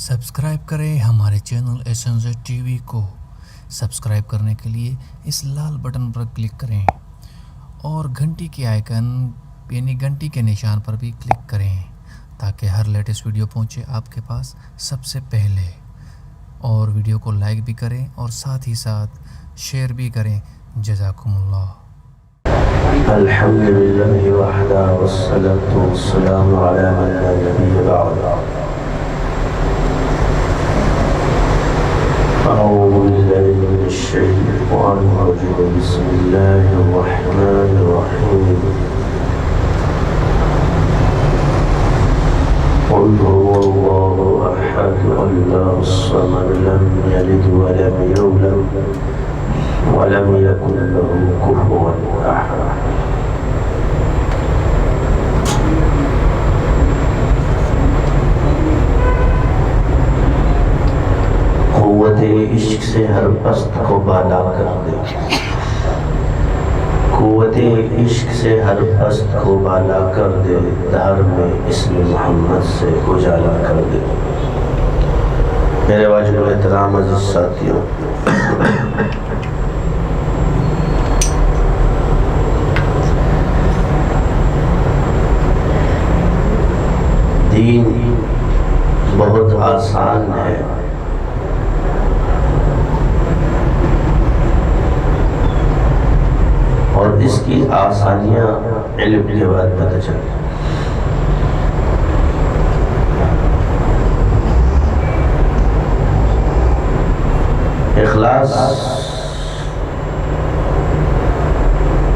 Subscribe کریں ہمارے channel SNZ TV کو۔ سبسکرائب کرنے کے لیے اس لال بٹن پر کلک کریں اور گھنٹی کے آئیکن یعنی گھنٹی کے نشان پر بھی کلک کریں تاکہ ہر لیٹسٹ ویڈیو پہنچے آپ کے پاس سب سے پہلے، اور ویڈیو کو لائک بھی کریں اور ساتھ ہی ساتھ شیئر بھی کریں۔ جزاکم اللہ۔ الحمدللہ وحدہ والصلاة والسلام علی من لا نبی بعد۔ اعوذ باللہ من الشیطان الرجیم، بسم اللہ الرحمن الرحیم۔ قل هو اللہ احد اللہ الصمد لم یلد ولم یولد ولم يكن له كفوا احد۔ قوت عشق سے ہر پست کو بالا کر دے، قوت عشق سے ہر پست کو بالا کر دے، دہر میں اسم محمد سے اجالا کر دے۔ میرے واجب الاحترام عزیز ساتھیوں، دین بہت آسان ہے، اور اس کی آسانیاں علم کے بعد پتہ چلتی۔ اخلاص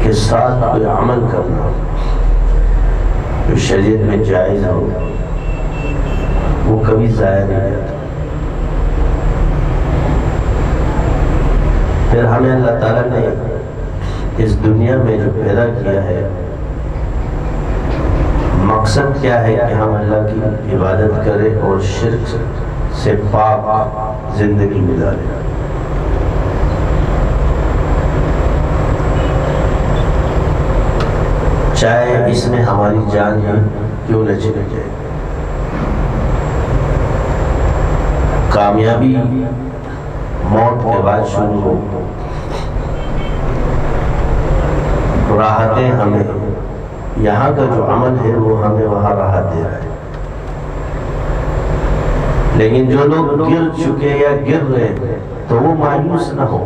کے ساتھ کوئی عمل کرنا جو شریعت میں جائز ہو وہ کبھی ضائع نہیں جاتا۔ پھر ہمیں اللہ تعالیٰ نے اس دنیا میں جو پیدا کیا ہے، مقصد کیا ہے کہ ہم اللہ کی عبادت کریں اور شرک سے پاک زندگی گزاریں۔ چاہے اس میں ہماری جان کیوں نہ چلی جائے۔ کامیابی موت کے بعد شروع ہو، راحتیں ہمیں یہاں کا جو عمل ہے وہ ہمیں وہاں راحت دے رہا ہے، لیکن جو لوگ گر چکے یا گر رہے ہیں تو وہ مایوس نہ ہو،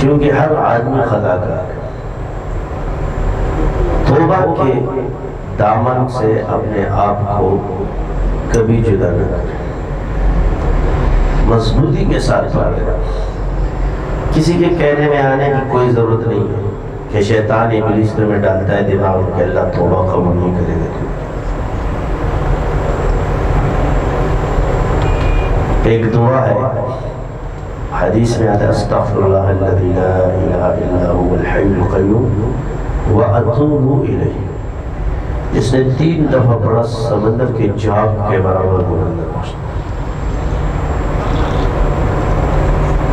کیونکہ ہر آدمی خطا کار ہے۔ توبہ کے دامن سے اپنے آپ کو کبھی جدا نہ کرے، مضبوطی کے ساتھ پڑھے۔ کسی کے کہنے میں آنے کی کوئی ضرورت نہیں ہے کہ شیطان ابلیس میں ڈالتا ہے دماغ کہ اللہ توبہ قبول نہیں کرے گا۔ ایک دعا ہے، حدیث میں آتا ہے استغفر اللہ الذی لا الہ الا هو الحی القیوم واتوب الیہ، جس نے 3 دفعہ پڑھا سمندر کے جھاگ کے برابر بلند ہے۔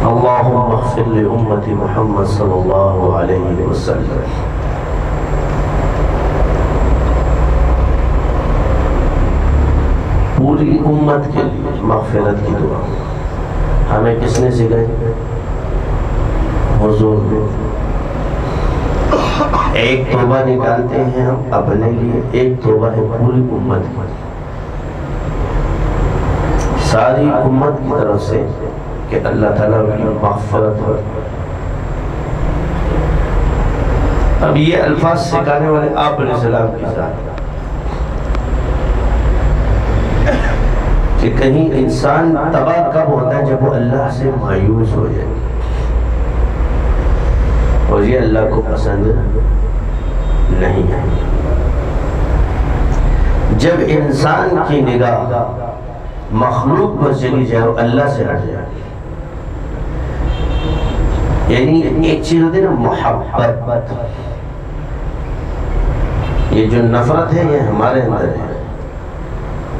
اللہم اغفر لامت محمد صلی اللہ علیہ وسلم۔ پوری امت کے لیے مغفرت کی دعا ہمیں کس نے سکھائی؟ حضور نے۔ ایک توبہ نکالتے ہیں ہم اپنے لیے، ایک توبہ ہے پوری امت کی، ساری امت کی طرف سے کہ اللہ تعالیٰ کی مغفرت ہو۔ اب یہ الفاظ سکھانے والے آپ علیہ السلام کی ذات، کہ کہیں انسان تباہ کب ہوتا ہے؟ جب وہ اللہ سے مایوس ہو جائے، اور یہ اللہ کو پسند نہیں ہے۔ جب انسان کی نگاہ مخلوق پر چلی جائے اور اللہ سے ہٹ جائے، یعنی ایک چیز ہوتی ہے نا محبت، یہ جو نفرت ہے یہ ہمارے اندر ہے۔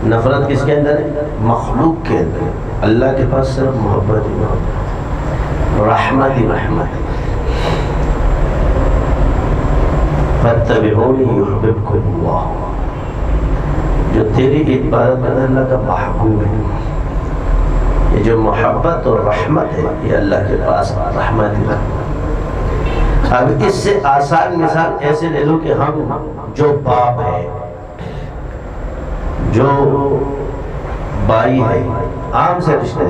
نفرت کس کے اندر ہے؟ مخلوق کے اندر ہے۔ اللہ کے پاس صرف محبت ہی محبت، رحمت ہی رحمت۔ فاتبعونی یحببکم اللہ، جو تیری عبادت میں اللہ کا محبوب ہے. یہ جو محبت اور رحمت ہے یہ اللہ کے پاس رحمت ہے. اب اس سے آسان مثال ایسے لے لو کہ ہم جو باپ ہے، جو بھائی ہے، عام سے رشتے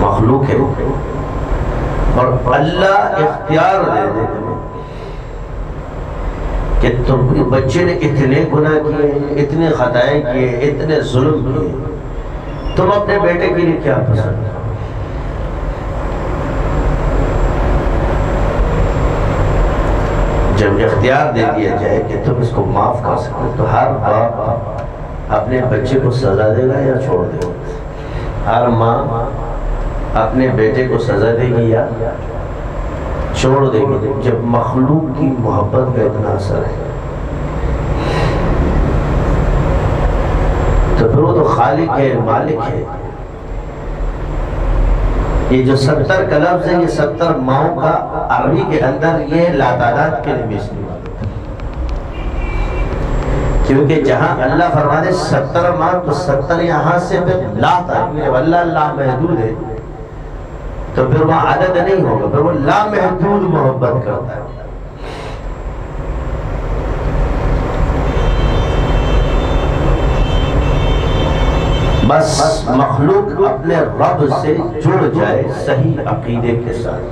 مخلوق ہے، اور اللہ اختیار دے دے کہ تم بچے نے اتنے گناہ کیے، اتنے خطائیں کیے، اتنے ظلم کیے، تم اپنے بیٹے کے لیے کیا پسند کرو؟ جب اختیار دے دیا جائے کہ تم اس کو معاف کر سکتے تو ہر باپ اپنے بچے کو سزا دے گا یا چھوڑ دے گا؟ ہر ماں اپنے بیٹے کو سزا دے گی یا چھوڑ دے گی؟ جب مخلوق کی محبت کا اتنا اثر ہے تو پھر وہ تو خالق ہے، مالک ہے. یہ جو 70 کا لفظ ہے، یہ 70 ماؤں کا عربی کے اندر یہ لاتعداد کے لیے استعمال ہوتا ہے، کیونکہ جہاں اللہ فرماتے 70 ماں تو 70 یہاں سے پھر لا تک ہے. واللہ لا محدود ہے تو پھر وہاں عدد نہیں ہوگا، پھر وہ لا محدود محبت کرتا ہے. بس مخلوق اپنے رب سے جڑ جائے صحیح عقیدے کے ساتھ،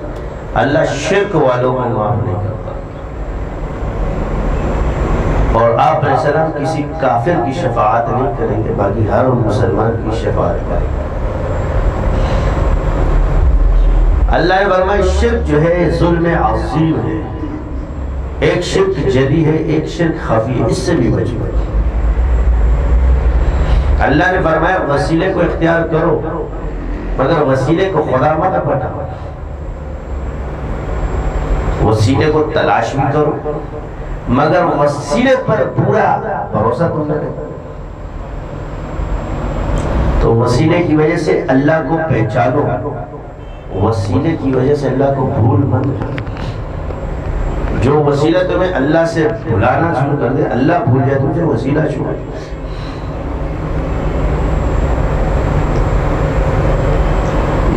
اللہ شرک والوں کو معاف نہیں کرتا. اور آپ علیہ السلام کسی کافر کی شفاعت نہیں کریں گے، باقی ہر مسلمان کی شفاعت کریں گے. اللہ نے فرمایا شرک جو ہے ظلم عظیم ہے. ایک شرک جلی ہے، ایک شرک خفی ہے، اس سے بھی بچو. اللہ نے فرمایا وسیلے کو اختیار کرو مگر وسیلے کو خدا مت بناؤ. وسیلے کو تلاش بھی کرو مگر وسیلے پر پورا بھروسہ تم نہ کرو. تو وسیلے کی وجہ سے اللہ کو پہچانو، وسیلے کی وجہ سے اللہ کو بھول مت جاؤ. جو وسیلہ تمہیں اللہ سے بھلانا شروع کر دے، اللہ بھول جائے تم سے وسیلہ چھوڑ.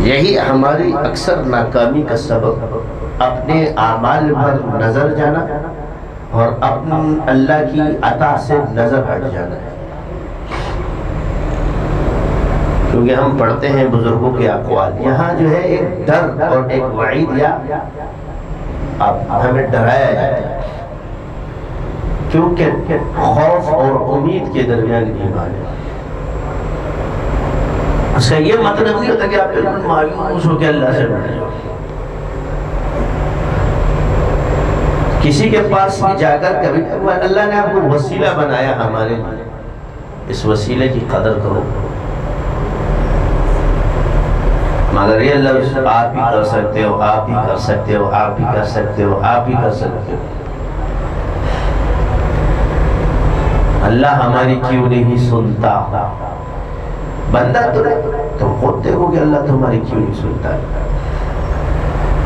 یہی ہماری اکثر ناکامی کا سبب اپنے اعمال پر نظر جانا اور اپنی اللہ کی عطا سے نظر ہٹ جانا ہے. کیونکہ ہم پڑھتے ہیں بزرگوں کے اقوال، یہاں جو ہے ایک ڈر اور ایک وعید یا ہمیں ڈرایا جاتا ہے، کیونکہ خوف اور امید کے درمیان ایمان ہے. اس کا یہ مطلب نہیں ہوتا کہ آپ بالکل مایوس ہو کے اللہ سے ڈرے. کسی کے پاس بھی جا کر کبھی اللہ نے آپ کو وسیلہ بنایا ہمارے لیے، اس وسیلے کی قدر کرو. مگر یہ لفظ آپ ہی کر سکتے ہو، آپ ہی کر سکتے ہو، آپ ہی کر سکتے ہو، آپ ہی کر سکتے ہو. اللہ ہماری کیوں نہیں سنتا؟ بندہ تو خود دیکھو کہ اللہ تمہاری کیوں نہیں سنتا ہے.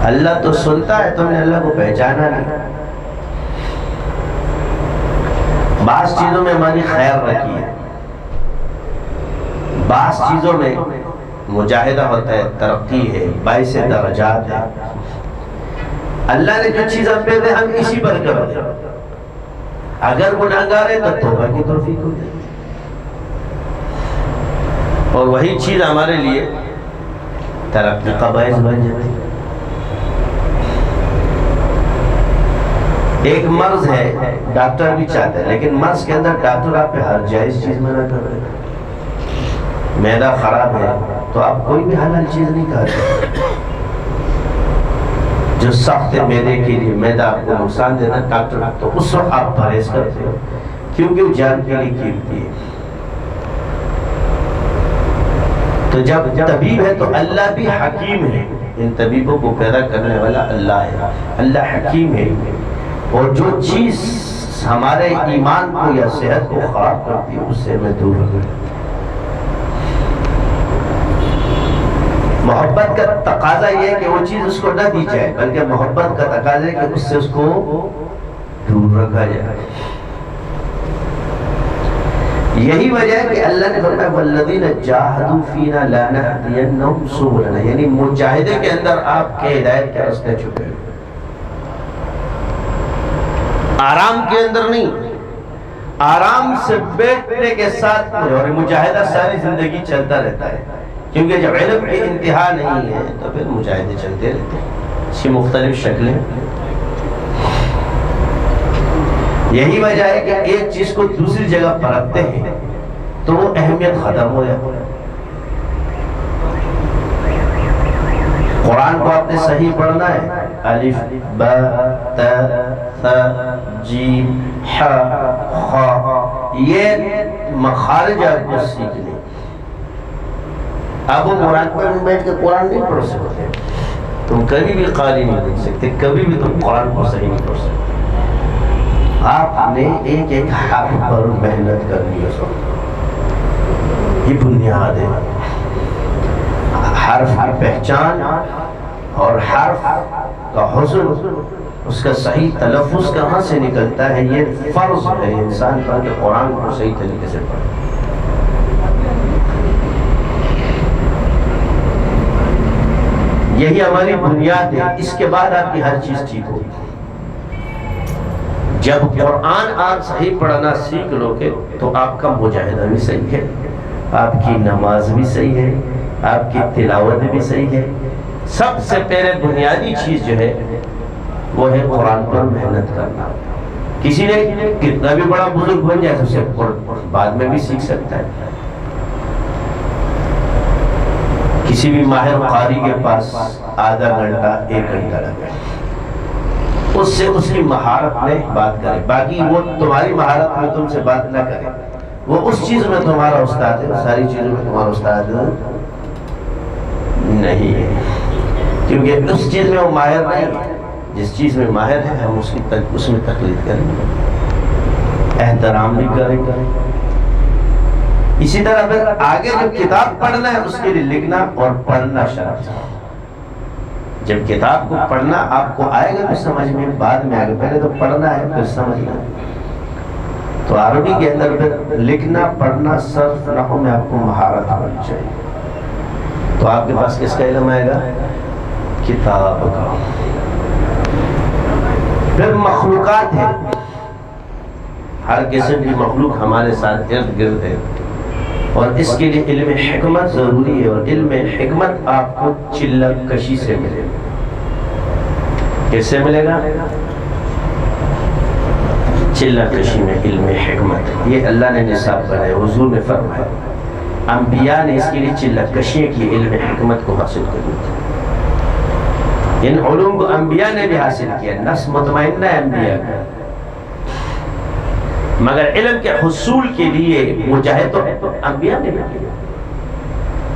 اللہ تو سنتا ہے، تم نے اللہ کو پہچانا نہیں. بعض چیزوں میں ہماری خیر رکھی ہے، بعض چیزوں میں مجاہدہ ہوتا ہے، ترقی ہے، باعث درجات ہے. اللہ نے جو چیز ہم پہ دے ہم اسی پر کر دیں. اگر گناہگار ہے تو توبہ کی توفیق ہو جائے، اور وہی چیز ہمارے لیے ترقی کا باعث بن جاتی ہے. ایک مرض ہے، ڈاکٹر بھی چاہتا ہے، لیکن مرض کے اندر ڈاکٹر آپ پہ ہر جائز چیز منع کر رہے ہیں. معدہ خراب ہے تو آپ کوئی بھی حلال چیز نہیں کھاتے. جو سخت ہے معدے کے لیے، معدہ آپ کو نقصان دینا ڈاکٹر، تو اس وقت آپ پرہیز کرتے ہو کیونکہ وہ جان کے لیے قیمتی ہے. تو جب طبیب ہے تو اللہ بھی حکیم ہے. ان طبیبوں کو پیدا کرنے والا اللہ ہے، اللہ حکیم ہے. اور جو چیز ہمارے ایمان کو یا صحت کو خراب کرتی ہے اس سے ہمیں دور رکھیں. محبت کا تقاضا یہ ہے کہ وہ چیز اس کو نہ دی جائے، بلکہ محبت کا تقاضا ہے کہ اس سے اس کو دور رکھا جائے. یہی وجہ ہے کہ اللہ نے فرمایا والذین جاہدوا فینا لنہدینہم سبلنا، یعنی مجاہدے کے اندر آپ کے ہدایت کے راستے چھپے ہوئے، آرام کے اندر نہیں، آرام سے بیٹھنے کے ساتھ، اور مجاہدہ ساری زندگی چلتا رہتا ہے، کیونکہ جب علم کی انتہا نہیں ہے تو پھر مجاہدے چلتے رہتے ہیں، اس کی مختلف شکلیں۔ یہی وجہ ہے کہ ایک چیز کو دوسری جگہ پر رکھتے ہیں تو وہ اہمیت ختم ہو جاتی ہے۔ قرآن کو آپ نے صحیح پڑھنا ہے، الف با تا ثا جیم ح خا، یہ مخارج آپ کو سیکھنے۔ آپ وہ قرآن پر بیٹھ کے قرآن نہیں پڑھ سکتے، تم کبھی بھی قاری نہیں دیکھ سکتے، کبھی بھی تم قرآن کو صحیح نہیں پڑھ سکتے۔ آپ نے ایک ایک حرف پر محنت کرنی ہے، یہ بنیاد ہے۔ حرف کی پہچان اور حرف کا حسن، اس کا صحیح تلفظ کہاں سے نکلتا ہے، یہ فرض ہے انسان پر کہ قرآن کو صحیح طریقے سے پڑھے۔ یہی ہماری بنیاد ہے، اس کے بعد آپ کی ہر چیز ٹھیک ہوگی۔ جب قرآن آپ صحیح پڑھنا سیکھ لو گے تو آپ کا مجاہدہ بھی صحیح ہے، آپ کی نماز بھی صحیح ہے، آپ کی تلاوت بھی صحیح ہے۔ سب سے پہلے بنیادی چیز جو ہے وہ ہے قرآن پر محنت کرنا۔ کسی نے کتنا بھی بڑا بزرگ بن جائے اسے بعد میں بھی سیکھ سکتا ہے۔ کسی بھی ماہر قاری کے پاس آدھا گھنٹہ ایک گھنٹہ لگے، اس سے اس کی مہارت میں بات کرے، باقی وہ تمہاری مہارت میں تم سے بات نہ کرے، وہ اس چیز میں تمہارا استاد ہے، ساری چیزوں میں تمہارا استاد نہیں ہے، کیونکہ اس چیز میں وہ ماہر نہیں ہے۔ جس چیز میں ماہر ہے ہم اس میں تقلید کریں، احترام بھی کریں۔ اسی طرح پھر آگے جو کتاب پڑھنا ہے اس کے لیے لکھنا اور پڑھنا شرط ہے۔ جب کتاب کو پڑھنا آپ کو آئے گا تو سمجھ میں، بعد میں آئے گا، پہلے تو پڑھنا ہے پھر سمجھنا۔ تو عربی کے اندر پھر لکھنا، پڑھنا، صرف، نحو میں آپ کو مہارت ہونی چاہیے۔ تو آپ کے پاس کس کا علم آئے گا؟ کتاب کا۔ پھر مخلوقات ہے، ہر قسم کی مخلوق ہمارے ساتھ ارد گرد ہے، اور اس کے لیے علم حکمت ضروری ہے، اور علم حکمت آپ کو چلہ کشی سے ملے گا۔ کس سے ملے گا؟ چلہ کشی میں علم حکمت، یہ اللہ نے نصاب بنائے، حضور نے فرمایا، انبیاء نے اس کے لیے چلہ کشی کی علم حکمت کو حاصل کرنی تھی۔ ان علوم کو انبیاء نے بھی حاصل کیا، نفس مطمئنہ ہے انبیاء کا، مگر علم کے حصول کے لیے مجاہد تو انبیاء نے بھی کیا۔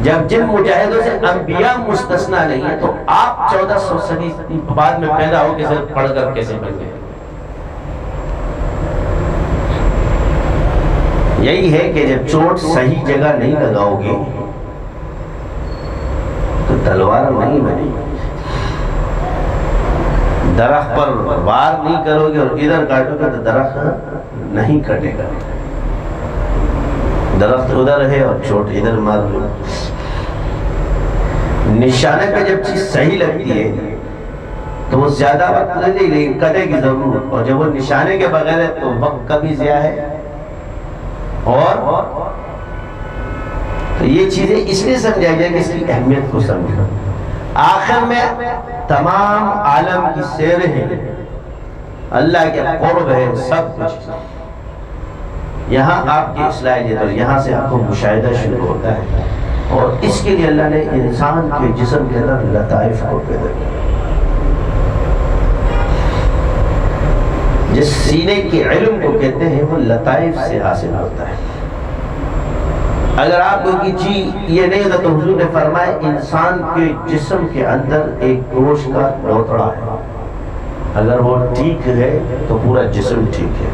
جب جن مجاہدوں سے انبیاء مستثنیٰ نہیں ہیں تو آپ 1400 صدی بعد میں پیدا ہو کے صرف پڑھ کر کیسے بن گئے؟ یہی ہے کہ جب چوٹ صحیح جگہ نہیں لگاؤ گے تو تلوار نہیں بنے گی۔ درخت پر وار نہیں کرو گے اور ادھر کاٹو گے تو درخت نہیں کٹے گا، درخت ادھر ہے اور چوٹ ادھر مار دو۔ نشانے پہ جب چیز صحیح لگتی ہے تو وہ زیادہ وقت نہیں لیکن کٹے گی ضرور، اور جب وہ نشانے کے بغیر ہے تو وقت کا بھی ضیاع ہے۔ اور تو یہ چیزیں اس لیے سمجھائی جائے کہ اس کی اہمیت کو سمجھو۔ آخر میں تمام عالم کی سیریں ہیں، اللہ کے قرب ہے، سب کچھ یہاں آپ کی اصلاحیت، اور یہاں سے آپ کو مشاہدہ شروع ہوتا ہے، اور اس کے لیے اللہ نے انسان کے جسم کے اندر لطائف کو پیدا کیا۔ جس سینے کے علم کو کہتے ہیں وہ لطائف سے حاصل ہوتا ہے۔ اگر آپ کو جی یہ نہیں ہوتا تو حضور نے فرمایا انسان کے جسم کے اندر ایک گوشت کا لوتڑا ہے، اگر وہ ٹھیک ہے تو پورا جسم ٹھیک ہے،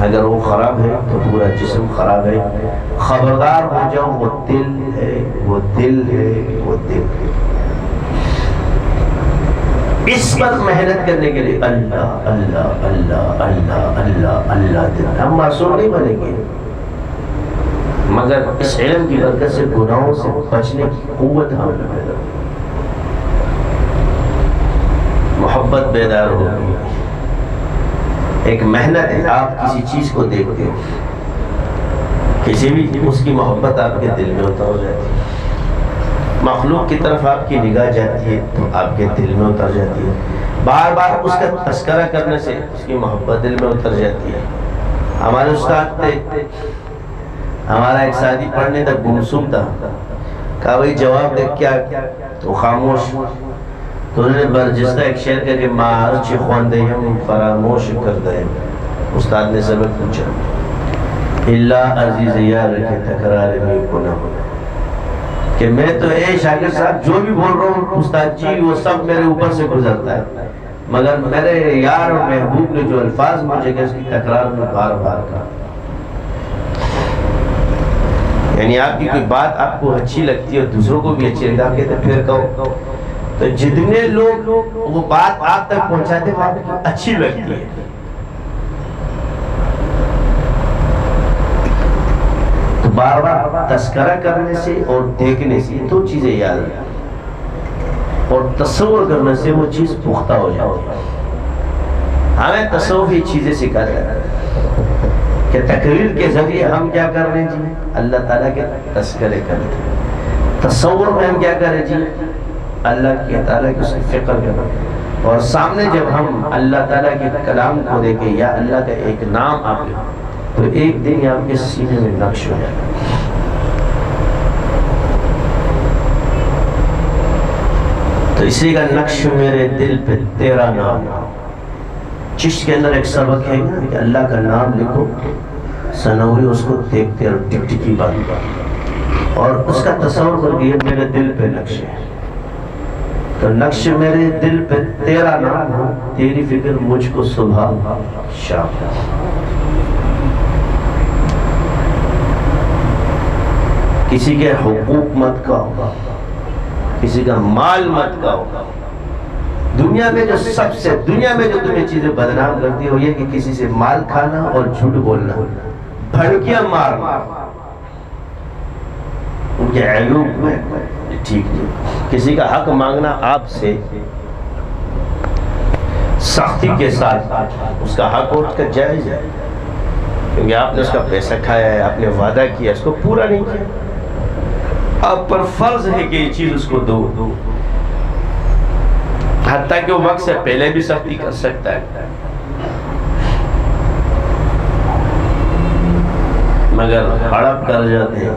اگر وہ خراب ہے تو پورا جسم خراب ہے۔ خبردار ہو جاؤ، وہ دل ہے، وہ دل ہے، وہ دل ہے۔ اس پر محنت کرنے کے لیے اللہ اللہ اللہ اللہ اللہ اللہ دل، ہم معصوم نہیں بنیں گے، مگر اس علم کی برکت سے گناہوں سے بچنے کی قوت ہمیں پیدا ہوئی، محبت بیدار ہو گئی۔ ایک محنت ہے، آپ کسی چیز کو دیکھتے ہو، کسی بھی اس کی محبت آپ کے دل میں اتر جاتی ہے، مخلوق کی طرف آپ کی نگاہ جاتی ہے تو آپ کے دل میں اتر جاتی ہے، بار بار اس کا تذکرہ کرنے سے اس کی محبت دل میں اتر جاتی ہے۔ ہمارے استاد تھے، ہمارا ایک ساتھی پڑھنے تک گمسم تھا، کہا بھائی جواب دے کیا، تو خاموش، تو انہوں نے برجستہ ایک شعر کہا کہ ما ہرچی خواندیم فراموش کر دیم۔ استاد نے سبق پوچھا، اللہ عزیز یار کے تکرار میں گناہ، کہ میں تو اے شاگرد صاحب جو بھی بول رہا ہوں استاد جی وہ سب میرے اوپر سے گزرتا ہے، مگر میرے یار اور محبوب نے جو الفاظ مجھے کہ اس کی تکرار میں بار بار کہا۔ یعنی آپ کی کوئی بات آپ کو اچھی لگتی ہے اور دوسروں کو بھی اچھی لگتی ہے، آپ کہتے ہیں پھر کہو، تو جتنے لوگ وہ بات آپ تک پہنچاتے ہیں وہ آپ کو اچھی لگتی ہے۔ تو بار بار تذکرہ کرنے سے اور دیکھنے سے دو چیزیں یاد ہیں، اور تصور کرنے سے وہ چیز پختہ ہو جاتی ہے۔ ہمیں تصوف یہ چیزیں سکھاتا ہے کہ تقریر کے ذریعے ہم کیا کر رہے ہیں جی، اللہ تعالیٰ کے تذکرے کر رہے ہیں، تصور میں ہم کیا کر رہے ہیں جی، اللہ کی تعالیٰ کی اس کی فکر کریں، اور سامنے جب ہم اللہ تعالیٰ کے کلام کو دیکھیں یا اللہ کا ایک نام آپ کے، تو ایک دن آپ کے سینے میں نقش ہو جائے۔ تو اسی کا نقش میرے دل پہ تیرا نام، چشت کے اندر ایک سبق ہے کہ اللہ کا نام لکھو، سنوری اس کو دیکھتے اور ٹک ٹکی بات، اور اس کا تصور کر کے یہ میرے دل پہ نقش ہے، تو نقش میرے دل پہ تیرا نام ہو، تیری فکر مجھ کو صبح شام۔ کسی کے حقوق مت کھاؤ، کسی کا مال مت کھاؤ۔ دنیا میں جو تمہیں چیزیں بدنام کرتی ہو یہ کہ کسی سے مال کھانا اور جھوٹ بولنا، بھڑکیاں مارنا، ان کے عیوب میں ٹھیک نہیں۔ کسی کا حق مانگنا آپ سے سختی کے ساتھ، اس کا حق اور اس کا جائز ہے، کیونکہ آپ نے اس کا پیسہ کھایا ہے، آپ نے وعدہ کیا، اس کو پورا نہیں کیا، آپ پر فرض ہے کہ یہ چیز اس کو دو، حتیٰ کہ وہ وقت سے پہلے بھی سختی کر سکتا ہے، مگر ہڑپ کر جاتے ہیں،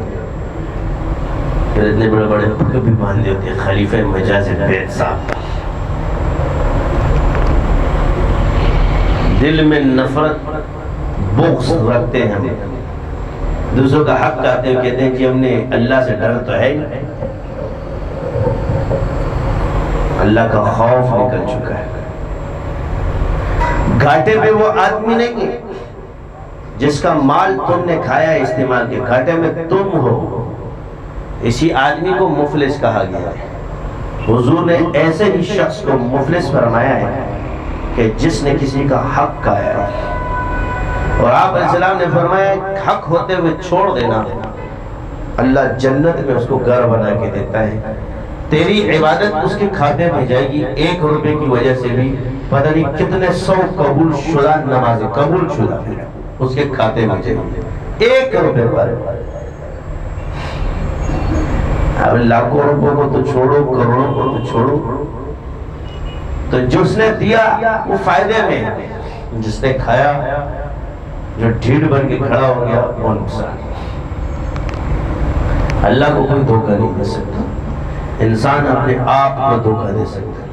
پھر اتنے بڑے بڑے پھک بھی باندھے ہوتے ہیں، خلیفہ مجاز بیت صاحب دل میں نفرت بغض رکھتے ہیں، ہم دوسروں کا حق کہتے ہیں، کہتے ہیں کہ ہم نے اللہ سے ڈر تو ہے ہی، اللہ کا خوف نکل چکا ہے۔ گھاٹے میں وہ آدمی نہیں ہے جس کا مال تم نے کھایا استعمال کیا، گھاٹے میں تم ہو، اسی آدمی کو مفلس کہا گیا ہے۔ حضور نے ایسے ہی شخص کو مفلس فرمایا ہے کہ جس نے کسی کا حق کھایا ہے، اور آپ علیہ السلام نے فرمایا حق ہوتے ہوئے چھوڑ دینا، اللہ جنت میں اس کو گھر بنا کے دیتا ہے، تیری عبادت اس کے کھاتے میں جائے گی، 1 روپے کی وجہ سے بھی پتہ نہیں کتنے 100 قبول شدہ نمازیں قبول شدہ اس کے کھاتے میں جائے گی، 1 روپے پر۔ اب لاکھوں روپوں کو تو چھوڑو، کروڑوں کو تو چھوڑو، تو جس نے دیا وہ فائدے میں، جس نے کھایا جو ڈھیڑ بن کے کھڑا ہو گیا وہ نقصان۔ اللہ کو کوئی دھوکہ نہیں دے سکتا، انسان اپنے آپ کو دھوکہ دے سکتا ہے۔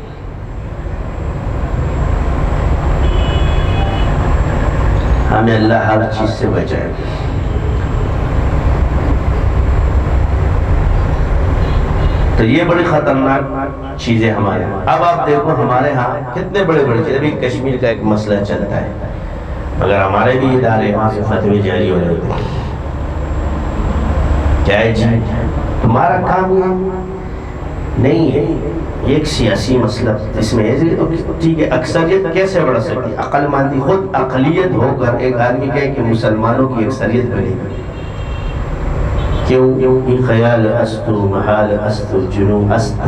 ہمیں اللہ ہر چیز سے بچائے۔ تو یہ بڑی خطرناک چیزیں ہمارے ہاں۔ اب آپ دیکھو ہمارے ہاں کتنے بڑے بڑے چیزیں، ابھی کشمیر کا ایک مسئلہ چلتا ہے، مگر ہمارے بھی ادارے وہاں سے فتوی جاری ہو رہے تھے، کیا ہے جی تمہارا کام یہ نہیں ہے، یہ ایک سیاسی مسئلہ اس میں ہے، تو ٹھیک ہے اکثریت کیسے بڑھ سکتی ہے؟ عقل مندی خود اقلیت ہو کر ایک آدمی کہے کہ مسلمانوں کی اکثریت بنے گی، کیوں یہ خیال استو محال استو جنوب است.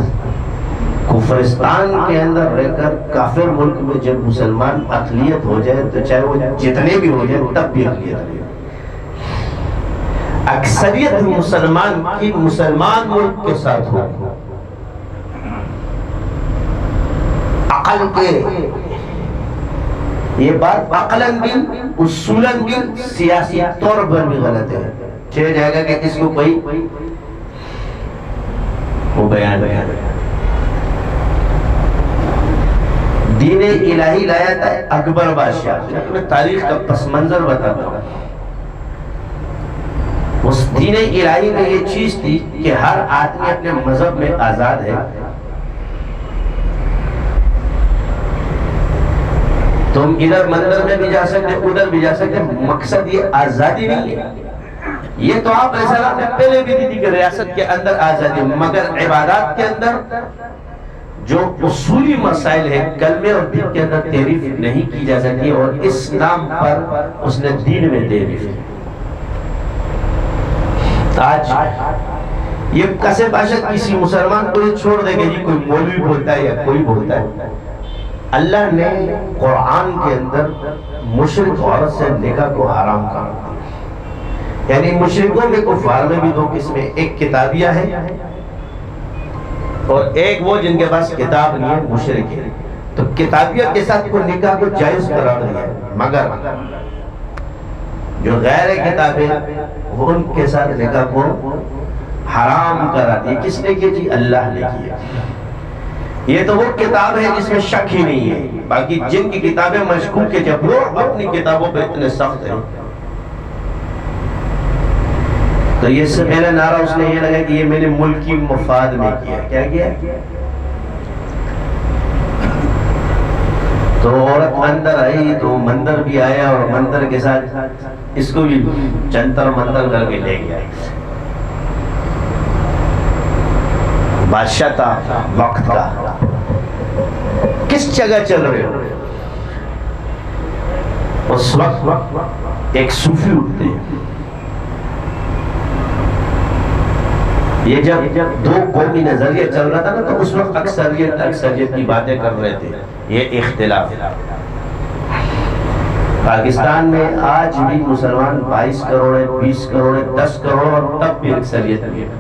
کفرستان کے اندر رہ کر کافر ملک میں جب مسلمان اقلیت ہو جائے تو چاہے وہ جتنے بھی ہو جائے تب بھی اقلیت ہو. اکثریت مسلمان کی مسلمان ملک کے ساتھ ہو. عقل کے یہ بات عقلاً بھی اصولاً بھی سیاسی طور پر بھی غلط ہے. چاہے جائے گا کہ کس کو کوئی وہ بیان دین الہی لایا تھا اکبر بادشاہ. میں تاریخ کا پس منظر بتاتا ہوں. اس دین الہی میں یہ چیز تھی کہ ہر آدمی اپنے مذہب میں آزاد ہے. تم ادھر مندر میں بھی جا سکتے ادھر بھی جا سکتے. مقصد یہ آزادی نہیں ہے. یہ تو آپ علیہ السلام نے پہلے بھی دی کہ ریاست کے اندر آزادی, مگر عبادات کے اندر جو اصولی مسائل ہیں کلمے اور دین کے اندر تعریف نہیں کی جا سکتی, اور اس نام پر اس نے دین میں تعریف کی. آج یہ کسے باشد کسی مسلمان کو یہ چھوڑ دے گا جی کوئی مولوی بولتا ہے یا کوئی بولتا ہے. اللہ نے قرآن کے اندر مشرک عورت سے نکاح کو حرام کر دیا. یعنی مشرکوں میں کفار میں بھی دو قسمیں, ایک کتابیہ ہے اور ایک وہ جن کے پاس کتاب نہیں ہے, مشرک ہے. تو کتابیہ کے ساتھ کو نکاح کو جائز قرار دیا ہے, مگر جو غیر کتابیں وہ ان کے ساتھ نکاح کو حرام کرا دیا. کس نے کیا جی؟ اللہ نے کیا. یہ تو وہ کتاب ہے جس میں شک ہی نہیں ہے. باقی جن کی کتابیں مشکوک ہے جب وہ اپنی کتابوں پہ اتنے سخت ہیں, تو یہ سے میرا نعرہ اس نے یہ لگا کہ یہ میں نے ملکی مفاد میں کیا. کیا کیا؟ تو عورت اندر آئی تو مندر بھی آیا اور مندر کے ساتھ اس کو بھی چنتر مندر کر کے لے گیا. بادشاہ تھا وقت کا. کس جگہ چل رہے ہو؟ اس وقت ایک صوفی اٹھتے ہیں. یہ جب دو قومی نظریہ چل رہا تھا نا, تو اس وقت اکثریت کی باتیں کر رہے تھے. یہ اختلاف پاکستان میں آج بھی مسلمان 22 کروڑ ہے, 20 کروڑ ہے, 10 کروڑ, اور تب بھی اکثریت نہیں ہے.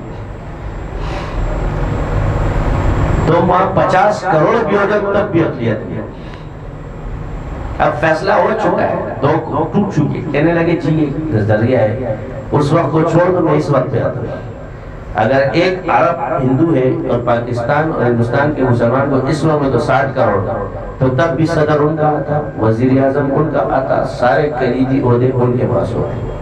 تو وہاں 50 کروڑ بھی ہو جائے تب بھی اقلیت نہیں ہے. اب فیصلہ ہو چکا ہے, دو ٹوٹ چکے. کہنے لگے جی یہ نظریہ ہے, اس وقت کو چھوڑ دو, میں اس وقت پہ آتا ہوں. اگر ایک عرب ہندو ہے اور پاکستان اور ہندوستان کے مسلمان کو اس وقت میں تو 60 کروڑ, تو تب بھی صدر ان کا آتا, وزیر اعظم ان کا آتا, سارے کلیدی عہدے ان کے پاس ہوتے.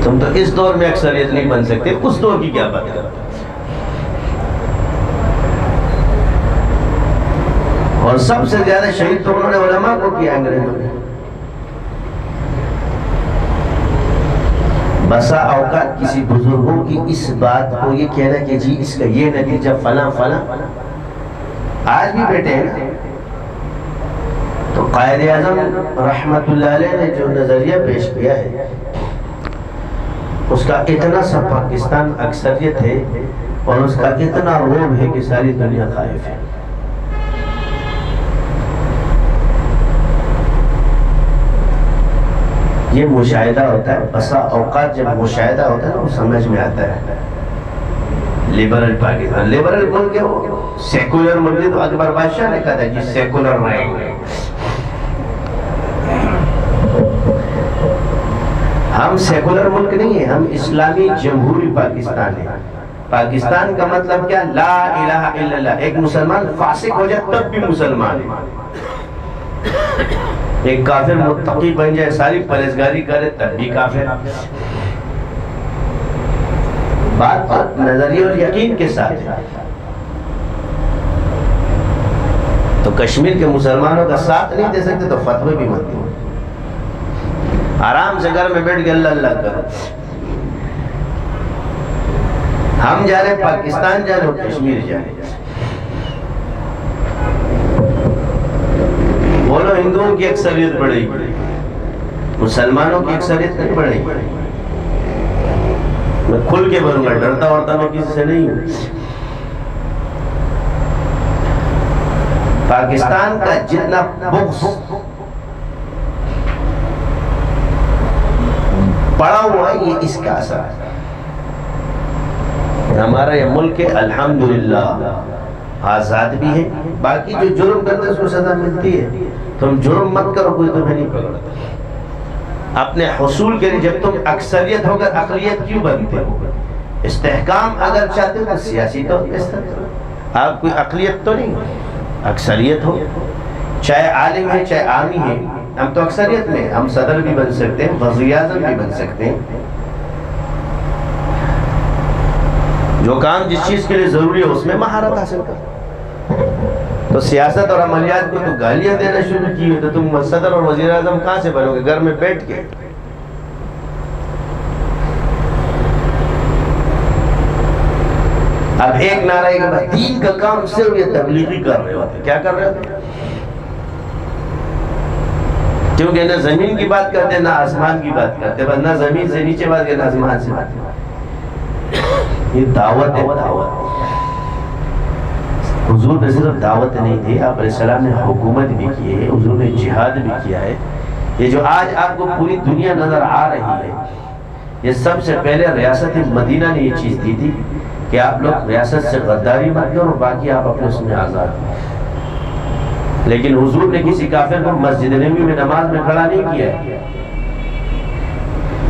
تم تو اس دور میں اکثریت نہیں بن سکتے, اس دور کی کیا بات کرتے. اور سب سے زیادہ شہید تو انہوں نے علماء کو کیا انگریزوں نے. بسا اوقات کسی بزرگوں کی اس بات کو یہ کہنا کہ جی اس کا یہ نتیجہ فلاں فلاں, آج بھی بیٹھے ہیں. تو قائد اعظم رحمت اللہ علیہ نے جو نظریہ پیش کیا ہے اس کا اتنا سا پاکستان اکثریت ہے اور اس کا اتنا روب ہے کہ ساری دنیا خائف ہے. یہ مشاہدہ ہوتا ہے. بسا اوقات جب مشاہدہ ہوتا ہے نا, وہ سمجھ میں آتا ہے. لیبرل پاکستان, لیبرل ملک ہے, وہ سیکولر ملک ہے. تو اکبر بادشاہ نے کہا تھا جی سیکولر رہیں گے. ہم سیکولر ملک نہیں ہیں, ہم اسلامی جمہوری پاکستان ہیں. پاکستان کا مطلب کیا؟ لا الہ الا اللہ. ایک مسلمان فاسق ہو جائے تب بھی مسلمان ہے. ایک کافر متقی بن جائے, ساری پرہیزگاری کرے, تب بھی کافر. بات نظریہ اور یقین کے ساتھ ہے. تو کشمیر کے مسلمانوں کا ساتھ نہیں دے سکتے تو فتوے بھی مت دو. آرام سے گھر میں بیٹھ کے اللہ اللہ کرو. ہم جا رہے پاکستان جا رہے اور کشمیر جا رہے. بولو ہندوؤں کی اکثریت بڑھے گی, مسلمانوں کی اکثریت نہیں بڑھے گی. میں کھل کے بولوں گا، ڈرتا ورتا میں کسی سے نہیں ہوں. پاکستان کا جتنا بغض پڑا ہوا ہے یہ اس کا اثر ہے. ہمارا یہ ملک ہے الحمدللہ آزاد بھی ہے. باقی جو جرم کرتے ہیں اس کو سزا ملتی ہے. تم جرم مت کرو، کوئی تمہیں نہیں پکڑتا. اپنے حصول کے لیے جب تم اکثریت ہو کر اقلیت کیوں بنتے ہو؟ استحکام اگر چاہتے ہو تو سیاسی طور پہ استحکام. آپ کوئی اقلیت تو نہیں، اکثریت ہو. چاہے عالم ہے چاہے عامی ہے، ہم تو اکثریت میں. ہم صدر بھی بن سکتے ہیں، وزیر اعظم بھی بن سکتے ہیں. جو کام جس چیز کے لیے ضروری ہے اس میں مہارت حاصل کر. تو سیاست اور عملیات کو تو گالیاں دینا شروع کی تو تم صدر اور وزیر اعظم کہاں سے بنو گے؟ گھر میں بیٹھ کے. اب ایک نعرہ ہے کہ دین کا کام صرف یہ تبلیغی کر رہے ہوتے. کیا کر رہے ہوتے؟ کیونکہ نہ زمین کی بات کرتے نہ آسمان کی بات کرتے، بس نہ زمین سے نیچے بات کرتے نہ آسمان سے بات کرتے. یہ دعوت ہے، دعوت. حضور نے صرف دعوت نہیں دی، آپ علیہ السلام نے حکومت بھی کی ہے، حضور نے جہاد بھی کیا ہے. یہ جو آج آپ کو پوری دنیا نظر آ رہی ہے، یہ سب سے پہلے ریاست مدینہ نے یہ چیز دی تھی کہ آپ لوگ ریاست سے غداری مت کرو، باقی آپ اپنے اس میں آزاد ہیں. لیکن حضور نے کسی کافر کو مسجد نبوی میں نماز میں کھڑا نہیں کیا ہے.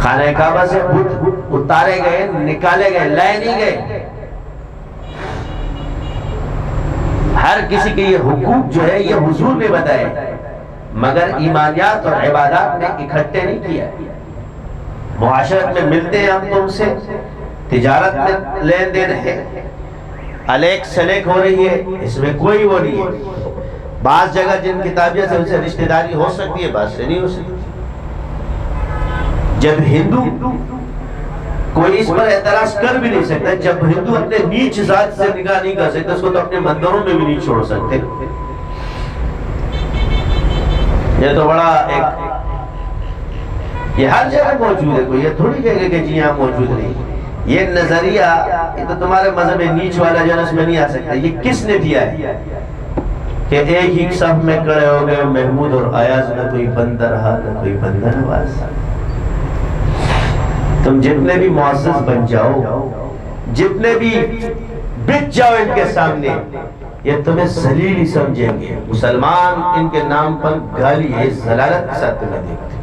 خانہ کعبہ سے بت اتارے گئے، نکالے گئے، لائے نہیں گئے. ہر کسی کے یہ حقوق جو ہے یہ حضور نے بتائے، مگر ایمانیات اور عبادات نے اکٹھے نہیں کیا. معاشرت میں ملتے ہیں ہم تم سے، تجارت میں لین دین ہے، الیک سلیک ہو رہی ہے، اس میں کوئی وہ نہیں ہے. بعض جگہ جن کتابیہ سے ان سے رشتہ داری ہو سکتی ہے، بعض سے نہیں ہو سکتی. جب ہندو کوئی اس پر اعتراض کر بھی نہیں سکتا، جب ہندو اپنے نیچ ذات سے نگاہ نہیں کر سکتے، اس کو تو اپنے مندروں میں بھی نہیں چھوڑ سکتے. یہ تو بڑا ایک، یہ ہر جگہ موجود ہے. کوئی یہ تھوڑی جگہ کہ جی یہاں موجود نہیں. یہ نظریہ یہ تو تمہارے مذہب نیچ والا جو ہے اس میں نہیں آ سکتا. یہ کس نے دیا ہے کہ ایک ہی صف میں کھڑے ہو گئے محمود اور ایاز، نہ کوئی بندہ رہا نہ کوئی بندہ نواز. تم جتنے بھی معزز بن جاؤ، جتنے بھی بچ جاؤ ان کے سامنے، یہ تمہیں ذلیل ہی سمجھیں گے. مسلمان ان کے نام پر گالی ہے، ضلالت کے ساتھ تمہیں دیکھتے.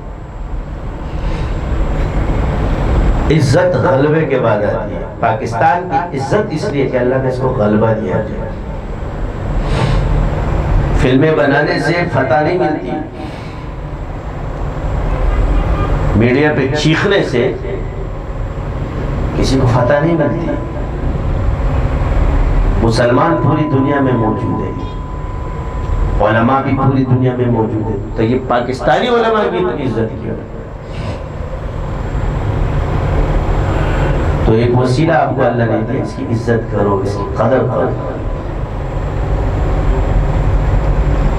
عزت غلبے کے بعد آتی ہے. پاکستان کی عزت اس لیے کہ اللہ نے اس کو غلبہ دیا ہے. فلمیں بنانے سے فتح نہیں ملتی، میڈیا پہ چیخنے سے کسی کو فتح نہیں ملتی. مسلمان پوری دنیا میں موجود ہے، علماء بھی پوری دنیا میں موجود ہے. تو یہ پاکستانی علماء کی عزت کیوں؟ تو ایک وسیلہ آپ کو اللہ نے دیا، اس کی عزت کرو، اس کی قدر کرو.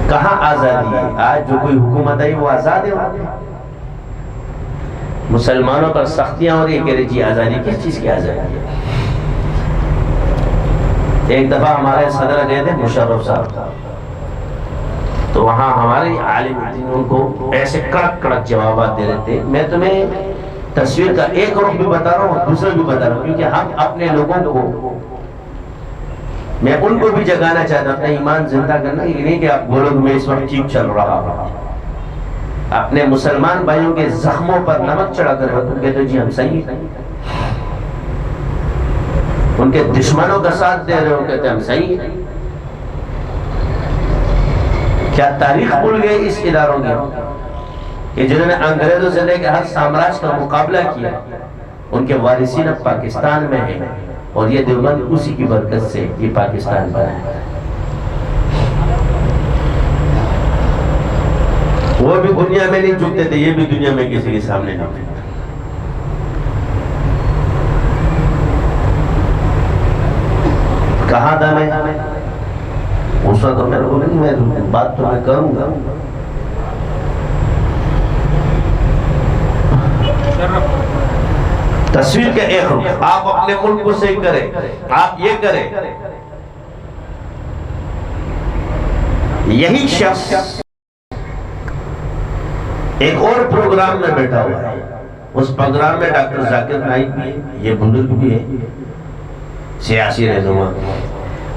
کہاں آزادی ہے؟ آج جو کوئی حکومت آئی وہ آزاد ہے. مسلمانوں پر سختیاں ہو رہی ہے، کہہ رہے جی آزادی. کس چیز کی آزادی ہے؟ ایک دفعہ ہمارے صدر گئے تھے مشرف صاحب، تو وہاں ہمارے عالم دین ان کو ایسے کڑک کڑک جوابات دے رہے تھے. میں تمہیں تصویر کا ایک رخ بھی بتا رہا ہوں اور دوسرا بھی بتا رہا ہوں، کیونکہ ہم اپنے لوگوں کو، میں ان کو بھی جگانا چاہتا ہوں، اپنا ایمان زندہ کرنا. یہ نہیں کہ آپ بولو کہ میں اس وقت ٹھیک چل رہا ہوں. اپنے مسلمان بھائیوں کے زخموں پر نمک چڑھا کر تم کہتے ہو جی ہم صحیح ہیں. ان کے دشمنوں کا ساتھ دے رہے ہو، کہتے ہیں ہم صحیح ہیں. کیا تاریخ بھول گئے اس اداروں کی کہ جنہوں نے انگریزوں سے لے کے ہر سامراج کا مقابلہ کیا؟ ان کے وارثین اب پاکستان میں ہیں، اور یہ دیوبند اسی کی برکت سے یہ پاکستان بنا ہے. وہ بھی دنیا میں نہیں جھکتے تھے، یہ بھی دنیا میں کسی کے سامنے نہیں جھکتے. کہاں تھا میں اس وقت؟ تو میں بولے میں بات تو میں کروں گا. تصویر کا ایک رخ، آپ اپنے ملک کو صحیح کریں، آپ یہ کریں. یہی شخص ایک اور پروگرام میں بیٹھا ہوا ہے. اس پروگرام میں ڈاکٹر ذاکر نائک بھی ہے، یہ بزرگ بھی ہے، سیاسی رہنما.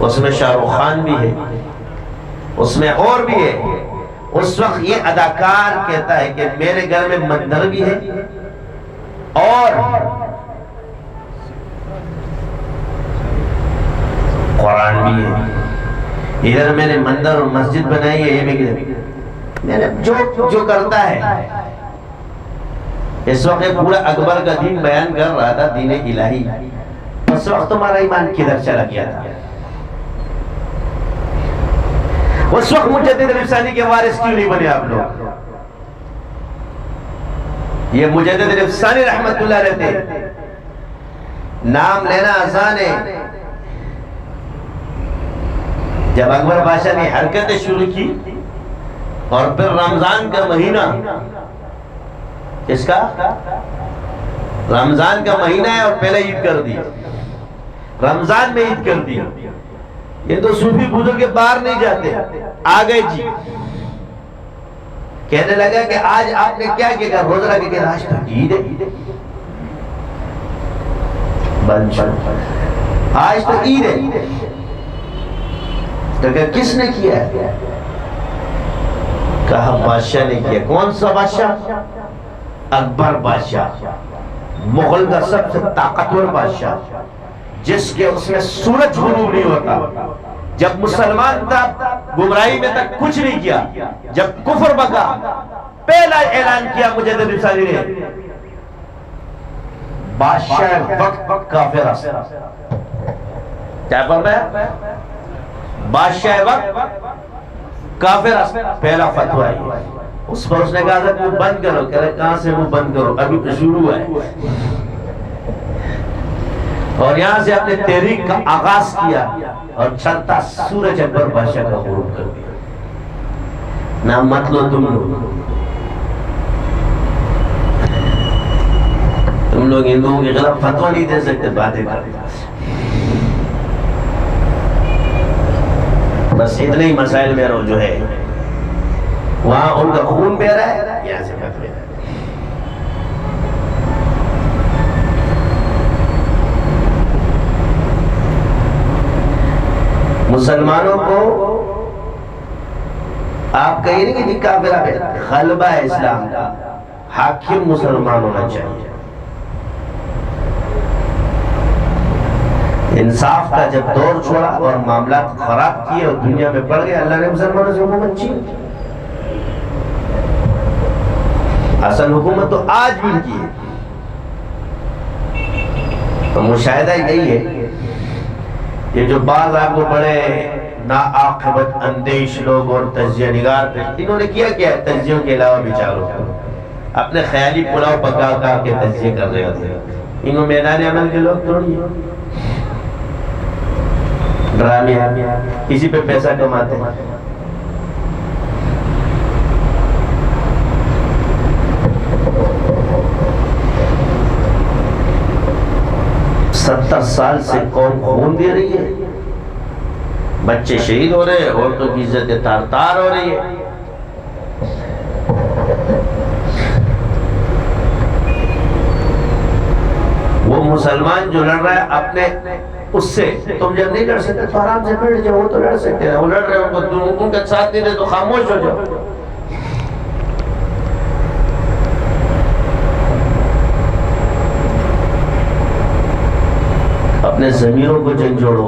اس میں شاہ رخ خان بھی ہے، اس میں اور بھی ہے. اس وقت یہ اداکار کہتا ہے کہ میرے گھر میں مندر بھی ہے اور قرآن بھی ہے. ادھر میں نے مندر اور مسجد بنائی ہے، یہ میں نے جو کرتا ہے. اس وقت پورا اکبر کا دین بیان کر رہا تھا، دین الہی. اس وقت تمہارا ایمان کدھر چلا گیا تھا؟ اس وقت مجدد نفسانی کے وارث کیوں نہیں بنے آپ لوگ؟ یہ مجدد نفسانی رحمت اللہ رہتے، نام لینا آسان ہے. جب اکبر بادشاہ نے حرکتیں شروع کی اور پھر رمضان کا مہینہ، اس کا رمضان کا مہینہ ہے اور پہلے عید کر دی، رمضان میں عید کر دی. یہ تو صوفی بزرگ کے باہر نہیں جاتے، آ گئے جی. کہنے لگا کہ آج آپ نے کیا کیا؟ روزہ رکھ کے آج تو عید ہے. آج تو عید ہے. تو کہ کس نے کیا ہے؟ کہا بادشاہ نے کیا. کون سا بادشاہ؟ اکبر بادشاہ، مغل کا سب سے طاقتور بادشاہ، جس کے اس میں سورج غروب نہیں ہوتا. جب مسلمان تھا گمراہی میں تک کچھ نہیں کیا. جب کفر بکا پہلا اعلان کیا مجدد نفسانی نے، بادشاہ وقت کافر است. کیا فرمایا؟ بادشاہ وقت کافر است. پہلا فتویٰ ہے. اس پر اس نے کہا تھا منہ بند کرو. کہہ رہے کہاں سے منہ بند کرو، ابھی تو شروع ہے. اور یہاں سے اپنے تحریک کا آغاز کیا اور چلتا سورج اکبر بادشاہ کا غروب کر دیا. نام مت لو تم لوگ ہندوؤں کی غلط فتویٰ نہیں دے سکتے، باتیں کرتے. بس اتنے ہی مسائل میں جو ہے وہاں ان کا خون بہ رہا ہے، یہاں سے فتوی. مسلمانوں کو آپ کہیں نہیں کہ کافر ہے، غلبہ ہے اسلام کا. حاکم مسلمان ہونا چاہیے. انصاف کا جب دور چھوڑا اور معاملات خراب کیے اور دنیا میں پڑ گئے، اللہ نے مسلمانوں سے حکومت چھین. اصل حکومت تو آج بھی کی ہے. تو مشاہدہ یہی ہے، یہ جو بعض آپ کو بڑے ناعاقبت اندیش لوگ اور تجزیہ نگار تھے، انہوں نے کیا کیا؟ تجزیوں کے علاوہ بیچاروں اپنے خیالی پلاؤ پکا کے تجزیے کر رہے ہوتے. انہوں میدان عمل کے لوگ تھوڑی ہیں، ڈرامے کسی پہ پیسہ کماتے ہیں. 70 سال سے قوم خون دے رہی ہے، بچے شہید ہو رہے ہیں، عورتوں کی عزت تار تار ہو رہی ہے. وہ مسلمان جو لڑ رہا ہے اپنے اس سے، تم جب نہیں لڑ سکتے تو آرام سے بیٹھ جاؤ. وہ تو لڑ سکتے ہیں، وہ لڑ رہے ہیں، ان کا ساتھ نہیں دے تو خاموش ہو جاؤ. اپنے ضمیروں کو جھنجھوڑو.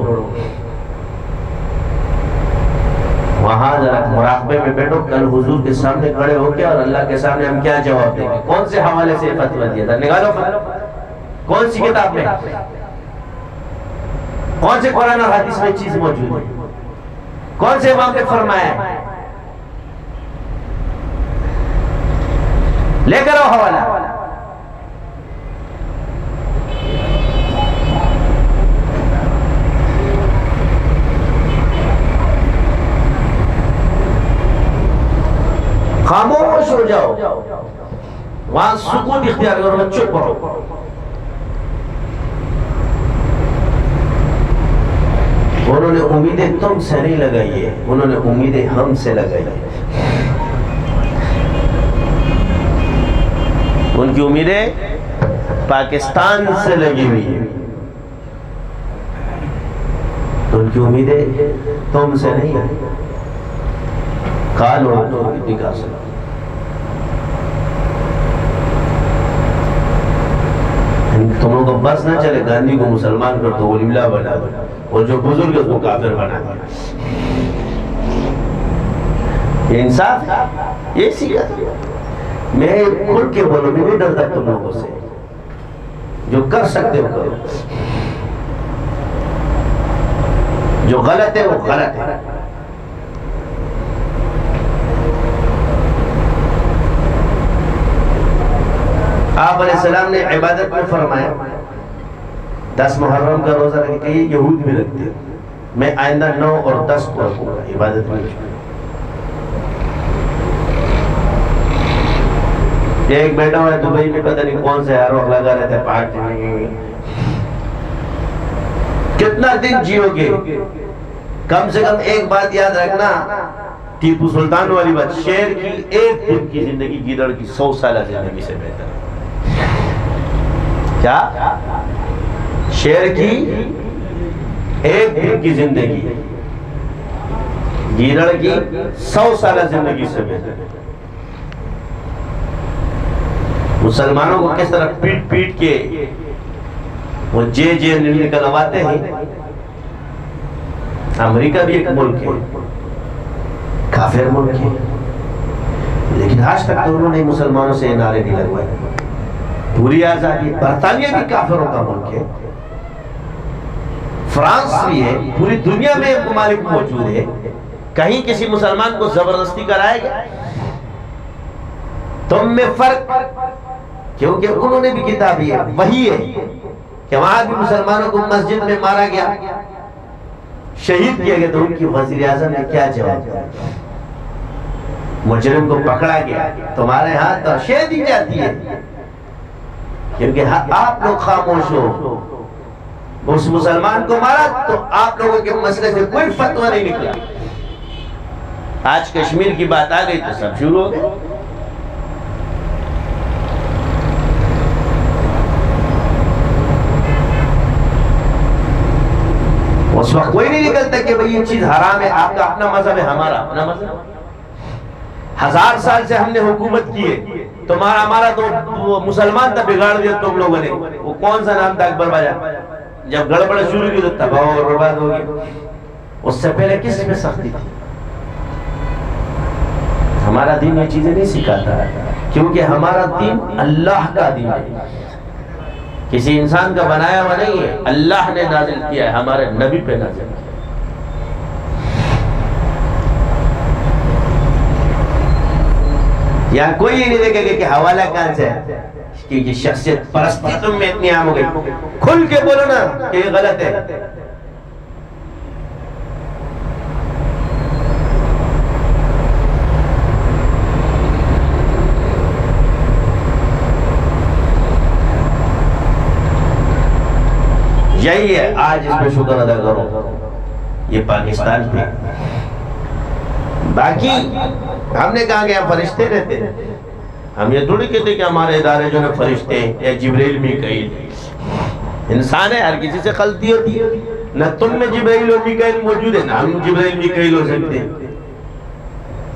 وہاں ذرا مراقبے میں بیٹھو، کل حضور کے سامنے کھڑے ہو کے اور اللہ کے سامنے ہم کیا جواب دیں گے؟ کون سے حوالے سے فتویٰ دیا تھا؟ نکالو کون سی کتاب میں، کون سے قرآن اور حدیث میں چیز موجود ہے، کون سے امام نے فرمایا ہے؟ لے کر آؤ حوالہ. خاموش ہو جاؤ، وہاں سکون اختیار کرو، چپ رہو. انہوں نے امیدیں تم سے نہیں لگائی ہے، انہوں نے امیدیں ہم سے لگائی ہے. ان کی امیدیں پاکستان سے لگی ہوئی ہیں، ان کی امیدیں تم سے نہیں ہیں. کالو تم لوگوں کو بس نہ چلے گاندھی کو مسلمان کر دو، ولی اللہ بنا دو، اور جو بزرگ اس کو کافر بنا دیا. یہ انصاف یہ سیکھا. میں کھل کے بولو، میں نہیں ڈرتا تم لوگوں سے. جو کر سکتے ہو کرو، جو غلط ہے وہ غلط ہے. آپ علیہ السلام نے عبادت میں فرمایا 10 محرم کا روزہ رکھے کہ یہ یہود بھی رکھتے ہیں، میں آئندہ 9 اور 10 کو رکھوں گا عبادت میں. ایک بیٹا ہوا ہے دبئی میں، پتہ نہیں کون سے ہیرو لگا رہتا ہے پارٹی. کتنا دن جیو گے؟ کم سے کم ایک بات یاد رکھنا، ٹیپو سلطان والی بات، شیر کی ایک دن کی زندگی گیدڑ کی 100 سالہ زندگی سے بہتر ہے. کیا؟ شیر کی ایک دن کی زندگی گیدڑ کی 100 سالہ زندگی سے بہتر ہے. مسلمانوں کو کس طرح پیٹ پیٹ کے وہ جے نکلواتے ہیں. امریکہ بھی ایک ملک ہے، کافر ملک ہے، لیکن آج تک تو انہوں نے مسلمانوں سے نعرے نہیں لگوائے. پوری آزادی. برطانیہ بھی کافروں کا ملک ہے، فرانس بھی ہے، پوری دنیا میں ممالک موجود ہے. کہیں کسی مسلمان کو زبردستی کرائے گا؟ تم میں فرق، کیونکہ انہوں نے بھی کتابی ہے، وہی ہے کہ وہاں بھی مسلمانوں کو مسجد میں مارا گیا، شہید کیا گیا. تو ان کی وزیر اعظم نے کیا جواب دیا؟ مجرم کو پکڑا گیا، تمہارے ہاتھ تو شہ دی جاتی ہے، کیونکہ آپ لوگ خاموش ہو. اس مسلمان کو مارا تو آپ لوگوں کے مسئلے سے کوئی فتویٰ نہیں نکلا. آج کشمیر کی بات آ گئی تو سب شروع ہو گئے. اس وقت کوئی نہیں نکلتا کہ بھئی یہ چیز حرام ہے، آپ کا اپنا مذہب ہے، ہمارا اپنا مذہب. 1000 سال سے ہم نے حکومت کی ہے، تمہارا ہمارا تو مسلمان تھا، بگاڑ دیا تم لوگوں نے. وہ کون سا نام تھا اکبر باجا؟ جب گڑبڑ شروع کی تو تباہ اور برباد ہو گئی. اس سے پہلے کس میں سختی تھی؟ ہمارا دین یہ چیزیں نہیں سکھاتا، کیونکہ ہمارا دین اللہ کا دین ہے، کسی انسان کا بنایا ہوا نہیں ہے. اللہ نے نازل کیا ہے، ہمارے نبی پہ نازل کیا. یہاں کوئی یہ نہیں دیکھے گا کہ حوالہ کہاں سے ہے، کیونکہ شخصیت پرستی تم میں اتنی عام ہو گئی. کھل کے بولو نا کہ یہ غلط ہے. یہی ہے، آج اس پہ شکر ادا کرو. یہ پاکستان پہ باقی ہم نے کہا کہ ہم فرشتے رہتے ہیں. ہم یہ تھوڑی کہتے کہ ہمارے ادارے جو ہے فرشتے ہیں یا جبریل میکائیل. انسان ہے، ہر کسی سے غلطی ہوتی ہے. نہ تم میں جبریل اور میکائیل موجود ہے، نہ ہم جبریل میکائیل ہو سکتے ہیں.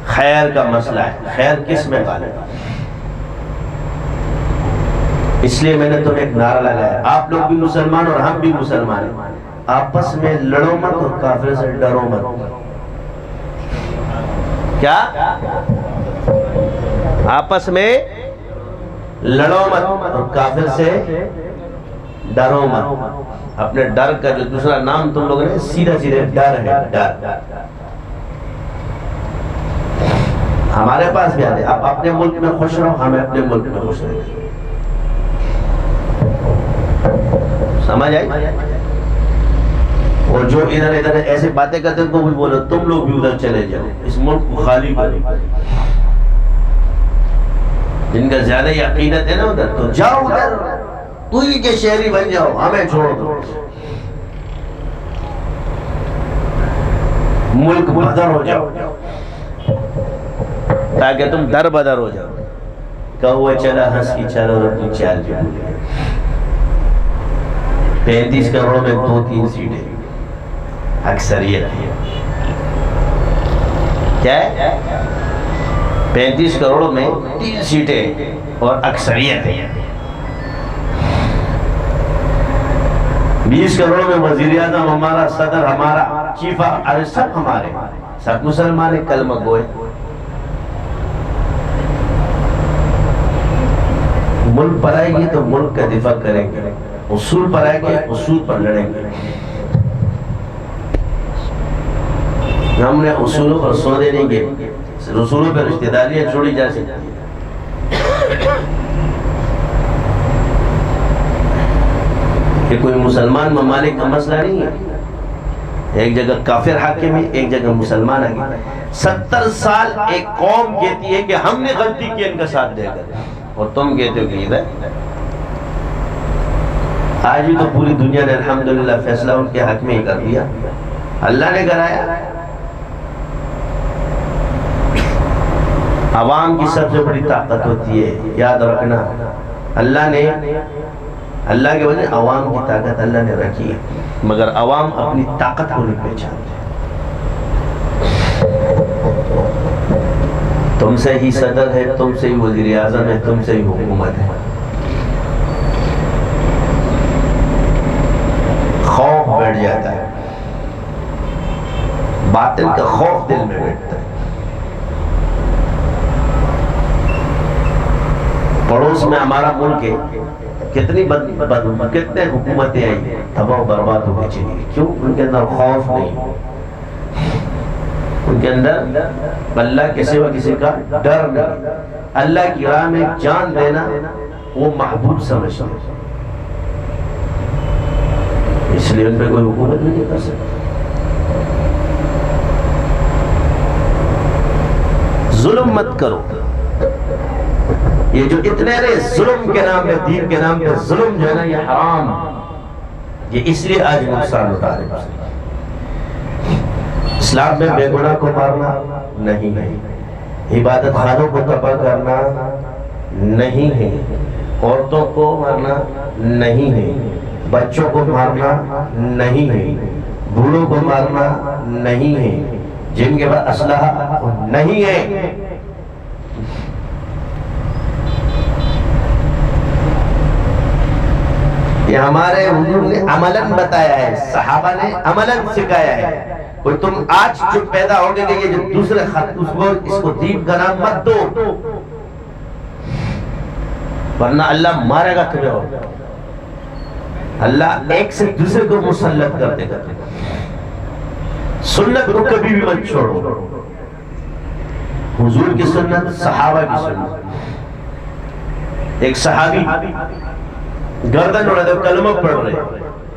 خیر کا مسئلہ ہے، خیر کس میں غالب ہے. اس لیے میں نے تمہیں ایک نعرہ لگایا، آپ لوگ بھی مسلمان اور ہم بھی مسلمان ہیں، آپس میں لڑو مت اور کافر سے ڈرو مت. کیا؟ آپس میں لڑو مت اور کافر سے ڈرو مت. اپنے ڈر کا جو دوسرا نام تم لوگوں نے سیدھا سیدھے ڈر ہے. ڈر ہمارے پاس بھی آتے، آپ اپنے ملک میں خوش رہو، ہمیں اپنے ملک میں خوش رہے. سمجھ آئی؟ اور جو ادھر ادھر ایسے باتیں کرتے ہیں تو بھی بولو تم لوگ بھی ادھر چلے جاؤ، اس ملک کو خالی کرو. جن کا زیادہ عقیدت ہے نا ادھر، تو جاؤ ادھر، تو ہی کے شہری بن جاؤ، ہمیں چھوڑ دو. ملک بدر ہو جاؤ تاکہ تم در بدر ہو جاؤ. کہ ہوا چلا ہنس کی چل اور اپنی چال بھی بھول گیا. 35 کروڑوں میں 2-3 سیٹیں اکثریت ہے. کیا ہے؟ 35 کروڑوں میں 3 سیٹیں اور اکثریت ہے. 20 کروڑوں میں وزیر اعظم ہمارا، صدر ہمارا، چیف، سب ہمارے، سب مسلمان ہیں، کلمہ گوئے. ملک پر آئے گی تو ملک کا دفاع کریں گے، اصول پر آئے گے اصول پر لڑیں گے. ہم نے اصولوں پر سودے نہیں گئے، رسولوں پر رشتہ داریاں چھوڑی جا سکتی ہیں. کہ کوئی مسلمان ممالک کا مسئلہ نہیں ہے. ایک جگہ کافر حاکم ہے، ایک جگہ مسلمان حاکم ہے. 70 سال ایک قوم کہتی ہے کہ ہم نے غلطی کی ان کا ساتھ دے کر، اور تم کہتے ہو کہ ادھر. آج بھی تو پوری دنیا نے الحمدللہ فیصلہ ان کے حق میں ہی کر دیا، اللہ نے کرایا. عوام کی سب سے بڑی طاقت ہوتی ہے، یاد رکھنا. اللہ کے وجہ عوام کی طاقت اللہ نے رکھی ہے، مگر عوام اپنی طاقت کو نہیں پہچانتے. تم سے ہی صدر ہے، تم سے ہی وزیر اعظم ہے، تم سے ہی حکومت ہے. خوف بیٹھ جاتا ہے، باطل کا خوف دل میں بیٹھتا ہے. پڑوس میں ہمارا ملک ہے، کتنی کتنے حکومتیں آئی، تباہ و برباد ہو کے چلی گئی. کیوں؟ ان کے اندر خوف نہیں، ان کے اندر اللہ کے سوا کسی کا ڈر نہیں. اللہ کی راہ میں جان دینا وہ محبوب سمجھتے ہیں، اس لیے ان پہ کوئی حکومت نہیں کر سکتا. ظلم مت کرو. یہ جو اتنے ظلم کے نام پہ، دین کے نام پہ ظلم جو ہے نا، یہ حرام. یہ اس لیے آج نقصان اٹھا رہے ہیں. اسلام میں بے گناہ کو مارنا نہیں ہے، عبادت خانوں کو تباہ کرنا نہیں ہے، عورتوں کو مارنا نہیں ہے، بچوں کو مارنا نہیں ہے، بوڑھوں کو مارنا نہیں ہے، جن کے پاس اسلحہ نہیں ہے. یہ ہمارے حضور نے عملاً بتایا ہے، صحابہ نے عملاً سکھایا ہے. کوئی تم آج جو پیدا ہوگے کہ یہ جو دوسرے خط اس کو دین کا نام مت دو، ورنہ اللہ مارے گا تمہیں. ہو اللہ ایک سے دوسرے کو مسلط کر دے گا. سنت کو کبھی بھی مت چھوڑو، حضور کی سنت، صحابہ کی سنت. ایک صحابی گردن اڑا دے، کلمہ پڑھ رہے،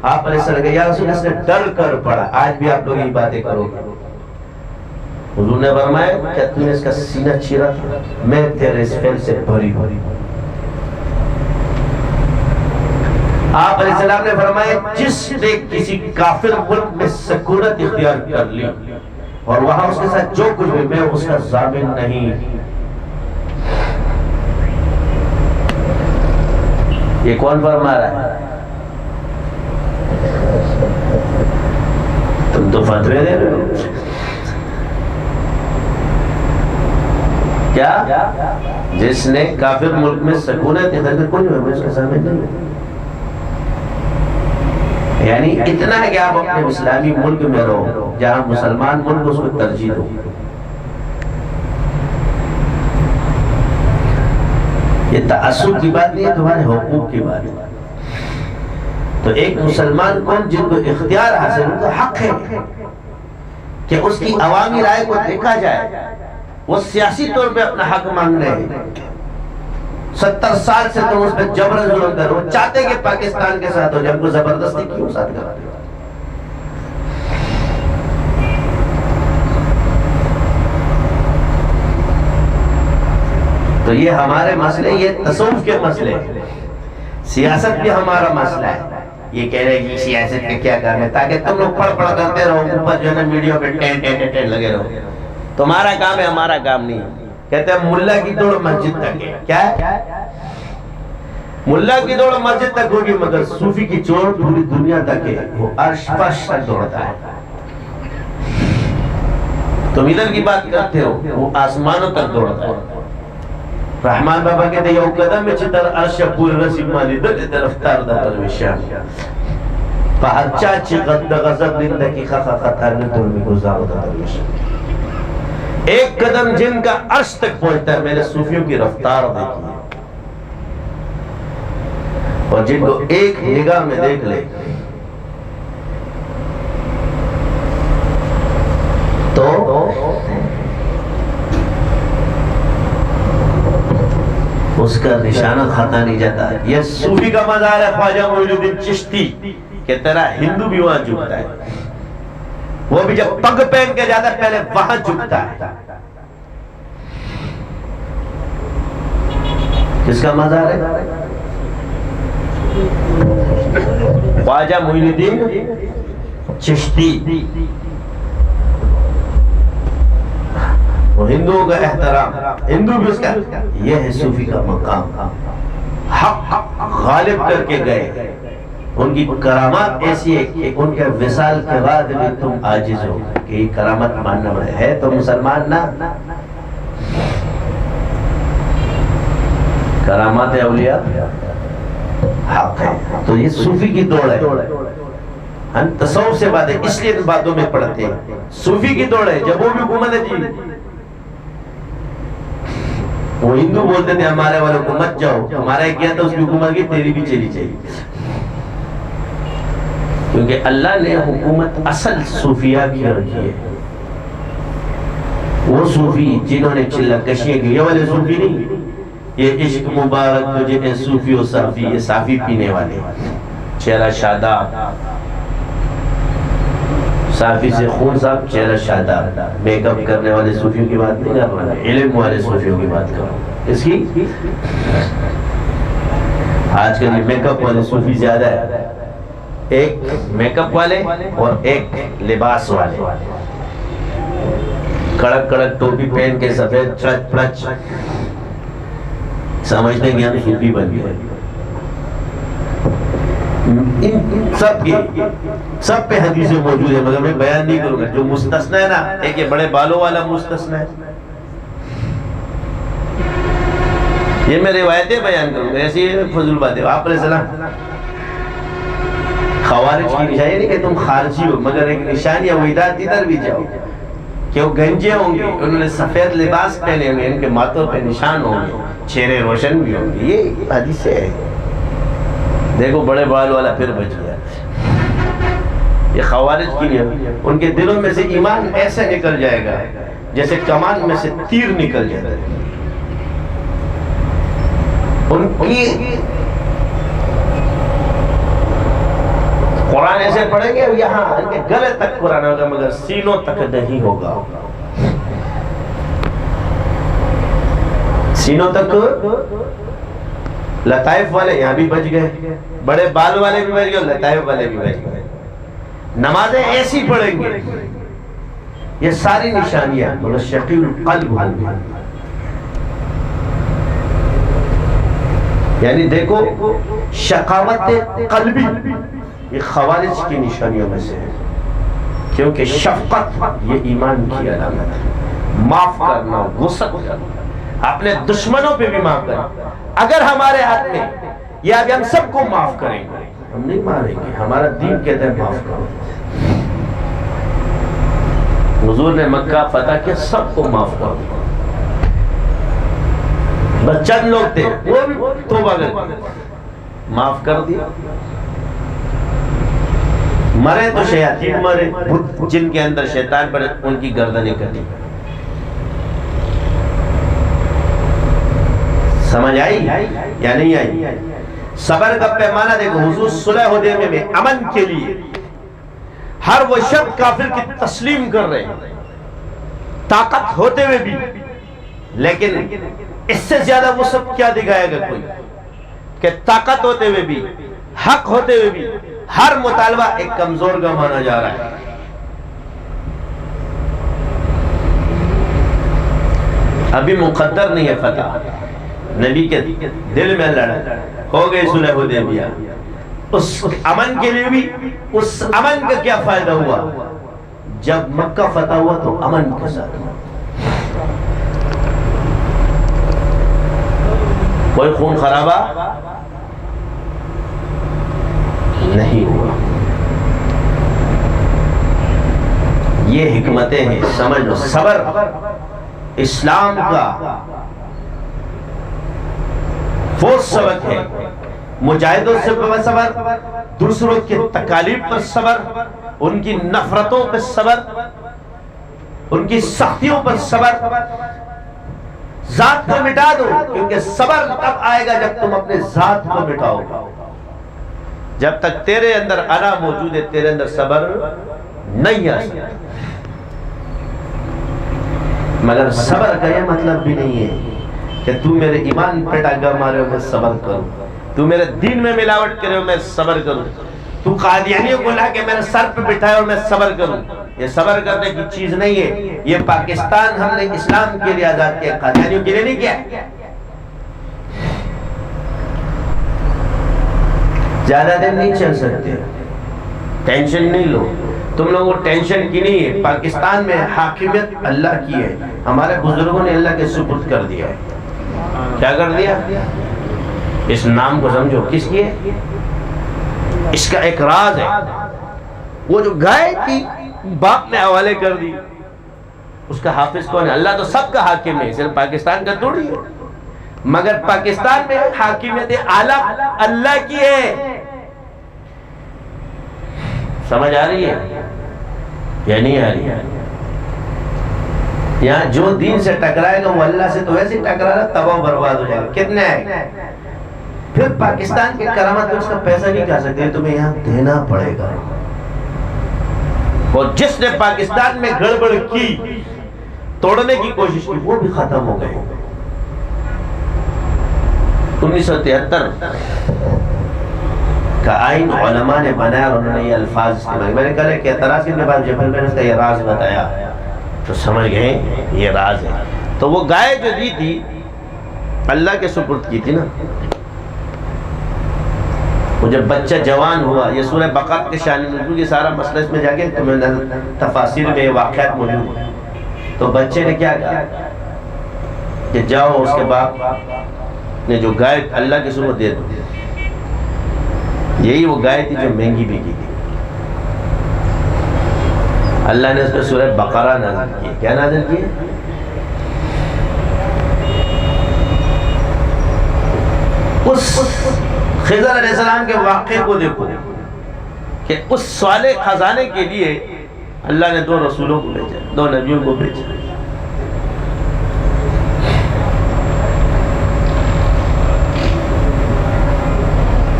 آپ علیہ السلام کہ یا رسول اس نے ڈر کر پڑھا. آج بھی آپ لوگ یہ باتیں کرو گے. حضور نے فرمایا کیا تم نے اس کا سینہ چیرا تھا؟ میں تیرے اس فعل سے بری ہوں. آپ علیہ السلام نے فرمایا جس نے کسی کافر ملک میں سکونت اختیار کر لی اور وہاں اس کے ساتھ جو کچھ بھی، میں اس کا ضامن نہیں. یہ کون فرما رہا ہے؟ تم تو فتوے دے رہے ہو. کیا؟ جس نے کافر ملک میں سکونت اختیار کوئی نہیں، میں اس کا ضامن نہیں. یعنی اتنا ہے کہ آپ اپنے اسلامی ملک میں رہو، جہاں مسلمان ملک اس کو ترجیح دو. یہ تعصب کی بات نہیں ہے، تمہارے حقوق کی بات ہے. تو ایک مسلمان کون جن کو اختیار حاصل، ان کو حق ہے کہ اس کی عوامی رائے کو دیکھا جائے. وہ سیاسی طور پہ اپنا حق مانگ رہے ہیں. 70 سال سے تم اس پہ جبرن ظلم کرو. وہ چاہتے کہ پاکستان کے ساتھ ہو جائے، ہم کو زبردستی کیوں ساتھ کرتے ہو؟ تو یہ ہمارے مسئلے، یہ تصوف کے مسئلے. سیاست بھی ہمارا مسئلہ ہے. یہ کہہ رہے کہ سیاست میں کیا کام ہے، تاکہ تم لوگ پڑھ کرتے رہو، اوپر جو ہے نا میڈیا پہ ٹین لگے رہو. تمہارا کام ہے، ہمارا کام نہیں. کہتے ہیں ملا کی دوڑ مسجد تک ہے. کیا ہے؟ ملا کی دوڑ مسجد تک ہوگی، مگر صوفی کی چوٹ پوری دنیا تک ہے. وہ عرش فرش تک دوڑتا ہے. تم ادھر کی بات کرتے ہو، وہ آسمانوں تک دوڑتا ہے. رحمان بابا کہتے ہیں یو قدم میں چھتر عرش پور رسیم مالی دل درفتار دا پروشان پہرچا چی غد غزب زندگی خاقا خطر ندر میں گزار دا پروشان. ایک قدم جن کا عرش تک پہنچتا ہے. میرے صوفیوں کی رفتار دیکھیے، اور جن کو ایک نگاہ میں دیکھ لے تو اس کا نشانہ کھاتا نہیں جاتا. یہ صوفی کا مزار ہے خواجہ معین الدین چشتی کہ تیرا ہندو بھی وہاں جھکتا ہے. وہ بھی جب پگ پہن کے جاتا ہے پہلے وہاں جھکتا ہے. کس کا مزار ہے؟ خواجہ معین الدین چشتی. وہ ہندوؤں کا احترام، ہندو بھی اس کا، یہ ہے صوفی کا مقام. حق غالب کر کے گئے. ان کی کرامات ایسی ہے کہ ان کے وصال کے بعد بھی تم عاجز ہو کہ یہ کرامت ماننا ہے تو مسلمان نہ. کرامات اولیاء حق ہے. تو یہ صوفی کی دوڑ ہے. ہم تصوف سے باتیں اس لیے باتوں میں پڑھتے ہیں. صوفی کی دوڑ ہے. جب وہ بھی حکومت ہے جی، وہ ہندو بولتے تھے ہمارے والوں کو مت جاؤ، ہمارا کیا تھا اس کی حکومت کی تیری بھی چلی چاہیے. کیونکہ اللہ نے حکومت اصل صوفیہ کی رکھی ہے. وہ صوفی جنہوں نے چلہ کشیاں کی، یہ والے صوفی نہیں. یہ عشق مبارک تجھے اے صوفی و صافی، یہ صافی پینے والے، چہرہ شاداب. صافی سے خون صاحب، چہرہ شاداب. میک اپ کرنے والے صوفیوں کی بات نہیں کر رہا، علم والے صوفیوں کی بات کر رہا ہوں. اس کی آج کل یہ میک اپ والے صوفی زیادہ ہے. ایک میک اپ والے اور ایک لباس والے، کڑک کڑک ٹوپی پہن کے سفید چرچ پرچ، سمجھتے ہیں کہ ہم صوفی بن گئے. سب پہ حدیثیں موجود ہیں، مگر میں بیان نہیں کروں گا. جو مستثنی ہے نا، ایک یہ بڑے بالوں والا مستثنی ہے، یہ میں روایتیں بیان کروں گا. ایسی فضول باتیں. آپ علیہ السلام خوارج کی نشانی نہیں کہ تم خارجی ہو، مگر ایک نشانی ہے وحیدات ادھر بھی جاؤ کہ وہ گنجے ہوں گے، انہوں نے سفید لباس پہنے ہوئے، ان کے ماتھوں پہ نشان ہوں گے، چہرے روشن بھی ہوں گے. یہ حدیث ہے. دیکھو بڑے بال والا پھر بچ گیا. یہ خوارج کی نہیں، ان کے دلوں میں سے ایمان ایسے نکل جائے گا جیسے کمان میں سے تیر نکل جاتا ہے. ان کی قرآن ایسے پڑھیں گے یہاں ان کے گلے تک قرآن ہوگا مگر سینوں تک نہیں ہوگا. سینوں تک. لطائف والے یہاں بھی بچ گئے، بڑے بال والے بھی بچ گئے، لطائف والے بھی بچ گئے. نمازیں ایسی پڑھیں گے، یہ ساری نشانیاں مگر شقی القلب ہوں گے. یعنی دیکھو شقاوت قلبی یہ خوارج کی نشانیوں میں سے ہے، کیونکہ شفقت یہ ایمان کی علامت ہے. معاف کرنا، وسعت کرنا، اپنے دشمنوں پہ بھی معاف کرنا. اگر ہمارے ہاتھ میں یہ ابھی ہم سب کو معاف کریں گے، ہم نہیں ماریں گے. ہمارا دین کہتا ہے معاف کرو. حضور نے مکہ فتح کیا، سب کو معاف کرو. بس چند لوگ تھے وہ بھی توبہ کر معاف کر دیا. مرے تو شیاطین مرے، جن کے اندر شیطان پڑے ان کی گردنیں کٹی. سمجھ آئی یا نہیں آئی؟ صبر کا پیمانہ دیکھو. حضور صلح حدیبیہ میں امن کے لیے ہر وہ شخص کافر کی تسلیم کر رہے ہیں، طاقت ہوتے ہوئے بھی. لیکن اس سے زیادہ وہ سب کیا دکھائے گا کوئی کہ طاقت ہوتے ہوئے بھی، حق ہوتے ہوئے بھی ہر مطالبہ ایک کمزور کا مانا جا رہا ہے. ابھی مقدر نہیں ہے فتح، نبی کے دل میں لڑا ہو گئی صلح حدیبیہ. اس امن کے لیے بھی اس امن کا کیا فائدہ ہوا؟ جب مکہ فتح ہوا تو امن کے ساتھ کوئی خون خرابہ نہیں ہوا. یہ حکمتیں ہیں، سمجھ لو. صبر اسلام کا وہ سبق ہے. مجاہدوں سے صبر، دوسروں کے تکالیف پر صبر، ان کی نفرتوں پر صبر، ان کی سختیوں پر صبر. ذات کو مٹا دو، کیونکہ صبر تب آئے گا جب تم اپنے ذات کو مٹاؤ گے. جب تک تیرے اندر انا موجود ہے تیرے اندر صبر نہیں آ سکتا. مگر صبر کا یہ مطلب بھی نہیں ہے کہ تو میرے ایمان پہ ڈاگا مارے ہو میں صبر کروں، تو میرے دین میں ملاوٹ کرے ہو میں صبر کروں، تو قادیانیوں کو لا کے میرے سر پہ بٹھائے ہو میں صبر کروں. یہ صبر کرنے کی چیز نہیں ہے. یہ پاکستان ہم نے اسلام کے لیے آزاد کیا، قادیانیوں کے لیے نہیں کیا. زیادہ دن نہیں چل سکتے، ٹینشن نہیں لو. تم لوگوں کو ٹینشن کی نہیں ہے. پاکستان میں حاکمیت اللہ کی ہے، ہمارے بزرگوں نے اللہ کے سپرد کر دیا ہے. کیا کر دیا؟ اس نام کو سمجھو کس کی ہے. اس کا ایک راز ہے. وہ جو گائے تھی باپ نے حوالے کر دی، اس کا حافظ کون ہے؟ اللہ تو سب کا حاکم ہے، صرف پاکستان کا تھوڑی ہے. مگر پاکستان میں حاکمیت اعلیٰ اللہ کی ہے. سمجھ آ رہی ہے یا نہیں آ رہی ہے؟ یہاں جو دین سے ٹکرائے گا وہ اللہ سے تو ویسے ٹکرا رہا تباہ و برباد ہو جائے گا. کتنے آئے؟ پھر پاکستان کے کرامت کو اس کا پیسہ نہیں کھا سکتے، تمہیں یہاں دینا پڑے گا. اور جس نے پاکستان میں گڑبڑ کی، توڑنے کی کوشش کی، وہ بھی ختم ہو گئے. 1973 کا آئین علماء نے بنایا اور انہوں نے یہ الفاظ استعمال. میں نے کہا کہ اعتراض کے بعد جب میں نے اس کا یہ راز بتایا تو سمجھ گئے یہ راز ہے. تو وہ گائے جو دی تھی اللہ کے سپرد کی تھی نا، وہ جب بچہ جوان ہوا، یہ سورہ بقرہ کے شان نزول یہ سارا مسئلہ اس میں جا کے تمہیں تفاسیر میں واقعات موجود ہیں. تو بچے نے کیا کہا کہ جاؤ اس کے باپ نے جو گائے اللہ کے سپرد دے دو. یہی وہ گائے تھی جو مہنگی بکی تھی. اللہ نے اس پہ سورہ بقرہ نازل کی. کیا نازل کی؟ اس خضر علیہ السلام کے واقعے کو دیکھو کہ اس صالح خزانے کے لیے اللہ نے 2 رسولوں کو بھیجا، 2 نبیوں کو بھیجا.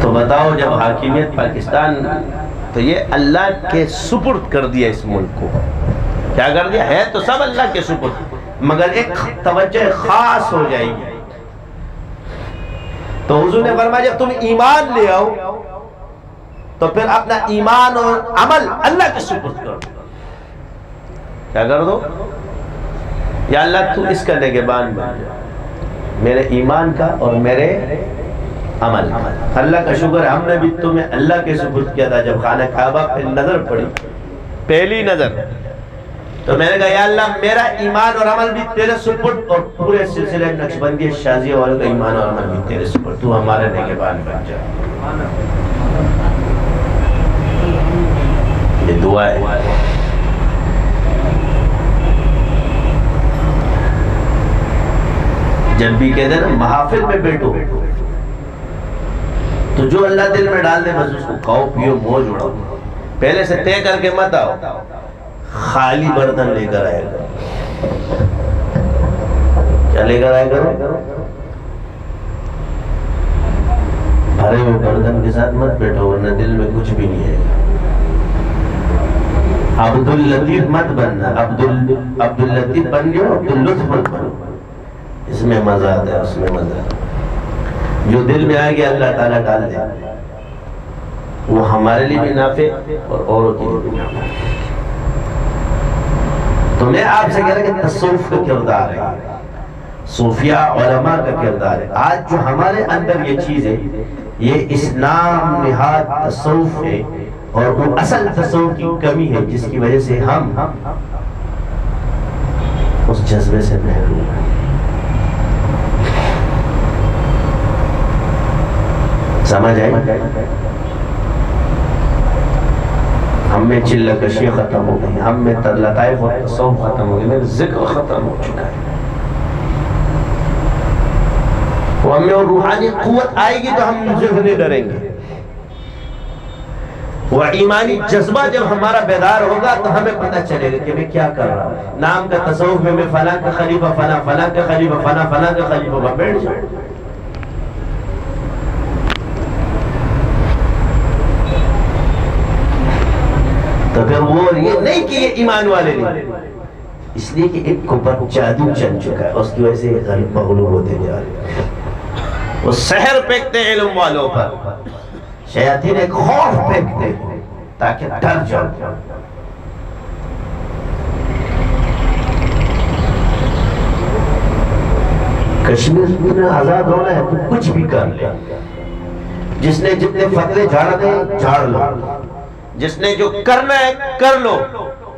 تو بتاؤ جب حاکمیت پاکستان، تو یہ اللہ کے سپرد کر دیا اس ملک کو. کیا کر دیا؟ ہے تو سب اللہ کے سپرد، مگر ایک توجہ خاص ہو جائے گی. تو حضور نے فرمایا جب تم ایمان لے آؤ تو پھر اپنا ایمان اور عمل اللہ کے سپرد کر دو. کیا کر دو؟ یا اللہ تو اس کا نگہبان بن جا، میرے ایمان کا اور میرے عمل کا. اللہ کا شکر ہے ہم نے بھی تمہیں اللہ کے سپرد کیا تھا. جب خانہ کعبہ پہ نظر پڑی، پہلی نظر، تو میں نے کہا یا اللہ میرا ایمان اور عمل بھی تیرے سپرد، اور پورے سلسلے نقشبندی شازیہ والوں کا ایمان اور عمل بھی تیرے سپرد، تو ہمارے نگہبان بن جا. یہ دعا ہے. جب بھی کہتے ہیں محافل میں بیٹھو تو جو اللہ دل میں ڈال دے بس اس کو کھاؤ پیو موج اڑاؤ. پہلے سے طے کر کے مت آؤ، خالی برتن لے کر آئے گا. کیا لے کر آئے گا؟ بھرے ہوئے برتن کے ساتھ مت بیٹھو ورنہ دل میں کچھ بھی نہیں ہے. عبد اللطیف مت بننا. عبد اللطیف بن گئے، عبد اللطف مت بنو. اس میں مزہ آتا ہے، اس میں مزہ آتا ہے. جو دل میں آئے گا اللہ تعالیٰ ڈال دے. وہ ہمارے لیے بھی نافع اور اوروں کے لیے بھی نافع. تو میں آپ سے کہہ رہا کہ تصوف کا کردار ہے، صوفیہ علماء کا کردار ہے. آج جو ہمارے اندر یہ چیز ہے، یہ اسلام نہاد تصوف ہے، اور وہ اصل تصوف کی کمی ہے جس کی وجہ سے ہم اس جذبے سے محروم ہیں. سمجھ آئی؟ ہم میں چلہ کشی ختم ہو گئی، ہم میں لطائف اور تصوف ختم ہو گئی، میرے ذکر ختم ہو چکا ہے. وہ ہمیں اور روحانی قوت آئے گی تو ہم مجھے نہیں ڈریں گے. وہ ایمانی جذبہ جب ہمارا بیدار ہوگا تو ہمیں پتہ چلے گا کہ میں کیا کر رہا ہوں. نام کا تصوف میں فلاں کا خلیفہ، فلاں کا خلیفہ، فلاں کا خلیفہ میں بیٹھ جاؤں. تو پھر وہ یہ نہیں کہ یہ ایمان والے نہیں، اس لیے کہ ایک اوپر جادو چل چکا ہے، اس کی وجہ سے غریب مغلوب ہوتے جا رہے ہیں. وہ سحر پھینکتے ہیں علم والوں پر، شیاطین ایک خوف پھینکتے ہیں تاکہ ڈر جاؤ. کشمیر میں آزاد ہونا ہے تو کچھ بھی کر لے. جس نے جتنے فتوے جھاڑنے جھاڑ لو، جس نے جو کرنا ہے کر لو.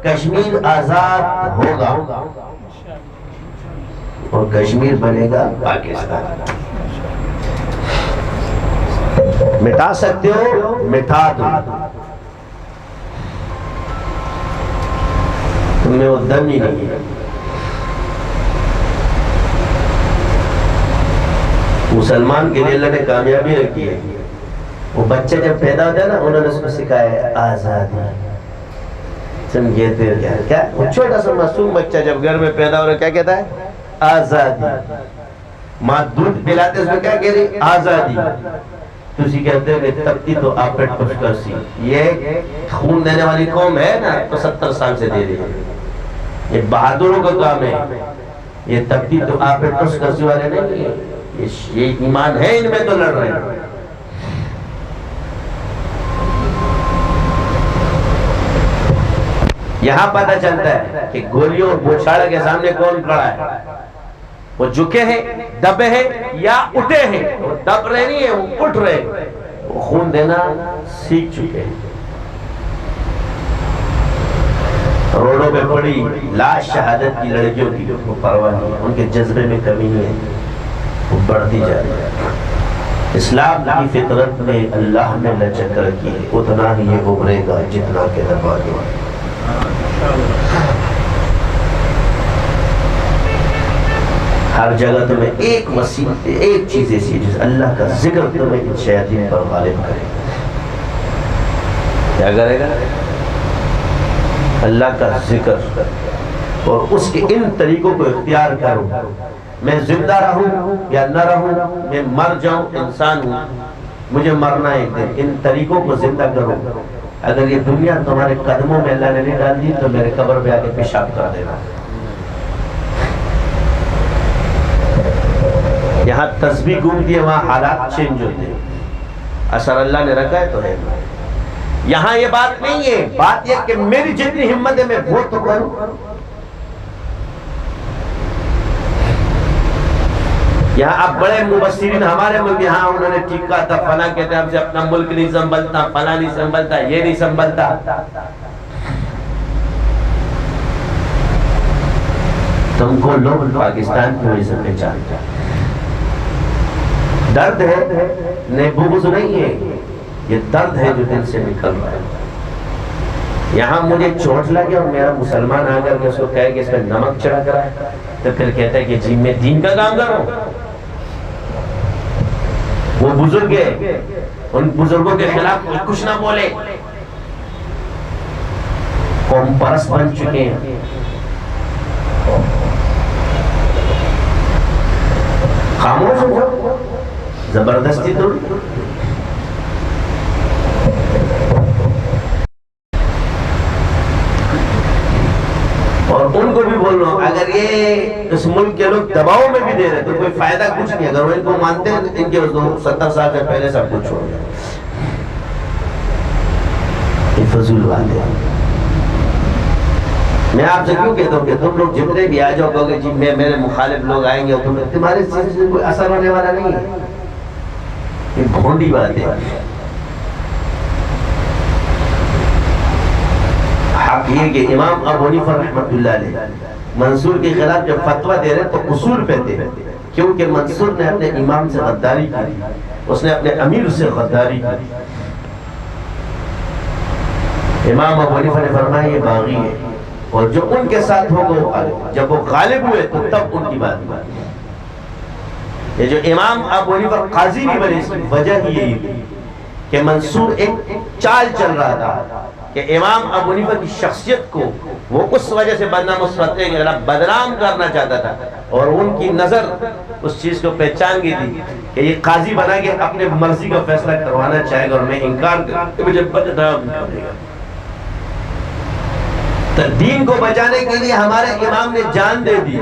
کشمیر آزاد ہوگا اور کشمیر بنے گا پاکستان. مٹا سکتے ہو مٹا دو. تم میں وہ دم ہی نہیں ہے. مسلمان کے لیے اللہ نے کامیابی رکھی ہے. وہ بچہ جب پیدا ہوتا ہے نا، انہوں نے اس کو سکھایا ہے آزادی. سمجھتے ہو کیا؟ وہ چھوٹا سا معصوم بچہ جب گھر میں پیدا ہو رہا ہے کیا کہتا ہے؟ آزادی. ماں دودھ پلاتے اس میں کیا کہہ رہی؟ آزادی. تسی کہتے ہو کہ تبتی تو آپ پیٹ پش کر سی. یہ خون دینے والی قوم ہے نا، تو 70 سال سے دے رہی ہے. یہ بہادروں کا کام ہے. یہ تبتی تو آپ پیٹ پش کر سی والے نہیں ہے. یہ ایمان ہے ان میں تو لڑ رہے ہیں. یہاں پتہ چلتا ہے کہ گولیوں اور بوچھاڑا کے سامنے کون کھڑا ہے. وہ جھکے ہیں، دبے ہیں یا اٹھے ہیں. وہ دب رہے نہیں ہیں، وہ اٹھ رہے ہیں. وہ خون دینا سیکھ چکے ہیں. روڈوں پہ پڑی لاش شہادت کی لڑکیوں کی وہ پرواہ نہیں ہے. ان کے جذبے میں کمی نہیں ہے، وہ بڑھتی جا رہی ہے. اسلام کی فطرت میں اللہ نے لچک رکھی ہے، اتنا ہی یہ ابھرے گا جتنا کہ دبا دو. ہر جگہ تمہیں ایک وسیلہ، ایک چیز ایسی جس اللہ کا ذکر تمہیں ان شیاطین پر غالب کرے. کیا کرے گا؟ اللہ کا ذکر. اور اس کے ان طریقوں کو اختیار کرو. میں زندہ رہوں یا نہ رہوں، میں مر جاؤں، انسان ہوں، مجھے مرنا ہے ایک دن. ان طریقوں کو زندہ کرو. اگر یہ دنیا تمہارے قدموں میں اللہ نے نہیں ڈال دی تو میرے قبر پہ آ کے پیشاب کر دینا. یہاں تسبیح گھومتی ہے، وہاں حالات چینج ہوتے ہیں. اثر اللہ نے رکھا ہے تو ہے. یہاں یہ بات نہیں ہے. بات یہ کہ میری جتنی ہمت ہے میں وہ تو کروں. یہاں اب بڑے مبصرین ہمارے ملک، یہاں انہوں نے ٹھیکا تھا فلاں کہتے ہیں ہم سے اپنا ملک نہیں سنبھلتا، فلاں نہیں سنبھلتا، یہ نہیں سنبھلتا. تم کو لوگ پاکستان کی وجہ سے پہچانتے ہیں. درد ہے، نہیں بغض نہیں ہے، یہ درد ہے جو دل سے نکل رہا ہے. یہاں مجھے چوٹ لگے اور میرا مسلمان آ کر کے اس کو کہے کہ اس پہ نمک چڑھا کر آئے تو پھر کہتا ہے کہ جی میں دین کا کام کروں. وہ بزرگ ہے، ان بزرگوں کے خلاف کچھ نہ بولے. قوم پرست بن چکے ہیں. خاموش ہو، زبردستی تو. اور ان کو بھی بول رہا ہوں اگر یہ اس ملک کے لوگ دباؤ میں بھی دے رہے تو کوئی فائدہ کچھ نہیں. اگر وہ ان کو مانتے ہیں تو ان کے 70 سال سے پہلے سب کچھ چھوڑ جائے. یہ فضول بات ہے. میں آپ سے کیوں کہتا ہوں کہ تم لوگ جتنے بھی آ جاؤ کہو گے جی میرے مخالف لوگ آئیں گے اور تمہارے چیز سے کوئی اثر ہونے والا نہیں ہے. یہ بھونڈی بات ہے. حق یہ کہ امام ابو حنیفہ رحمۃ اللہ علیہ منصور کے خلاف جب فتویٰ دے رہے تو اصول پہ دے رہے، کیونکہ منصور نے اپنے امام سے غداری کی، اس نے اپنے امیر سے غداری کی. امام ابو حنیفہ نے فرمایا یہ باغی ہے، اور جو ان کے ساتھ ہوگا وہ غالب. جب وہ غالب ہوئے تو تب ان کی بات ہوئی. یہ جو امام ابو حنیفہ قاضی نہیں بنے اس کی وجہ ہی یہی تھی کہ منصور ایک چال چل رہا تھا کہ امام ابو حنیفہ کی شخصیت کو وہ اس وجہ سے بدنام کرنا چاہتا تھا، اور ان کی نظر اس چیز کو پہچان گئی تھی کہ یہ قاضی بنا کے اپنے مرضی کا فیصلہ کروانا چاہے گا اور میں انکار کروں کہ مجھے بدنام کرے گا. تو دین کو بچانے کے لیے ہمارے امام نے جان دے دی.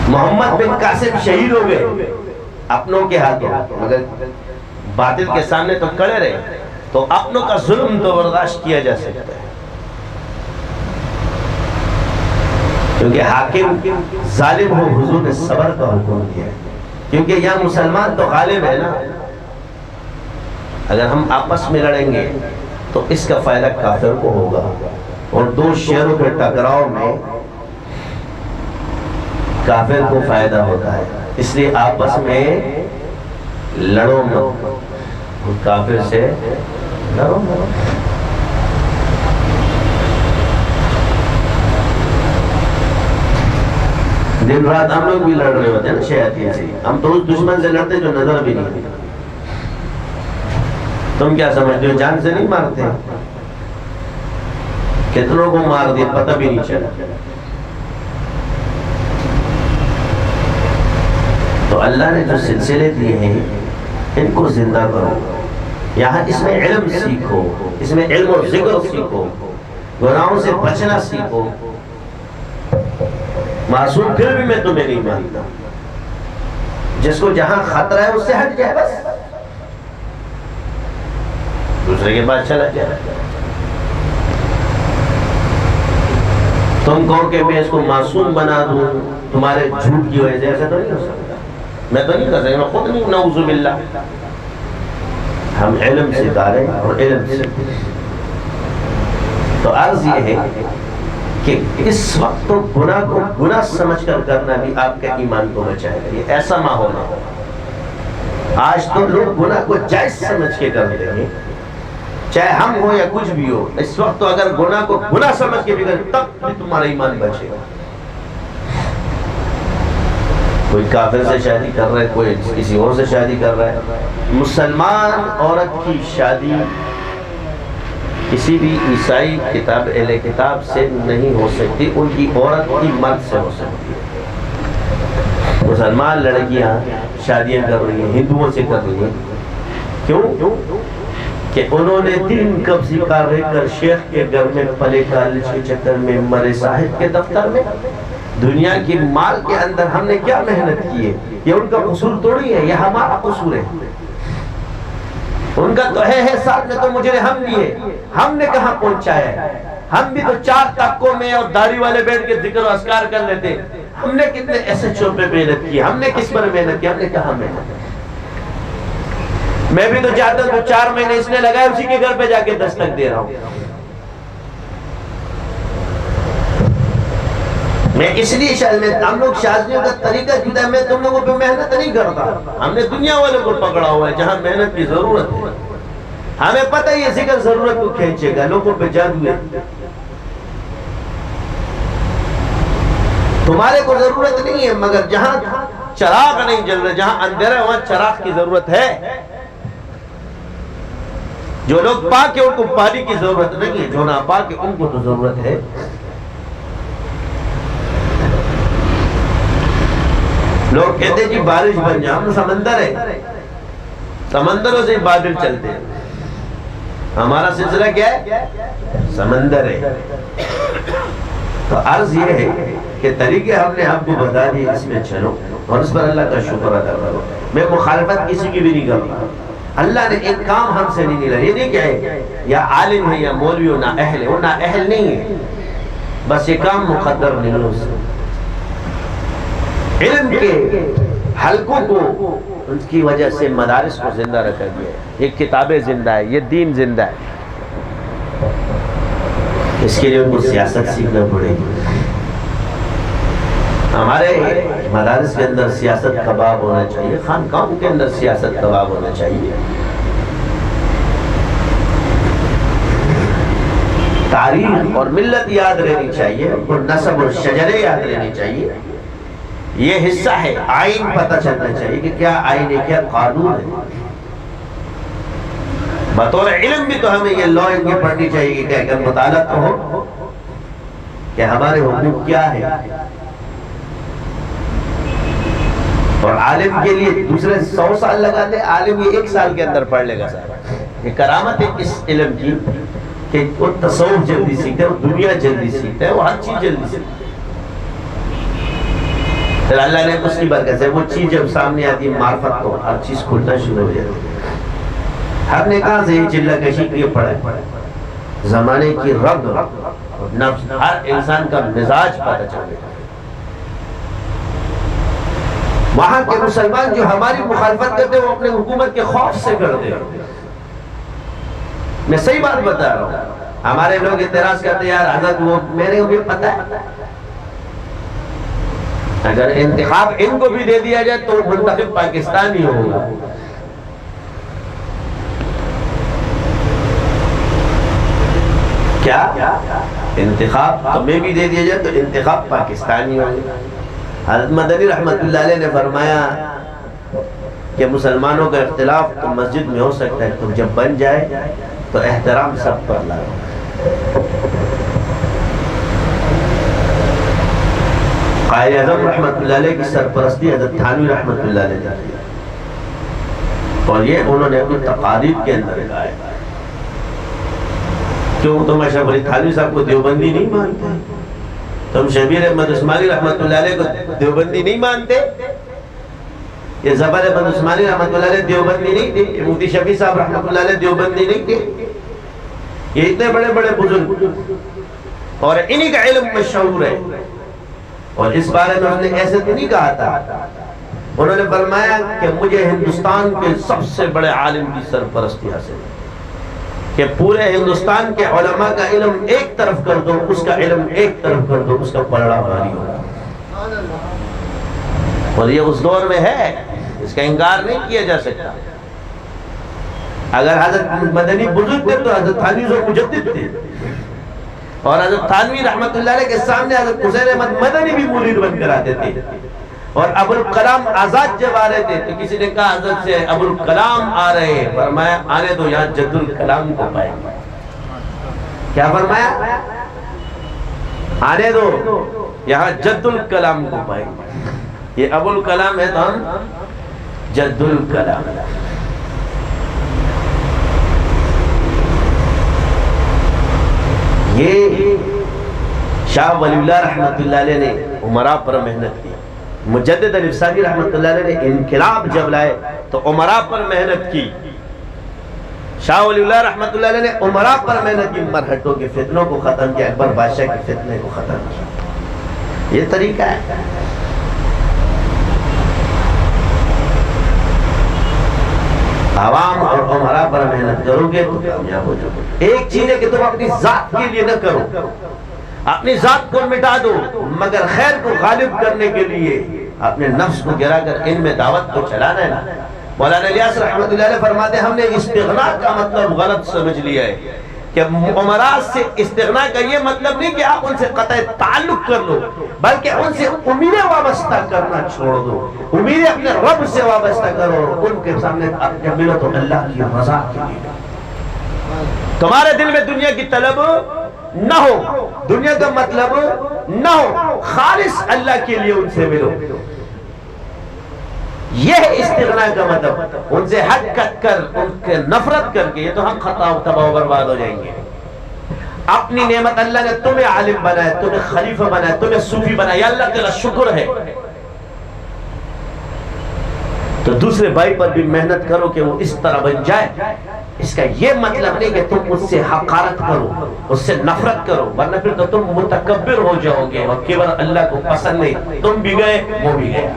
محمد بن قاسم شہید ہو گئے اپنوں کے ہاتھوں، مگر باطل کے سامنے تو کڑے رہے تو اپنوں کا ظلم تو برداشت کیا جا سکتا ہے، کیونکہ حاکم ظالم ہو حضور نے صبر کا حکم دیا ہے. کیونکہ یہاں مسلمان تو غالب ہے نا. اگر ہم آپس میں لڑیں گے تو اس کا فائدہ کافر کو ہوگا، اور دو شیروں کے ٹکراؤ میں کافر کو فائدہ ہوتا ہے. اس لیے آپس میں لڑو مت، کافر سے لڑو مت. دن رات ہم لوگ بھی لڑ رہے ہوتے ہیں نا شیاطین سے. ہم تو اس دشمن سے لڑتے جو نظر بھی نہیں. تم کیا سمجھتے ہو جان سے نہیں مارتے؟ کتنوں کو مار دیا پتہ بھی نہیں چلا. تو اللہ نے جو سلسلے دیے ہیں ان کو زندہ کرو. یہاں اس میں علم سیکھو، اس میں علم و ذکر سیکھو، گناہوں سے بچنا سیکھو. معصوم پھر بھی میں تمہیں نہیں مانتا. جس کو جہاں خطرہ ہے اس سے ہٹ جائے، بس دوسرے کے پاس چلا جائے. تم کہو کہ میں اس کو معصوم بنا دوں تمہارے جھوٹ کی وجہ سے، ایسا تو نہیں ہو سکتا. میں تو نہیں کر سکتا، میں خود نہیں. نعوذ باللہ. ہم علم سے دارے اور علم سے. تو عرض یہ ہے کہ اس وقت تو گناہ کو گناہ سمجھ کر کرنا بھی آپ کے ایمان کو بچائے گا. یہ ایسا ماحول ہے. آج تو لوگ گناہ کو جائز سمجھ کے کرتے ہیں، چاہے ہم ہو یا کچھ بھی ہو. اس وقت تو اگر گناہ کو گناہ سمجھ کے بھی کرتے تب بھی تمہارا ایمان بچے گا. کوئی کافر سے شادی کر رہا ہے، کوئی کسی اور سے شادی کر رہا ہے. مسلمان عورت کی شادی کسی بھی عیسائی کتاب اہل کتاب سے نہیں ہو سکتی، ان کی عورت کی مرد سے ہو سکتی ہے. مسلمان لڑکیاں شادیاں کر رہی ہیں ہندوؤں سے کر رہی ہیں. کیوں؟ کہ انہوں نے دن قبضی کا رہ کر شیخ کے گھر میں پلے کالج کے چکر میں مرے صاحب کے دفتر میں. دنیا کی مال کے اندر ہم نے کیا محنت کی ہے؟ یہ ان کا قصور توڑی ہے، یہ ہمارا قصور ہے. ان کا تو ہے ساتھ میں تو مجھے ہم بھی ہے. ہم نے کہاں پہنچایا ہے؟ ہم بھی تو 4 طبقوں میں اور داڑھی والے بیٹھ کے ذکر و اذکار کر لیتے. ہم نے کتنے ایسے چوب پہ محنت کی، ہم نے کس پر محنت کی، ہم نے کہاں محنت کی. میں بھی تو چاہتا ہوں 4 مہینے اس نے لگائے اسی کے گھر پہ جا کے دستک دے رہا ہوں. میں اس لیے ہم لوگ شادیوں کا طریقہ جدا ہے. میں تم لوگوں پہ محنت نہیں کرتا. ہم نے دنیا والوں کو پکڑا ہوا ہے جہاں محنت کی ضرورت ہے. ہمیں پتہ یہ ذکر ضرورت کو کھینچے گا. لوگوں پہ جادو ہے. تمہارے کو ضرورت نہیں ہے، مگر جہاں چراغ نہیں جل رہا، جہاں اندھیرا وہاں چراغ کی ضرورت ہے. جو لوگ پاک ہیں ان کو پانی کی ضرورت نہیں ہے، جو ناپاک ہیں ان کو تو ضرورت ہے. لوگ کہتے ہیں جی بارش بن جائے. ہم سمندر ہے، سمندروں سے بادل چلتے ہیں. ہمارا سلسلہ کیا ہے؟ سمندر ہے. تو عرض یہ ہے کہ طریقے ہم نے آپ کو بتا دیے، اس میں چلو اور اس پر اللہ کا شکر ادا کرو۔ میں مخالفت کسی کی بھی نہیں کرتا۔ اللہ نے ایک کام ہم سے نہیں لیا، یہ نہیں کہ یا عالم ہے یا مولوی ہو نا اہل ہے، وہ نا اہل نہیں ہے، بس یہ کام مقدر نہیں ہے اس سے۔ علم کے حلقوں کو ان کی وجہ سے مدارس کو زندہ رکھا گیا ہے، یہ کتابیں زندہ ہے، یہ دین زندہ ہے۔ اس کے لیے ان کو سیاست سیکھنا پڑے گی۔ ہمارے مدارس کے اندر سیاست کا باب ہونا چاہیے، خانقاہوں کے اندر سیاست کا باب ہونا چاہیے۔ تاریخ اور ملت یاد رہنی چاہیے، اور نسب اور شجرے یاد رہنی چاہیے۔ یہ حصہ ہے، آئین پتہ چلنا چاہیے کہ کیا آئین ہے، کیا قانون ہے۔ بطور علم بھی تو ہمیں یہ لا ان کی پڑھنی چاہیے کہ اگر مطالعہ تو ہو کہ ہمارے حقوق کیا ہے۔ اور عالم کے لیے دوسرے 100 سال لگاتے، عالم یہ 1 سال کے اندر پڑھ لے گا صاحب۔ یہ کرامت ہے اس علم کی کہ وہ تصوف جلدی سیکھتا ہے، وہ دنیا جلدی سیکھتا ہے، وہ ہر چیز جلدی سیکھتا ہے۔ پھر اللہ نے اس کی برکت سے وہ چیز جب سامنے آتی ہے معرفت کو، ہر چیز کھلنا شروع ہو جاتی ہے۔ ہم نے کہاں سے یہ چلہ کشی کیے پڑھا ہے؟ زمانے کی رگ نفس، ہر انسان کا مزاج پتہ چلے گا۔ وہاں کے مسلمان جو ہماری مخالفت کرتے ہیں وہ اپنے حکومت کے خوف سے کرتے ہیں۔ میں صحیح بات بتا رہا ہوں۔ ہمارے لوگ اعتراض کرتے ہیں یار حضرت وہ میرے کو بھی پتہ ہے، اگر انتخاب ان کو بھی دے دیا جائے تو منتخب پاکستانی ہوگا۔ کیا انتخاب تمہیں بھی دے دیا جائے تو انتخاب پاکستانی ہوگا۔ حضرت مدنی رحمت اللہ علیہ نے فرمایا کہ مسلمانوں کا اختلاف تو مسجد میں ہو سکتا ہے، تو جب بن جائے تو احترام سب پر لاؤ۔ قائد اعظم رحمت اللہ علیہ کی سرپرستی حضرت تھانوی رحمت اللہ علیہ نے، اور یہ انہوں نے اپنی تقاریب کے اندر کہا ہے۔ کیوں تم اشرف علی تھانوی صاحب کو دیوبندی نہیں مانتے؟ تم شبیر احمد عثمانی رحمت اللہ علیہ کو دیوبندی نہیں مانتے؟ یہ زبر احمد عثمانی رحمت اللہ علیہ دیوبندی نہیں تھے؟ مفتی شفیع صاحب رحمت اللہ علیہ دیوبندی نہیں تھے؟ یہ اتنے بڑے بڑے بزرگ اور انہی کا علم مشہور ہے۔ اور اس بارے میں انہوں نے ایسے تو نہیں کہا تھا، انہوں نے فرمایا کہ مجھے ہندوستان کے سب سے بڑے عالم کی سرپرستی حاصل ہے، کہ پورے ہندوستان کے علماء کا علم ایک طرف کر دو، اس کا علم ایک طرف کر دو، اس کا پلڑا بھاری ہوگا۔ اور یہ اس دور میں ہے، اس کا انکار نہیں کیا جا سکتا۔ اگر حضرت مدنی بزرگ تھے تو حضرت تھانوی جو مجدد تھے، اور حضرت تھانوی رحمت اللہ علیہ کے سامنے حضرت حسین احمد مدنی بھی مرید بن کر آتے تھے۔ اور ابو الکلام آزاد جب آ رہے تھے تو کسی نے کہا حضرت سے ابو الکلام آ رہے ہیں، فرمایا آنے دو، یہاں جد الکلام کو پائیں گے۔ کیا فرمایا؟ آنے دو، یہاں جد الکلام کو پائیں گے۔ یہ ابو الکلام ہے تو ہم جد الکلام۔ یہ شاہ ولی اللہ رحمت اللہ علیہ نے عمراء پر محنت کی۔ مجدد علی ثانی رحمت اللہ علیہ نے انقلاب جب لائے تو عمراء پر محنت کی۔ شاہ ولی اللہ رحمت اللہ علیہ نے عمراء پر محنت کی، مرہٹوں کے فتنوں کو ختم کیا، اکبر بادشاہ کے فتنے کو ختم کیا۔ یہ طریقہ ہے۔ عوام اور عمراء پر محنت کرو گے تو کامیاب ہو جاؤ گے۔ ایک چیز ہے کہ تم اپنی ذات کے لیے نہ کرو، اپنی ذات کو مٹا دو، مگر خیر کو غالب کرنے کے لیے اپنے نفس کو گرا کر ان میں دعوت کو چلانا ہے نا۔ مولانا الیاس رحمت اللہ علیہ فرماتے ہیں ہم نے استغنا کا مطلب غلط سمجھ لیا ہے کہ عمراء سے استغنا کا یہ مطلب نہیں کہ آپ ان سے قطع تعلق کر لو، بلکہ ان سے امیدیں وابستہ کرنا چھوڑ دو، امیدیں اپنے رب سے وابستہ کرو، اور ان کے سامنے اپنے ملت و اللہ کی رضا کے لیے۔ تمہارے دل میں دنیا کی طلب نہ ہو، دنیا کا مطلب نہ ہو، خالص اللہ کے لیے ان سے ملو۔ یہ ہے استغنا کا مطلب، ان سے حق کٹ کر، ان کے نفرت کر کے، یہ تو ہم خطا و تباہ و برباد ہو جائیں گے۔ اپنی نعمت اللہ نے تمہیں عالم بنایا، تمہیں خلیفہ بنایا، تمہیں صوفی بنایا، یا اللہ تیرا شکر ہے. تو دوسرے بھائی پر بھی محنت کرو کہ وہ اس طرح بن جائے. اس کا یہ مطلب نہیں کہ تم اس سے حقارت کرو، اس سے نفرت کرو، ورنہ پھر تو تم متکبر ہو جاؤ گے اور کبر اللہ کو پسند نہیں. تم بھی گئے، وہ بھی گیا.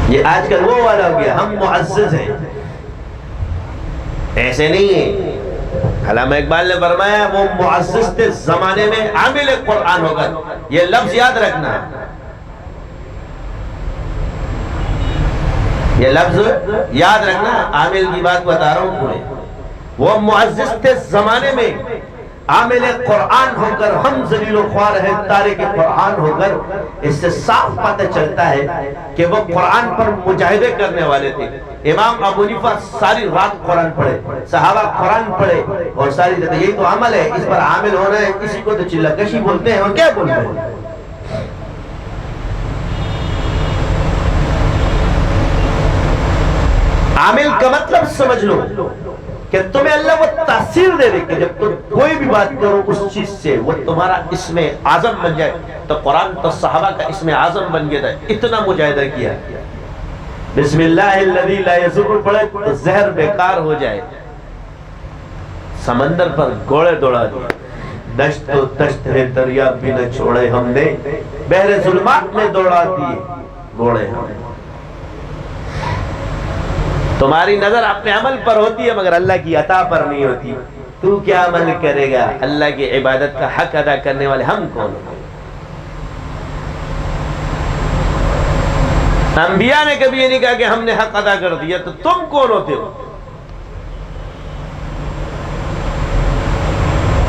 یہ آج کل وہ والا ہو گیا، ہم معزز ہیں. ایسے نہیں ہے. علامہ اقبال نے فرمایا وہ معزز تھے زمانے میں عامل قرآن ہوگا. یہ لفظ یاد رکھنا، یہ لفظ یاد رکھنا. عامل کی بات بتا رہا ہوں پورے. وہ معزز تھے زمانے میں عامل قرآن ہو کر ہم ذلیل و خوار ہیں تارک قرآن ہو کر. اس سے صاف پتہ چلتا ہے کہ وہ قرآن پر مجاہدے کرنے والے تھے. امام ابو حنیفہ ساری رات قرآن پڑھے، صحابہ قرآن پڑھے اور ساری جگہ. یہی تو عمل ہے، اس پر عامل ہونا ہے. کسی کو تو چلہ کشی بولتے ہیں اور کیا بولتے ہیں. عامل کا مطلب سمجھ لو کہ تمہیں اللہ وہ تاثیر دے دے کہ جب تم کوئی بھی بات کرو اس چیز سے وہ تمہارا اسم اعظم بن جائے. تو قرآن تو صحابہ کا اسم اعظم بن گیا تھا. اتنا مجاہدہ کیا. بسم اللہ الذی لا یضر پڑھے تو زہر بیکار ہو جائے. سمندر پر گھوڑے دوڑا دیے. دشت و دشت ہے دریا بھی نہ چھوڑے ہم نے، بحر ظلمات میں دوڑا دیے گھوڑے ہم نے. تمہاری نظر اپنے عمل پر ہوتی ہے مگر اللہ کی عطا پر نہیں ہوتی. تو کیا عمل کرے گا؟ اللہ کی عبادت کا حق ادا کرنے والے ہم کون ہیں؟ انبیاء نے کبھی یہ نہیں کہا کہ ہم نے حق ادا کر دیا. تو تم کون ہوتے ہو؟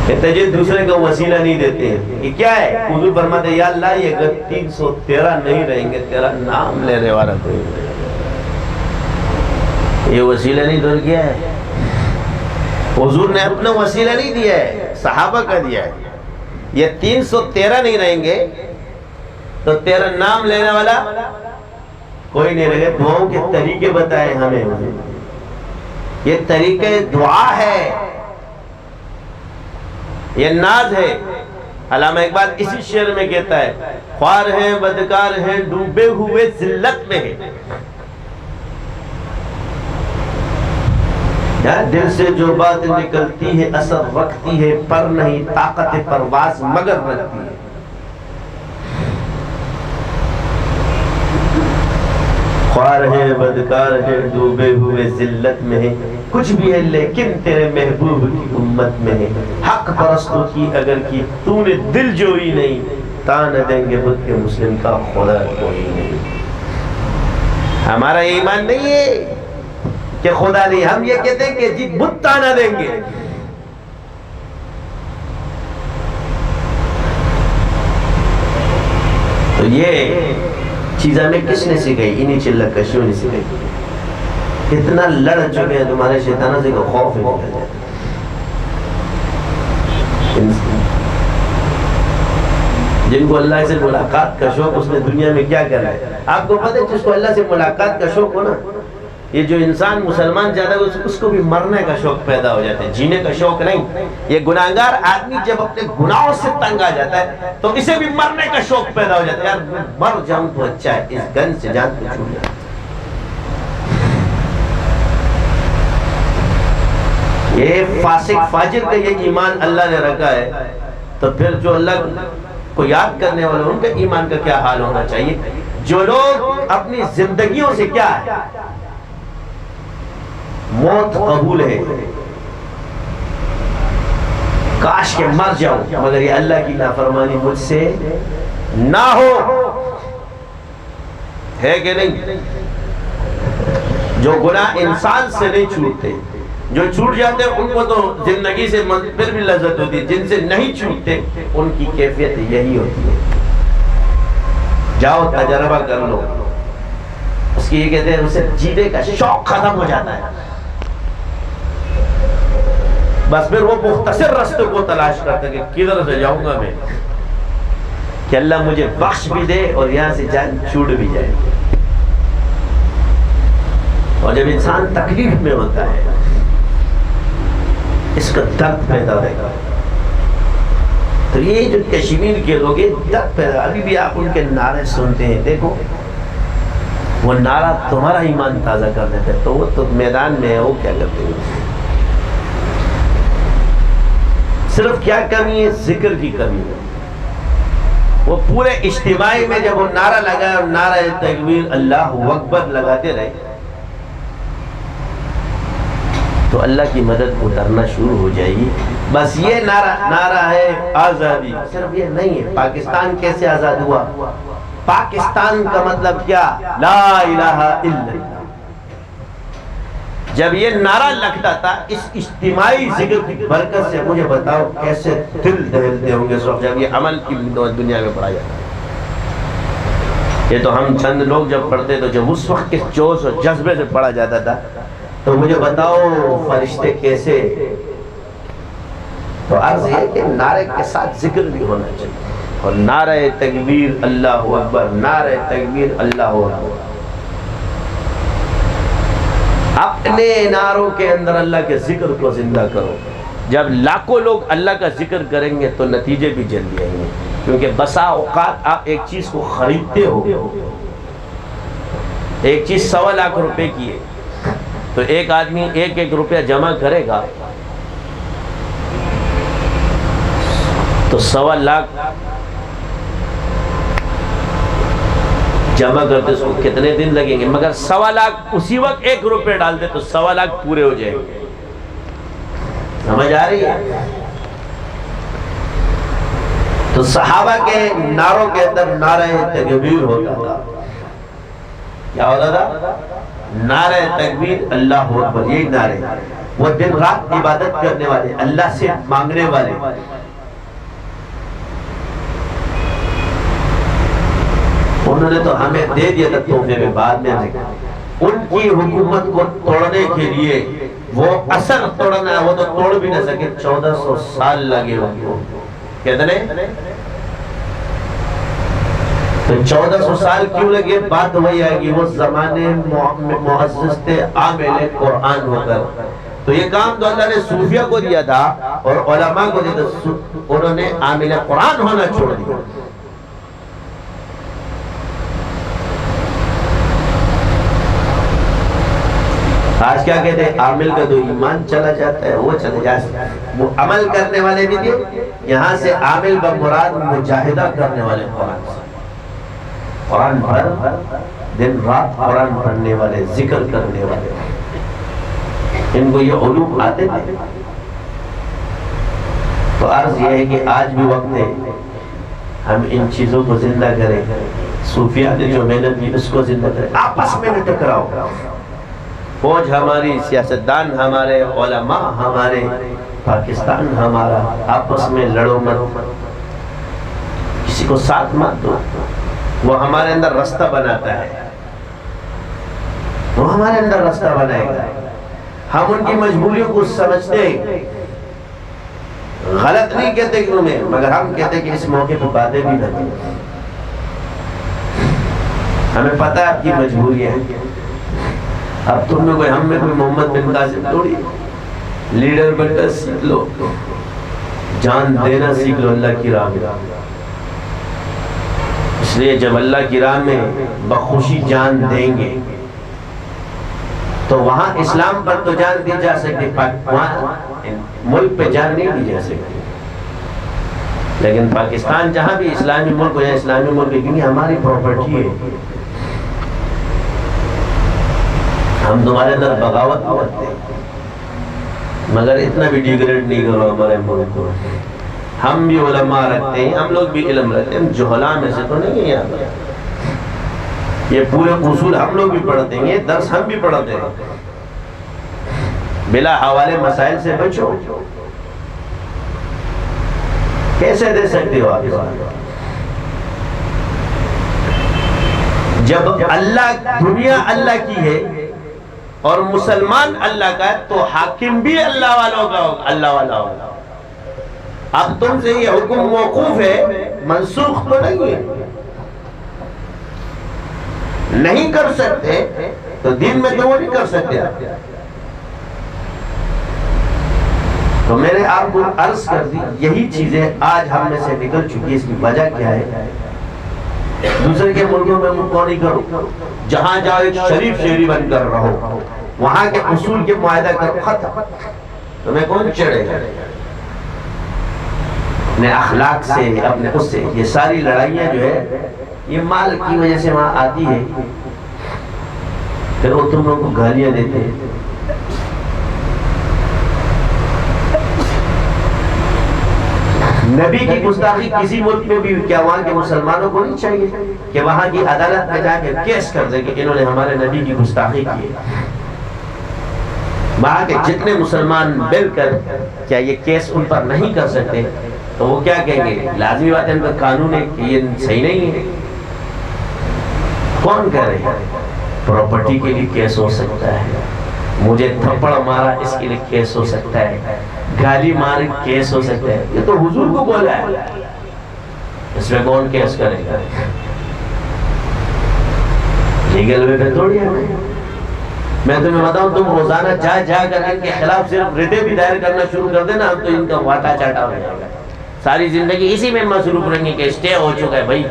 کہتے ہیں دوسرے کو وسیلہ نہیں دیتے ہیں. یہ کیا ہے؟ حضور فرماتے ہیں یا اللہ یہ اگر 313 نہیں رہیں گے تیرا نام لینے والا کوئی نہیں. یہ وسیلہ نہیں دور کیا ہے. حضور نے اپنا وسیلہ نہیں دیا ہے، صحابہ کا دیا ہے. یہ 313 نہیں رہیں گے تو تیرا نام لینے والا کوئی نہیں رہے گا. دعاؤں کے طریقے بتائے ہمیں. یہ طریقے دعا ہے، یہ ناز ہے. علامہ اقبال اسی شعر میں کہتا ہے خوار ہیں بدکار ہیں ڈوبے ہوئے ذلت میں ہیں. دل سے جو بات نکلتی ہے اثر رکھتی ہے، پر نہیں طاقت پرواز مگر رکھتی ہے. خوار ہے بدکار ہے ڈوبے ہوئے ذلت میں ہے، کچھ بھی ہے لیکن تیرے محبوب کی امت میں ہے. حق پرستوں کی اگر کی تو نے دل جوئی نہیں، تان دیں گے بت کے مسلم کا خدا کوئی نہیں. ہمارا ایمان نہیں ہے کہ خدا نہیں. ہم یہ کہتے ہیں کہ جی بت تانا دیں گے. تو یہ چیز ہمیں کس نے سکھائی؟ انہی چلہ کشیوں نے سکھائی. اتنا لڑ چکے ہیں تمہارے شیطانوں سے کہ خوف ہی نکل جاتا. جن کو اللہ سے ملاقات کا شوق، اس نے دنیا میں کیا کرنا ہے. آپ کو پتہ ہے جس کو اللہ سے ملاقات کا شوق ہو نا، یہ جو انسان مسلمان زیادہ ہے اس کو بھی مرنے کا شوق پیدا ہو جاتا ہے، جینے کا شوق نہیں. یہ گناہگار آدمی جب اپنے گناہوں سے تنگ آ جاتا ہے تو اسے بھی مرنے کا شوق پیدا ہو جاتا ہے. یار میں مر جاؤں تو اچھا ہے، اس گن سے جان تو چھوٹ جائے. یہ فاسق فاجر کا یہ ایمان اللہ نے رکھا ہے. تو پھر جو اللہ کو یاد کرنے والے ان کا ایمان کا کیا حال ہونا چاہیے؟ جو لوگ اپنی زندگیوں سے کیا ہے موت قبول ہے، کاش کہ مر جاؤں مگر یہ اللہ کی نافرمانی مجھ سے نہ ہو. ہے کہ نہیں؟ جو گناہ انسان سے نہیں چھوٹتے، جو چھوٹ جاتے ہیں ان کو تو زندگی سے پھر بھی لذت ہوتی ہے. جن سے نہیں چھوٹتے ان کی کیفیت یہی ہوتی ہے. جاؤ تجربہ کر لو. اس کی یہ کہتے ہیں اسے جینے کا شوق ختم ہو جاتا ہے. بس پھر وہ مختصر راستے کو تلاش کرتا ہے کہ کدھر سے جاؤں گا میں کہ اللہ مجھے بخش بھی دے اور یہاں سے جان چھوٹ بھی جائے. اور جب انسان تکلیف میں ہوتا ہے اس کا درد پیدا ہوگا. تو یہ جو کشمیر کے لوگ درد پیدا، ابھی بھی آپ ان کے نعرے سنتے ہیں، دیکھو وہ نعرہ تمہارا ایمان تازہ کر دیتے، تو وہ تو میدان میں ہے، وہ کیا کرتے ہیں؟ صرف کیا کمی ہے؟ ذکر کی کمی ہے. وہ پورے اجتماعی میں جب وہ نعرہ لگا اور نعرہ تکبیر اللہ اکبر لگاتے رہے تو اللہ کی مدد اترنا شروع ہو جائے گی. بس یہ نعرہ ہے آزادی، صرف یہ نہیں ہے. پاکستان کیسے آزاد ہوا؟ پاکستان کا مطلب کیا؟ لا الہ الا اللہ. جب یہ نعرہ لگتا تھا اس اجتماعی ذکر کی برکت سے، مجھے بتاؤ کیسے دل دہلتے ہوں گے جب یہ عمل کی دنیا میں پڑھا جاتا ہے. یہ تو ہم چند لوگ جب پڑھتے تو جب اس وقت کے جوش اور جذبے سے پڑھا جاتا تھا، تو مجھے بتاؤ فرشتے کیسے. تو عرض یہ کہ نعرے کے ساتھ ذکر بھی ہونا چاہیے، اور نعرہ تکبیر اللہ اکبر، نعرہ تکبیر اللہ اکبر. اپنے نعروں کے اندر اللہ کے ذکر کو زندہ کرو. جب لاکھوں لوگ اللہ کا ذکر کریں گے تو نتیجے بھی جلدی آئیں گے. کیونکہ بسا اوقات آپ ایک چیز کو خریدتے ہو، ایک چیز 1.25 لاکھ روپے کی ہے، تو ایک آدمی 1 روپیہ جمع کرے گا تو 1.25 لاکھ جمع کرتے اس کو کتنے دن لگیں گے؟ مگر 1.25 لاکھ اسی وقت 1 روپے ڈالتے تو 1.25 لاکھ پورے ہو جائیں گے. سمجھ آ رہی ہے؟ تو صحابہ کے نعروں کے اندر نعرہ تکبیر ہوتا تھا. کیا ہوتا تھا؟ نعرہ تکبیر اللہ اکبر. یہی نعرے وہ دن رات عبادت کرنے والے، اللہ سے مانگنے والے. انہوں نے تو ہمیں دے دیا تھا تحفے میں، بعد میں ان کی حکومت کو توڑنے کے لیے وہ اثر توڑنا ہے، وہ تو توڑ بھی نہ سکے. 1400 سال لگے ان کو. کتنے؟ تو 1400 سال کیوں لگے؟ بات وہی آئے گی، وہ زمانے معزز تھے عامل قرآن ہو کر. تو یہ کام تو اللہ نے صوفیہ کو دیا تھا اور علماء کو دیا تھا، انہوں نے عامل قرآن ہونا چھوڑ دیا. آج کیا کہتے ہیں؟ عامل کا تو ایمان چلا جاتا ہے، وہ چلے جاتا ہے. وہ عمل کرنے والے بھی تھے. یہاں سے عامل بمراد مجاہدہ کرنے والے، قرآن پڑھ دن رات قرآن پڑھنے والے، ذکر کرنے والے، ان کو یہ علوم آتے تھے. تو عرض یہ ہے کہ آج بھی وقت ہے ہم ان چیزوں کو زندہ کریں. صوفیہ نے جو محنت کی اس کو زندہ کریں. آپس میں نہ ٹکراؤ. فوج ہماری، سیاستدان ہمارے، علماء ہمارے، پاکستان ہمارا، آپس میں لڑو مت، کسی کو ساتھ مت دو. وہ ہمارے اندر رستہ بناتا ہے، وہ ہمارے اندر رستہ بنائے گا. ہم ان کی مجبوریوں کو سمجھتے ہیں، غلط نہیں کہتے کہ انہیں، مگر ہم کہتے ہیں کہ اس موقع پہ باتیں بھی نہ کریں. ہمیں پتہ ہے آپ کی مجبوریاں ہیں. اب تم میں کوئی، ہم میں کوئی محمد بن قاسم تھوڑی. لیڈر بن کر سیکھ لو، جان دینا سیکھ لو اللہ کی راہ میں. اس لیے جب اللہ کی راہ میں بخوشی جان دیں گے تو وہاں اسلام پر تو جان دی جا سکتی، وہاں ملک پہ جان نہیں دی جا سکتی. لیکن پاکستان جہاں بھی اسلامی ملک ہو یا اسلامی ملک ہے، کیونکہ ہماری پراپرٹی ہے. ہم تمہارے اندر بغاوت کرتے ہیں، مگر اتنا بھی ڈیگریڈ نہیں کرو ہمارے ملک کو. ہم بھی علماء رکھتے ہیں، ہم لوگ بھی علم رکھتے ہیں. ہم جہلاء میں سے تو نہیں ہیں. یہاں پر یہ پورے اصول ہم لوگ بھی پڑھتے ہیں، یہ درس ہم بھی پڑھتے ہیں. بلا حوالے مسائل سے بچو. کیسے دے سکتے ہو آپ؟ جب اللہ، دنیا اللہ کی ہے اور مسلمان اللہ کا ہے تو حاکم بھی اللہ والوں کا ہوگا، اللہ والا ہوگا. اب تم سے یہ حکم موقوف ہے، منسوخ تو نہیں ہے. نہیں کر سکتے تو دین میں تو وہ نہیں کر سکتے آپ. تو میں نے آپ کو عرض کر دی یہی چیزیں آج ہم میں سے نکل چکی. اس کی وجہ کیا ہے؟ دوسرے کے ملکوں میں ملک نہیں کرو، جہاں جاؤ ایک شریف شہری بن کر رہو، وہاں کے اصول کے معاہدہ کرو، ختم. تمہیں کون چڑھے گا؟ اپنے اخلاق سے، اپنے اس سے. یہ ساری لڑائیاں جو ہے یہ مال کی وجہ سے وہاں آتی ہے. پھر وہ تم لوگوں کو گالیاں دیتے ہیں. نبی کی گستاخی کسی ملک میں بھی کیا وہاں کے مسلمانوں کو نہیں چاہیے کہ وہاں کی عدالت میں جا کے کیس کر دے کہ انہوں نے ہمارے نبی کی گستاخی کی ہے؟ وہاں کے جتنے مسلمان مل کر کیا یہ کیس ان پر نہیں کر سکتے تو وہ کیا کہیں گے؟ لازمی بات ہے ان کا قانون ہے کہ یہ صحیح نہیں ہے. کون کہہ رہے ہیں؟ پراپرٹی کے لیے کیس ہو سکتا ہے، مجھے تھپڑ مارا اس کے لیے کیس ہو سکتا ہے، گالی ماری کیس ہو سکتا ہے. یہ تو حضور کو بولا ہے، اس میں کون کیس کرے گا؟ لیگل وے پہ تھوڑی ہے. میں تمہیں بتاؤں تم روزانہ جا جا کر ان کے خلاف صرف ردے بھی دائر کرنا شروع کر دینا، ہم تو ان کا واٹا چاٹا ہو جائے گا. ساری زندگی اسی میں مصروف رہیں گے کہ اسٹے ہو چکا ہے بھائی.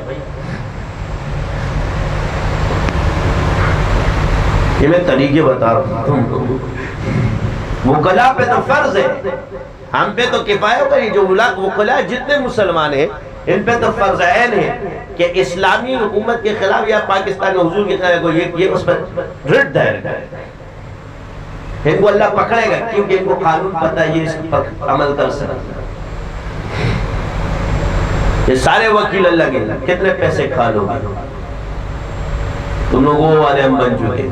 یہ میں طریقے بتا رہا ہوں. وکلا پہ تو فرض ہے، ہم پہ تو کفایہ کری. جو وکلا جتنے مسلمان ہیں ان پہ تو فرض عین ہے کہ اسلامی حکومت کے خلاف یا پاکستان حضور کے خلاف یہ اس پر رٹ دائر کرے. ان کو اللہ پکڑے گا کیونکہ ان کو قانون پتہ ہے، یہ اس پر عمل کر سکتے. یہ سارے وکیل اللہ کے کتنے پیسے کھا لو گے تم لوگوں والے ہم بن چکے.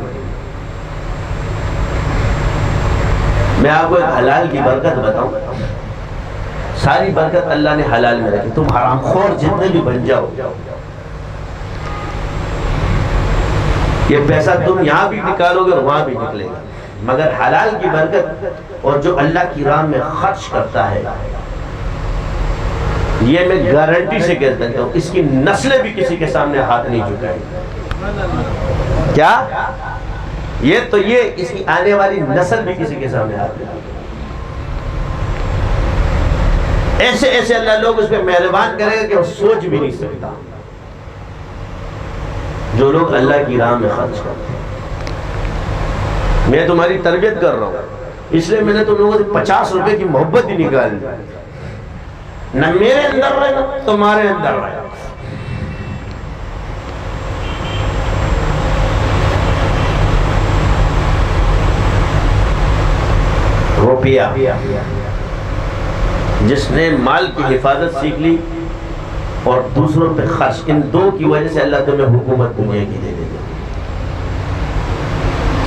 میں آپ کو ایک حلال کی برکت بتاؤں. ساری برکت اللہ نے حلال میں رکھی. تم حرام خور جتنے بھی بن جاؤ، یہ پیسہ تم یہاں بھی نکالو گے اور وہاں بھی نکلے گا، مگر حلال کی برکت اور جو اللہ کی راہ میں خرچ کرتا ہے، یہ میں گارنٹی سے کہہ سکتا ہوں اس کی نسلیں بھی کسی کے سامنے ہاتھ نہیں جھکائیں. کیا یہ تو یہ اس کی آنے والی نسل بھی کسی کے سامنے ہاتھ نہیں. ایسے ایسے اللہ لوگ اس پہ مہربان کرے گا کہ وہ سوچ بھی نہیں سکتا. جو لوگ اللہ کی راہ میں خرچ کرتے ہیں. میں تمہاری تربیت کر رہا ہوں، اس لیے میں نے تم لوگوں سے 50 روپے کی محبت ہی نکال دی. نہ میرے اندر رہے نہ تمہارے اندر رہے. روپیہ جس نے مال کی حفاظت سیکھ لی اور دوسروں پہ خرچ، ان دو کی وجہ سے اللہ تمہیں حکومت دنیا کی دے دے گا.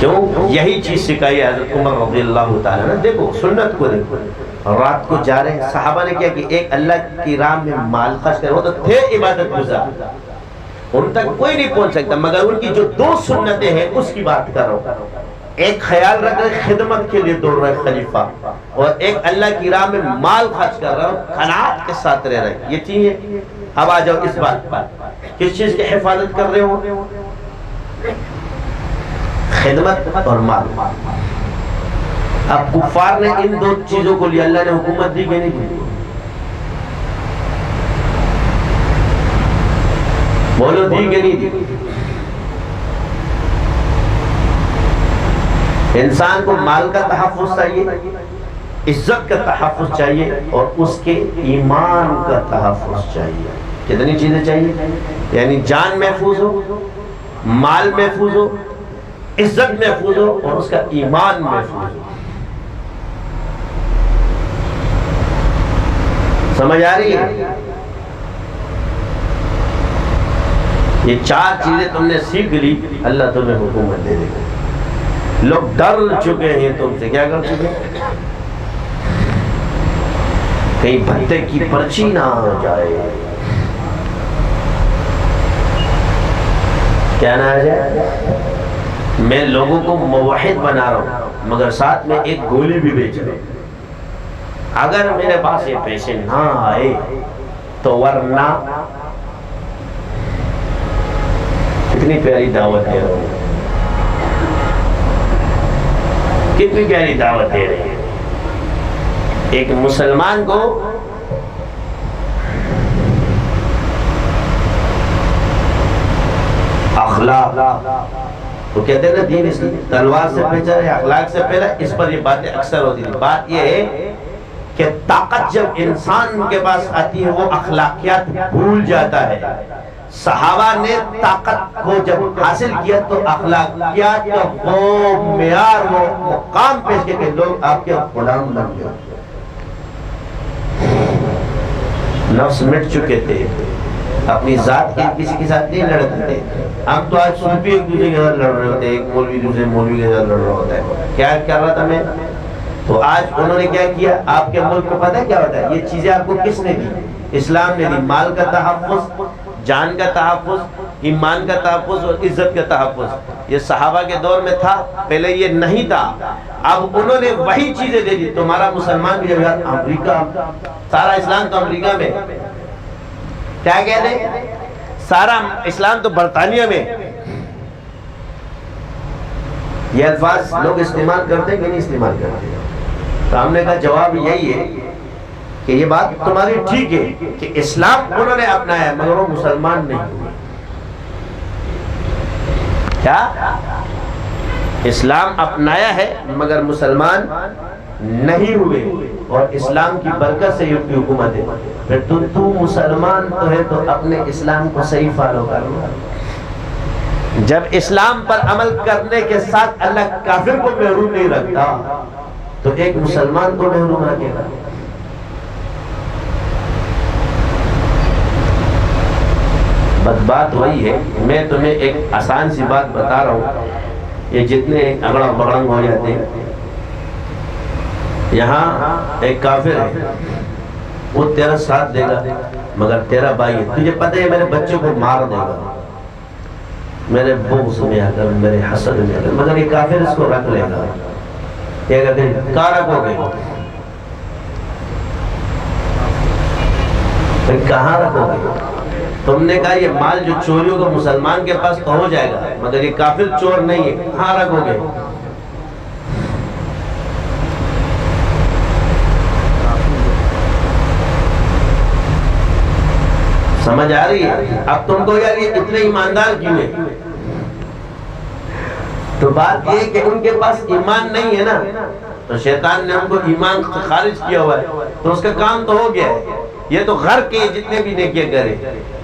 کیوں؟ یہی چیز سکھائی حضرت عمر رضی اللہ تعالیٰ نے. دیکھو سنت کو دیکھو، رات کو جا رہے ہیں، صحابہ نے کیا کہ ایک اللہ کی راہ میں مال خرچ کرے. وہ تو تھے عبادت گزار، ان تک کوئی نہیں پہنچ سکتا، مگر ان کی جو 2 سنتیں ہیں اس کی بات کر رہا ہوں. ایک خیال رکھ رہے خدمت کے لیے دوڑ رہے خلیفہ، اور ایک اللہ کی راہ میں مال خرچ کر رہا ہوں، قناعت کے ساتھ رہ رہے. یہ چیزیں اب آ جاؤ اس بات پر، کس چیز کی حفاظت کر رہے ہو؟ خدمت اور مال. اب کفار نے ان 2 چیزوں کو لیا، اللہ نے حکومت دی کہ نہیں دی؟ بولو دی کہ نہیں دی؟ انسان کو مال کا تحفظ چاہیے، عزت کا تحفظ چاہیے، اور اس کے ایمان کا تحفظ چاہیے. کتنی چیزیں چاہیے؟ یعنی جان محفوظ ہو، مال محفوظ ہو، عزت محفوظ ہو، اور اس کا ایمان محفوظ ہو. سمجھ آ رہی ہے؟ یہ 4 چیزیں تم نے سیکھ لی، اللہ تمہیں حکومت دے دے گا. لوگ ڈر چکے ہیں تم سے. کیا کر چکے ہیں؟ کہیں بھتے کی پرچی نہ ہو جائے. کیا نہ آ جائے؟ میں لوگوں کو موحد بنا رہا ہوں مگر ساتھ میں ایک گولی بھی بیچ رہا ہوں. اگر میرے پاس یہ پیسے نہ آئے تو ورنہ. کتنی پیاری دعوت دے رہا ہوں. کتنی پیاری دعوت دے رہے ہیں. ایک مسلمان کو اخلاق، تو کہتے ہیں نا دین اس تلوار سے بہتر ہے اخلاق سے پہلے. اس پر یہ باتیں اکثر ہوتی ہیں. بات یہ ہے کہ طاقت جب انسان کے پاس آتی ہے وہ اخلاقیات بھول جاتا ہے. صحابہ نے طاقت کو جب حاصل کیا تو اخلاقیات کا وہ معیار، وہ مقام پیش کیا کہ لوگ آپ کے غلام بن گئے. نفس مٹ چکے تھے، اپنی ذات کے کسی کے ساتھ نہیں لڑتے تھے. ہم تو آج صوفی ایک دوسرے کے ساتھ لڑ رہے ہوتے ہیں، ایک مولوی دوسرے مولوی کے ساتھ لڑ رہا ہوتا ہے. کیا کر رہا تھا میں؟ تو آج انہوں نے کیا کیا؟ آپ کے ملک میں پتہ ہے کیا ہوتا ہے؟ یہ چیزیں آپ کو کس نے دی؟ اسلام نے دی. مال کا تحفظ، جان کا تحفظ، ایمان کا تحفظ اور عزت کا تحفظ. یہ صحابہ کے دور میں تھا، پہلے یہ نہیں تھا. اب انہوں نے وہی چیزیں دے دی. تمہارا مسلمان بھی جب یار امریکہ، سارا اسلام تو امریکہ میں، کیا کہتے ہیں؟ سارا اسلام تو برطانیہ میں. یہ الفاظ لوگ استعمال کرتے کہ نہیں استعمال کرتے؟ تو ہم نے کہا جواب یہی ہے کہ یہ بات تمہاری ٹھیک ہے کہ اسلام انہوں نے اپنایا ہے مگر وہ مسلمان نہیں ہوئے. کیا؟ اسلام اپنایا ہے مگر مسلمان نہیں ہوئے، اور اسلام کی برکت سے یہ حکومت ہے. پھر تو مسلمان تو ہے تو اپنے اسلام کو صحیح فالو کرنا. جب اسلام پر عمل کرنے کے ساتھ اللہ کافر کو محروم نہیں رکھتا تو ایک مسلمان کو محروم رکھے گا. بس بات وہی ہے. میں تمہیں ایک آسان سی بات بتا رہا ہوں. یہ جتنے اگڑا بگڑنگ ہو جاتے ہیں، یہاں ایک کافر ہے، وہ تیرا ساتھ دے گا مگر تیرا بھائی ہے. تجھے پتہ ہے میرے بچوں کو مار دے گا، میرے بغض میں آ کر، میرے حسد میں آ کر، مگر یہ کافر اس کو رکھ لے گا. یہ کہتے ہیں کہاں رکھو گے؟ کہاں رکھو گے؟ تم نے کہا یہ مال جو چوری ہوگا مسلمان کے پاس تو ہو جائے گا مگر یہ کافر چور نہیں ہے، کہاں رکھو گے؟ سمجھ آ رہی ہے؟ اب تم کو یار یہ اتنے ایماندار کیوں ہیں؟ تو بات یہ کہ ان کے پاس ایمان نہیں ہے نا، تو شیطان نے ان کو ایمان خارج کیا ہوا ہے، تو اس کا کام تو ہو گیا ہے. یہ تو غر کے جتنے بھی نیکیاں کرے،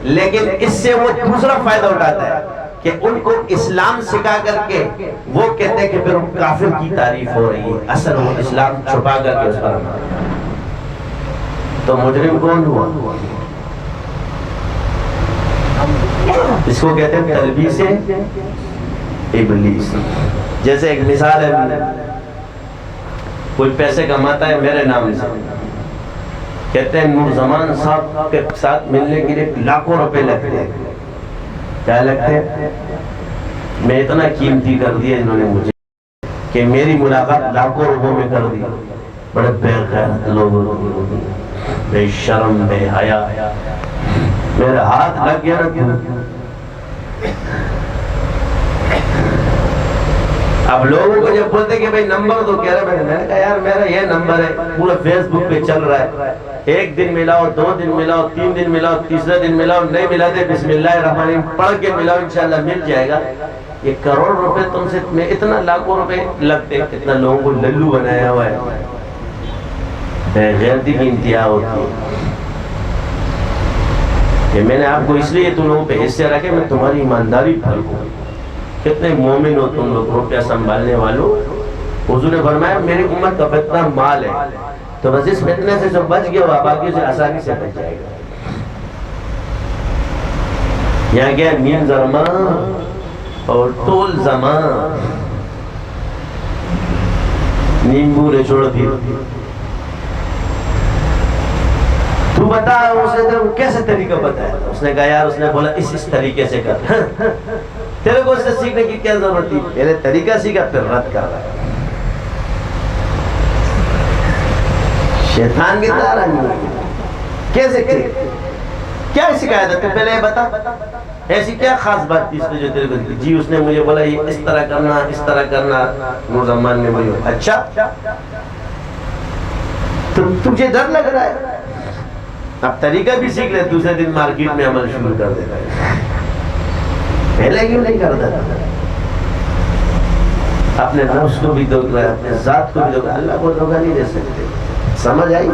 لیکن اس سے وہ دوسرا فائدہ اٹھاتا ہے کہ ان کو اسلام سکھا کر کے وہ کہتے ہیں کہ پھر کافر کی تعریف ہو رہی ہے، اصل وہ اسلام چھپا کر کے اس پر عمل. تو مجرم کون ہوا؟ اس کو کہتے ہیں تلبیس ابلیس. جیسے ایک مثال ہے، کوئی پیسے کماتا ہے میرے نام سے، کہتے ہیں نور زمان صاحب کے ساتھ ملنے کے لیے لاکھوں روپے لگتے ہیں. کیا لگتے ہیں؟ میں اتنا قیمتی کر دیا انہوں نے مجھے کہ میری ملاقات لاکھوں روپوں میں کر دی. بڑے بے غیرت لوگ، بے شرم، بے حیا. میرا ہاتھ لگ گیا نا. اب لوگوں کو جب بولتے کہ بھائی نمبر تو کہہ رہے، میں نے کہا یار میرا یہ نمبر ہے، پورا فیس بک پہ چل رہا ہے. ایک دن ملاؤ، 2 دن ملاؤ، 3 دن ملاؤ، تیسرا دن ملاؤ، نہیں ملاتے بسم اللہ الرحمن الرحیم پڑھ کے ملاؤ، انشاءاللہ مل جائے گا. یہ کروڑ روپے تم سے، میں اتنا لاکھوں روپے لگتے، کتنا لوگوں کو للو بنایا ہوا ہے. بے غیرتی کی انتہا ہوتی ہے. کہ میں نے آپ کو اس لیے تم لوگوں پہ حصے رکھے، میں تمہاری ایمانداری پھلکوں. کتنے مومن ہو تم لوگ، روپیہ سنبھالنے والوں. حضور نے فرمایا میری امت کا فتنہ مال ہے، تو بس اس فتنے سے جو بچ گیا وہ باقی سے آسانی سے بچ جائے گا. یہاں کیا نیم زرمان اور طول زمان، نیمبو نے چھوڑ دی. تو بتا اسے کیسے طریقہ بتایا؟ اس نے کہا یار، اس نے بولا اس طریقے سے کر. تیرے کو اس سے سیکھنے کی کیا ضرورت تھی؟ پہلے طریقہ سیکھا پھر رد کر رہا ہے. شیطان کی طرح کیسے کیا شکایت ہے؟ تو پہلے یہ بتا ایسی کیا خاص بات تھی اس نے جو تیرے کو دی؟ جی اس نے مجھے بولا یہ اس طرح کرنا اس طرح کرنا. نورزمان نے مجھے اچھا تو تجھے ڈر لگ رہا ہے؟ اب طریقہ بھی سیکھ لے, دوسرے دن مارکیٹ میں عمل شروع کر دیتا ہے. پہلے کیوں نہیں کرتا تھا؟ اپنے نفس کو بھی دھوکہ رہا ہے, اپنے ذات کو بھی دھوکہ. اللہ کو دھوکہ نہیں دے سکتے. سمجھ آئی؟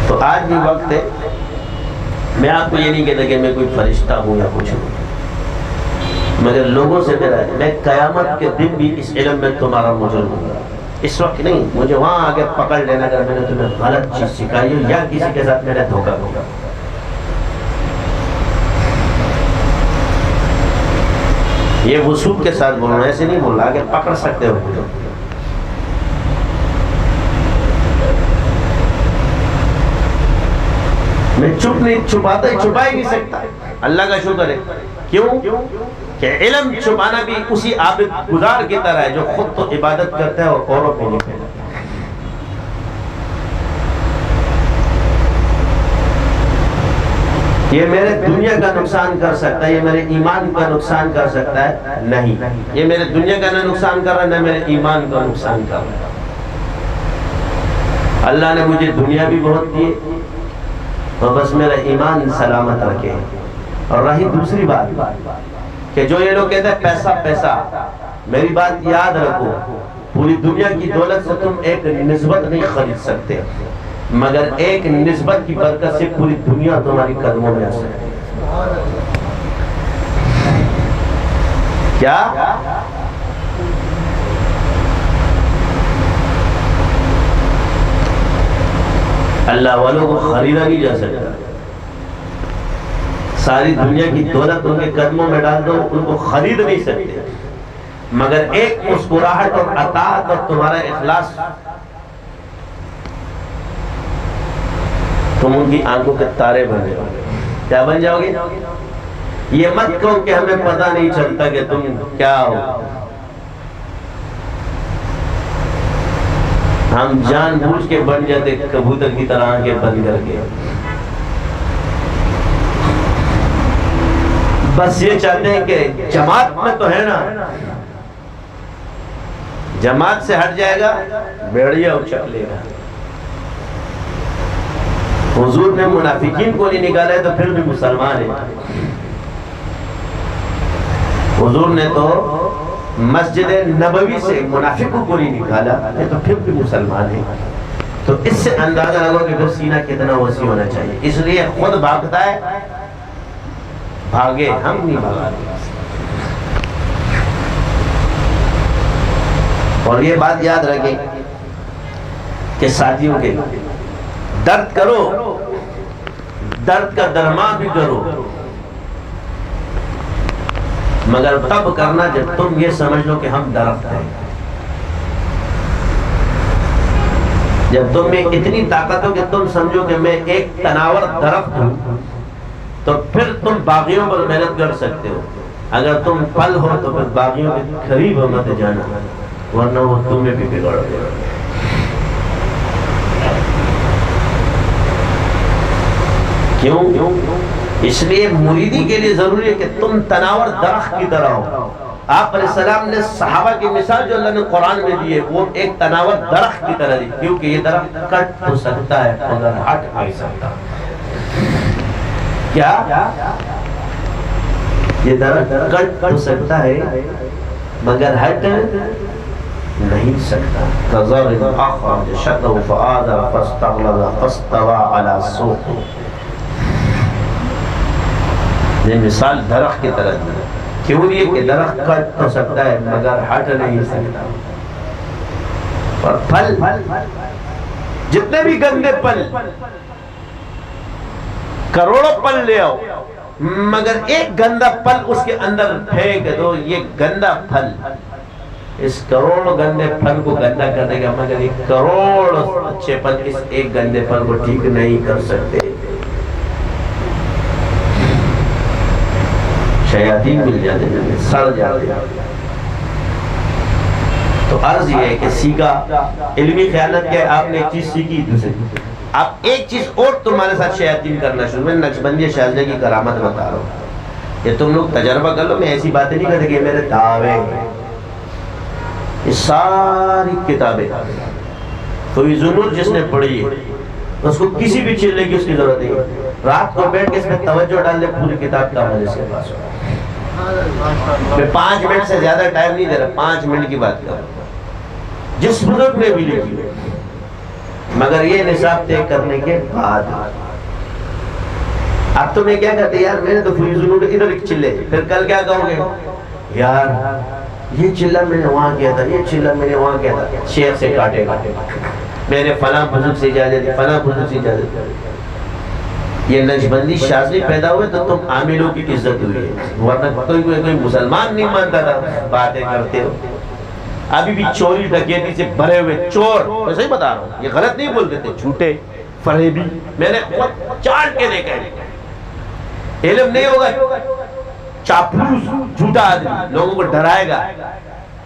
تو آج بھی وقت ہے. میں آپ کو یہ نہیں کہتا کہ میں کوئی فرشتہ ہوں یا کچھ ہوں, مگر لوگوں سے میرا ہے میں قیامت کے دن بھی اس علم میں تمہارا مجرم ہوں گا. اس وقت نہیں, مجھے وہاں آگے پکڑ لینا اگر میں نے تمہیں غلط چیز سکھائی ہو یا کسی کے ساتھ میں نے دھوکہ ہوگا. یہ وصول کے ساتھ بولنا, ایسے نہیں بولنا, آگے پکڑ سکتے ہو. میں چپ نہیں چھپاتا, چھپا ہی نہیں سکتا. اللہ کا شکر ہے. کیوں کہ علم چھپانا بھی اسی عابد گزار کی طرح ہے جو خود تو عبادت کرتا ہے اور اوروں پہ نہیں پھیلاتا. یہ میرے دنیا کا نقصان کر سکتا ہے, یہ میرے ایمان کا نقصان کر سکتا ہے نہیں. یہ میرے دنیا کا نہ نقصان کر رہا ہے, نہ میرے ایمان کا نقصان کر رہا ہے. اللہ نے مجھے دنیا بھی بہت دی اور بس میرا ایمان سلامت رکھے. اور رہی دوسری بات کہ جو یہ لوگ کہتے ہیں پیسہ پیسہ, میری بات یاد رکھو, پوری دنیا کی دولت سے تم ایک نسبت نہیں خرید سکتے, مگر ایک نسبت کی برکت سے پوری دنیا تمہاری قدموں میں آ سکتی ہے. کیا اللہ والوں کو خریدا نہیں جا سکتا. ساری دنیا کی دولت ان کے قدموں میں ڈال دو, ان کو خرید نہیں سکتے, مگر ایک مسکراہٹ اور اطاعت اور تمہارا اخلاص, تم ان کی آنکھوں کے تارے بن جاؤ گے. کیا بن جاؤ گے؟ یہ مت کہو کہ ہمیں پتہ نہیں چلتا کہ تم کیا ہو. ہم جان بوجھ کے بن جاتے کبوتر کی طرح آنکھیں بند کر کے. بس یہ چاہتے ہیں کہ جماعت میں تو ہے نا, جماعت سے ہٹ جائے گا بیڑیا اچک لے گا. حضور نے منافقین کو نہیں نکالا ہے تو پھر بھی مسلمان ہے. حضور نے تو مسجد نبوی سے منافقوں کو نہیں نکالا ہے تو پھر بھی مسلمان ہے. تو اس سے اندازہ لگو کہ وہ سینہ کتنا وسیع ہونا چاہیے. اس لیے خود بھاگتا ہے, بھاگے, ہم نہیں بھاگے. اور یہ بات یاد رکھیں کہ ساتھیوں کے درد کرو, درد کا درمان بھی کرو, مگر تب کرنا جب تم یہ سمجھ لو کہ ہم درخت ہیں. جب تم میں اتنی طاقت ہو کہ تم سمجھو کہ میں ایک تناور درخت ہوں, تو پھر تم باغیوں پر محنت کر سکتے ہو. اگر تم پھل ہو تو پھر باغیوں کے قریب مت جانا, ورنہ وہ تمہیں بھی بگاڑ دے گا. کیوں؟ اس لیے مریدی کے لیے ضروری ہے کہ تم تناور درخت کی طرح ہو. آپ علیہ السلام نے صحابہ کی مثال جو اللہ نے قرآن میں دی ہے وہ ایک تناور درخت کی طرح دی, کیونکہ یہ درخت کٹ ہو سکتا ہے مگر ہٹ نہیں سکتا. کیا یہ درخت کٹ ہو سکتا ہے مگر ہٹ نہیں سکتا. تزرع اخرج شطه فآذر فاستغلظ فاستوى على سوقه. یہ مثال درخت کی طرح دی. کیوں یہ کہ درخت کٹ ہو سکتا ہے مگر ہٹ نہیں سکتا. اور پھل, جتنے بھی گندے پھل, کروڑوں پھل لے آؤ, مگر ایک گندا پھل اس کے اندر پھینک دو, یہ گندا پھل اس کروڑ گندے پھل کو گندا کر دے گا, مگر یہ کروڑ اچھے پھل اس ایک گندے پھل کو ٹھیک نہیں کر سکتے. شیاطین مل جاتے ہیں, سڑ جاتے ہیں. تو عرض یہ ہے کہ سیکھا علمی خیانت کیا ہے, آپ نے ایک چیز سیکھی دوسری, اب ایک چیز اور تمہارے ساتھ شیاطین کرنا شروع، میں نقشبندی شازدہ کی کرامت بتا رہا ہوں کہ تم لوگ تجربہ کر لو، میں ایسی باتیں نہیں کرتے کہ میرے دعوے ہیں. یہ ساری کتابیں فیض النور جس نے پڑھی ہے اس کو کسی بھی چلنے کی اس کی ضرورت نہیں ہے. رات کو بیٹھ کے اس میں توجہ ڈال لے، پوری کتاب کا عمل اس کے پاس ہوگا. میں 5 منٹ سے زیادہ ٹائم نہیں دے رہا، 5 منٹ کی بات کر رہا ہوں جس بزرگ نے بھی لکھی ہے، مگر یہ نصاب طے کرنے کے بعد. اب تو میں کیا کہتے یار میں نے تو فیض النور ادھر ایک چلے، پھر کل کیا کہوں گے یار یہ چلہ میں نے وہاں کیا تھا، یہ چلہ میں نے وہاں کیا تھا. شیخ سے کاٹے گا، میں نے فلاں بزرگ سے اجازت دی، فلاں بزرگ سے اجازت دی. یہ نقشبندی شاذلی پیدا ہوئے تو تم عاملوں کی عزت ہوئی ہے، ورنہ کوئی مسلمان نہیں مانتا تھا. باتیں کرتے ہو ابھی بھی چوری ڈکیتی سے بھرے ہوئے چور، میں صحیح بتا رہا ہوں، یہ غلط نہیں بولتے تھے، جھوٹے فریبی میں نے خود چاٹ کے دیکھا ہے. علم نہیں ہوگا چاپلوس جھوٹا آدمی لوگوں کو ڈرائے گا،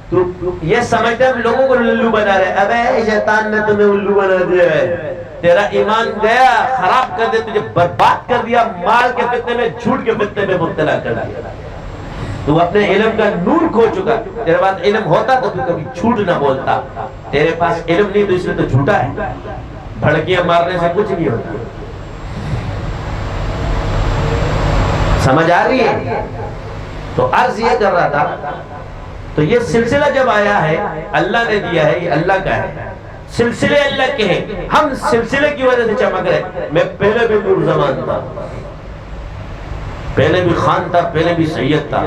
تو یہ سمجھتا ہے لوگوں کو للو بنا رہے. ابے شیطان نے تمہیں الو بنا دیا ہے، تیرا ایمان گیا، خراب کر دیا، تجھے برباد کر دیا، مال کے فتنے میں، جھوٹ کے فتنے میں مبتلا کر دیا. تو اپنے علم کا نور کھو چکا. تیرے پاس علم ہوتا تو کبھی جھوٹ نہ بولتا. تیرے پاس علم نہیں تو اس میں تو جھوٹا ہے. بھڑکیاں مارنے سے کچھ نہیں ہوتا. سمجھ آ رہی ہے؟ تو عرض یہ کر رہا تھا، تو یہ سلسلہ جب آیا ہے اللہ نے دیا ہے، یہ اللہ کا ہے. سلسلے اللہ کے ہیں، ہم سلسلے کی وجہ سے چمک رہے. میں پہلے بھی نور زمان تھا، پہلے بھی خان تھا، پہلے بھی سید تھا.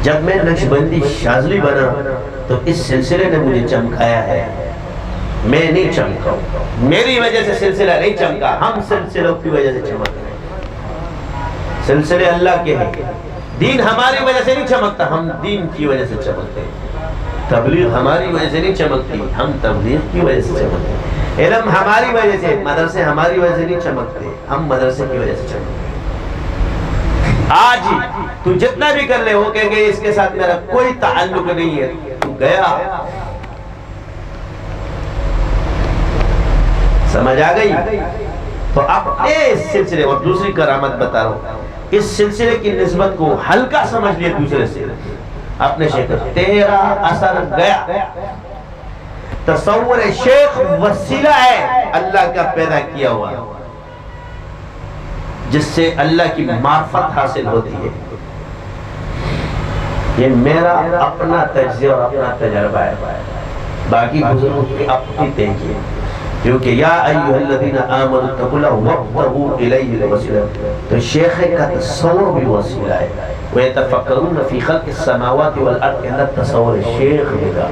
جب میں نقشبندی شاذلی بنا تو اس سلسلے نے مجھے چمکایا ہے. میں نہیں چمکا، میری وجہ سے سلسلہ نہیں چمکا، ہم سلسلوں کی وجہ سے چمک رہے. سلسلے اللہ کے ہیں. دین ہماری وجہ سے نہیں چمکتا، ہم دین کی وجہ سے چمکتے ہیں. تبلیغ ہماری وجہ سے نہیں چمکتی، ہم تبلیغ کی وجہ سے چمکتے ہیں. علم ہماری وجہ سے، مدرسے ہماری وجہ سے نہیں چمکتے، ہم مدرسے کی وجہ سے چمکتے ہیں. آج تو جتنا بھی کر لے وہ کہیں گے اس کے ساتھ میرا کوئی تعلق نہیں ہے، تو گیا. سمجھ آ گئی؟ تو اپنے سلسلے، اور دوسری کرامت بتا رہا ہوں، اس سلسلے کی نسبت کو ہلکا سمجھ لیا دوسرے سے. اپنے شیخ تیرا اثر گیا. تصور شیخ وسیلہ ہے اللہ کا پیدا کیا ہوا، جس سے اللہ کی معرفت حاصل ہوتی ہے. یہ میرا اپنا تجزیہ اور اپنا تجربہ ہے، باقی بزرگوں کی اپنی تحقیق. کیونکہ یا ایھا الذین آمنوا اتقوا اللہ وابتغوا الیہ الوسیلہ، تو شیخ کا تصور بھی وسیلہ ہے. ویتفکرون فی خلق السماوات والارض کے اندر تصور شیخ لگا.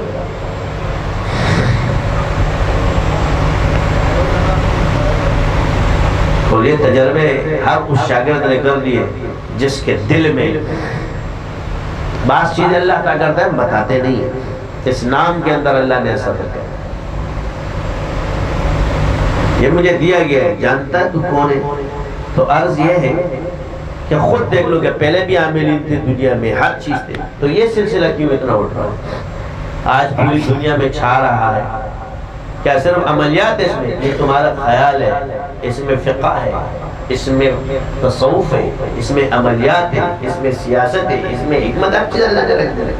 اور یہ تجربے ہر اس شاگرد نے کر لیے جس کے دل میں بعض چیزیں اللہ کا کرتا ہے بتاتے نہیں ہیں. اس نام کے اندر اللہ نے ایسا رکھا ہے. یہ مجھے دیا گیا ہے، جانتا ہے تو کون ہے؟ تو عرض یہ ہے کہ خود دیکھ لو کہ پہلے بھی عاملین تھے دنیا میں، ہر چیز تھے. تو یہ سلسلہ کیوں اتنا اٹھ رہا ہے؟ آج پوری دنیا میں چھا رہا ہے. کیا صرف عملیات ہے اس میں؟ یہ تمہارا خیال ہے. اس میں فقہ ہے، اس میں تصوف ہے، اس میں عملیات ہے، اس میں سیاست ہے، اس میں حکمت. آپ چیز اللہ نے رکھ دے.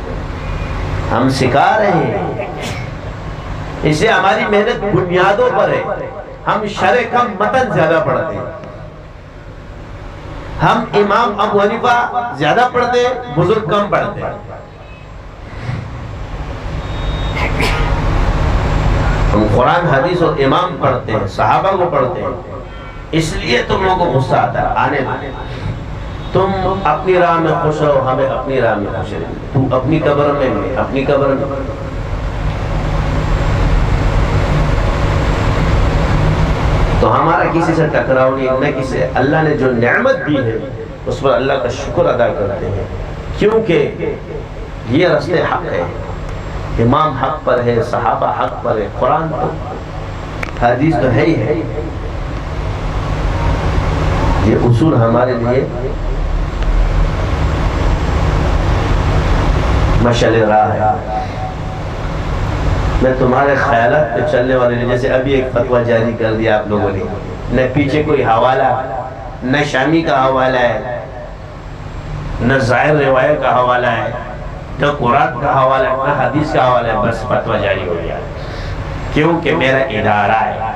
ہم سکھا رہے ہیں، اسے ہماری محنت بنیادوں پر ہے. ہم شرع کم متن زیادہ پڑھتے ہیں. ہم امام ابو حنیفہ زیادہ پڑھتے ہیں، بزرگ کم پڑھتے ہیں. ہم قرآن حدیث اور امام پڑھتے ہیں، صحابہ کو پڑھتے ہیں. اس لیے تم لوگوں کو غصہ آتا ہے. آنے دو، تم اپنی راہ میں خوش رہو، ہمیں اپنی راہ میں خوش رہو. تو اپنی قبر میں، میں اپنی قبر میں. تو ہمارا کسی سے ٹکراؤ نہیں، نہ کسی. اللہ نے جو نعمت دی ہے اس پر اللہ کا شکر ادا کرتے ہیں، کیونکہ یہ رسل حق ہے. امام حق پر ہے، صحابہ حق پر ہے، قرآن تو حدیث تو ہے ہی ہے. یہ اصول ہمارے لیے مشعل راہ ہے. میں تمہارے خیالات پہ چلنے والے نہیں. جیسے ابھی ایک فتویٰ جاری کر دیا آپ لوگوں نے، نہ پیچھے کوئی حوالہ، نہ شامی کا حوالہ ہے، نہ ظاہر روایت کا حوالہ ہے، نہ قرآن کا حوالہ ہے، نہ حدیث کا حوالہ ہے، بس فتویٰ جاری ہو گیا. کیونکہ میرا ادارہ ہے.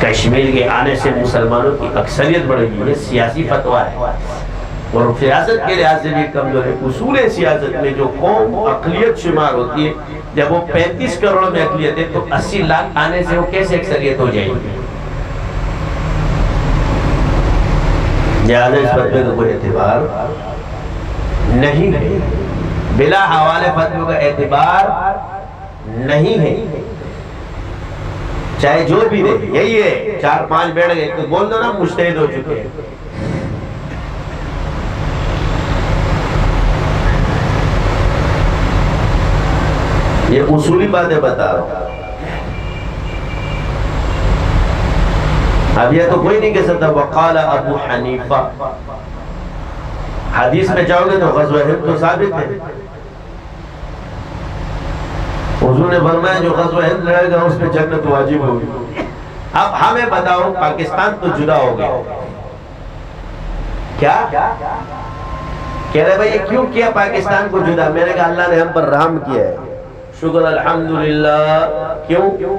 کشمیر کے آنے سے مسلمانوں کی اکثریت بڑھے گی. یہ سیاسی فتویٰ ہے اور سیاست کے لحاظ سے بھی کمزور ہے. اصول سیاست میں جو قوم اقلیت شمار ہوتی ہے، جب وہ 35 کروڑ میں اقلیت ہے تو 80 لاکھ آنے سے وہ کیسے اکثریت ہو جائے گی؟ لہٰذا اس فتوے کا کوئی اعتبار نہیں ہے. بلا حوالے فتوے کا اعتبار نہیں ہے، چاہے جو بھی دے. یہی ہے 4-5 بیٹھ گئے تو بول دو نا مجتہد ہو چکے ہیں. یہ اصولی باتیں بتا رہا ہوں. اب یہ تو کوئی نہیں کہہ سکتا وقال ابو حنیفہ. حدیث میں جاؤ گے تو غزوہ ہند تو ثابت ہے. حضور نے فرمایا جو غزوہ ہند لڑے گا اس پہ جنت واجب ہوگی. اب ہمیں بتاؤ پاکستان تو جدا ہو گیا، کیا کہہ رہے بھائی یہ کیوں کیا پاکستان کو جدا؟ میں نے کہا اللہ نے ہم پر رحم کیا ہے، شکر الحمدللہ. کیوں؟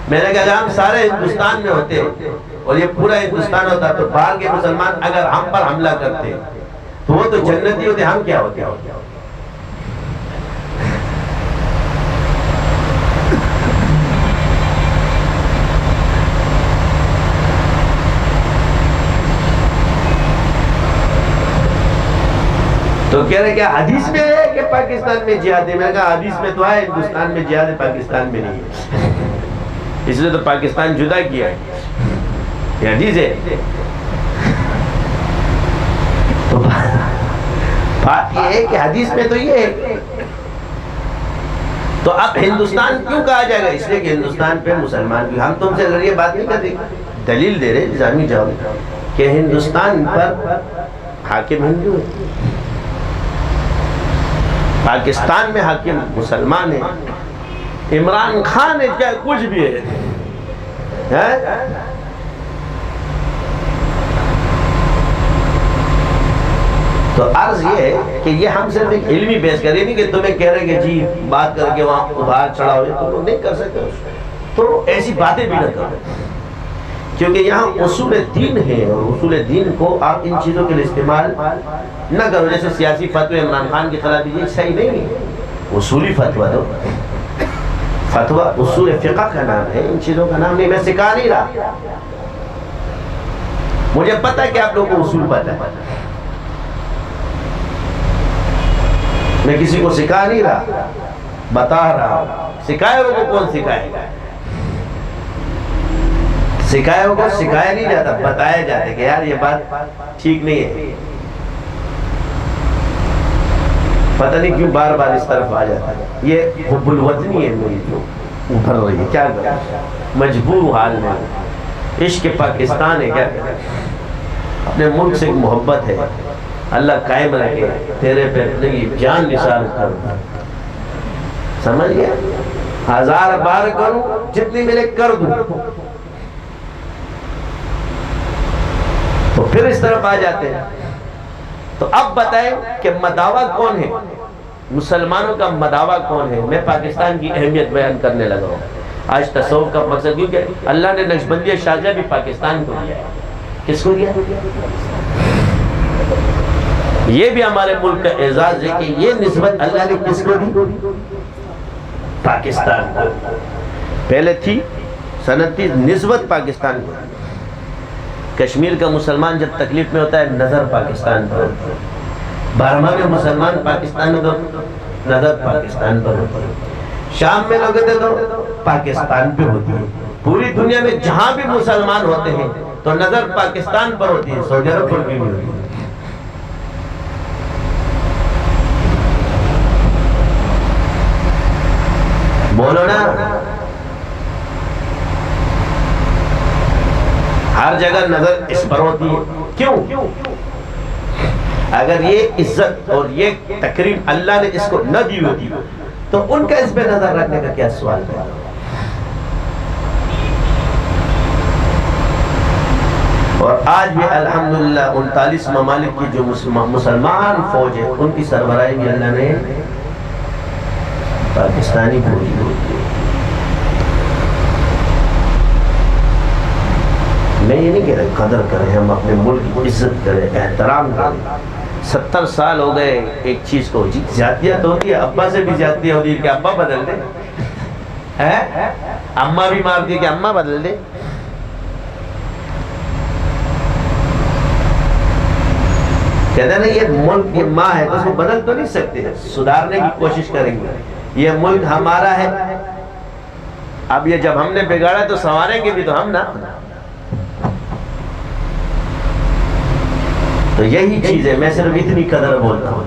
میں نے کہا اگر ہم سارے ہندوستان میں ہوتے اور یہ پورا ہندوستان ہوتا تو باہر کے مسلمان اگر ہم پر حملہ کرتے تو وہ تو جنتی ہوتے، ہم کیا ہوتے؟ تو کہہ رہے کیا حدیث میں ہے کہ پاکستان میں جہاد ہے؟ میں نے کہا حدیث میں تو ہے ہندوستان میں جہاد ہے، پاکستان میں نہیں ہے. اس نے تو پاکستان جدا کیا ہے، یہ حدیث ہے. تو بات یہ ہے کہ حدیث میں تو یہ ہے. تو اب ہندوستان کیوں کہا جائے گا؟ اس لیے کہ ہندوستان پہ مسلمان بھی. ہم تم سے اگر یہ بات نہیں کرتے، دلیل دے رہے نظامی جواب کہ ہندوستان پر حاکم ہندو ہے، پاکستان میں حاکم مسلمان ہے، عمران خان ہے، کیا کچھ بھی ہے. تو عرض یہ ہے کہ یہ ہم صرف ایک علمی بحث کریں، نہیں کہ تمہیں کہہ رہے کہ جی بات کر کے وہاں ابھار چڑھا ہوئے تو نہیں کر سکتے. تو ایسی باتیں بھی نہ کرو، کیونکہ یہاں اصول دین ہے اور اصول دین کو آپ ان چیزوں کے لیے استعمال نہ کرو. جیسے سیاسی فتوی عمران خان کے خلاف یہ صحیح نہیں ہے. اصولی فتویٰ دو. فتویٰ اصول فقہ کا نام ہے، ان چیزوں کا نام نہیں. میں سکھا نہیں رہا، مجھے پتہ ہے کہ آپ لوگوں کو اصول پتہ ہے. میں کسی کو سکھا نہیں رہا، بتا رہا ہوں. سکھائے ہو کو کون سکھائے گا؟ سکھائے ہو کو سکھایا نہیں جاتا، بتایا جاتا ہے کہ یار یہ بات ٹھیک نہیں ہے. پتہ نہیں کیوں بار بار اس طرف آ جاتا ہے. یہ حب الوطنی ہے میری جو ابھر رہی ہے. کیا کریں، مجبور حال میں. عشق پاکستان ہے، کیا کریں. اپنے ملک سے ایک محبت ہے، اللہ قائم رکھے. تیرے پہ اپنی جان نثار کر، سمجھ گیا؟ 1000 بار کروں، جتنی ملے کر دوں. تو پھر اس طرف آ جاتے ہیں. تو اب بتائیں کہ مداوا کون ہے، مسلمانوں کا مداوا کون ہے؟ میں پاکستان کی اہمیت بیان کرنے لگا ہوں. آج تصوف کا مقصد کیونکہ اللہ نے نقشبندی شارجہ بھی پاکستان کو دیا ہے. کس کو دیا؟ یہ بھی ہمارے ملک کا اعزاز ہے کہ یہ نسبت اللہ نے کس کو دی؟ پاکستان کو. پہلے تھی سنتی نسبت پاکستان کو. کشمیر کا مسلمان جب تکلیف میں ہوتا ہے نظر پاکستان پر ہوتی ہے. برما میں مسلمان پاکستان میں تو نظر پاکستان پر ہوتی ہے. شام میں لوگ ہوتے تو پاکستان پہ ہوتی ہے. پوری دنیا میں جہاں بھی مسلمان ہوتے ہیں تو نظر پاکستان پر ہوتی ہے، سعودی عرب پر بھی ہوتی ہے. بولو نا. ہر جگہ نظر اس پر ہوتی ہے. کیوں؟ اگر یہ عزت اور یہ تکریم اللہ نے اس کو نہ دی ہوتی تو ان کا اس پہ نظر رکھنے کا کیا سوال ہے؟ اور آج بھی الحمدللہ 39 ممالک کی جو مسلمان فوج ہے ان کی سربراہی بھی اللہ نے پاکستانی فوج کو دی۔ میں یہ نہیں کہہ رہا قدر کریں، ہم اپنے ملک کی عزت کریں، احترام کریں۔ 70 سال ہو گئے ایک چیز کو، زیادتیاں تو ہوتی ہے، ابا سے بھی زیادتیاں ہوتی ہے کہ ابا بدل دے، اماں بھی مارتی ہے کہ اماں بدل دے۔ کہتے ہیں نا یہ ملک کی ماں ہے تو اس کو بدل تو نہیں سکتے، سدھارنے کی کوشش کریں گے۔ یہ ملک ہمارا ہے، اب یہ جب ہم نے بگاڑا تو سنواریں گے بھی تو ہم نا۔ تو یہی چیز ہے، میں صرف اتنی قدر بولتا ہوں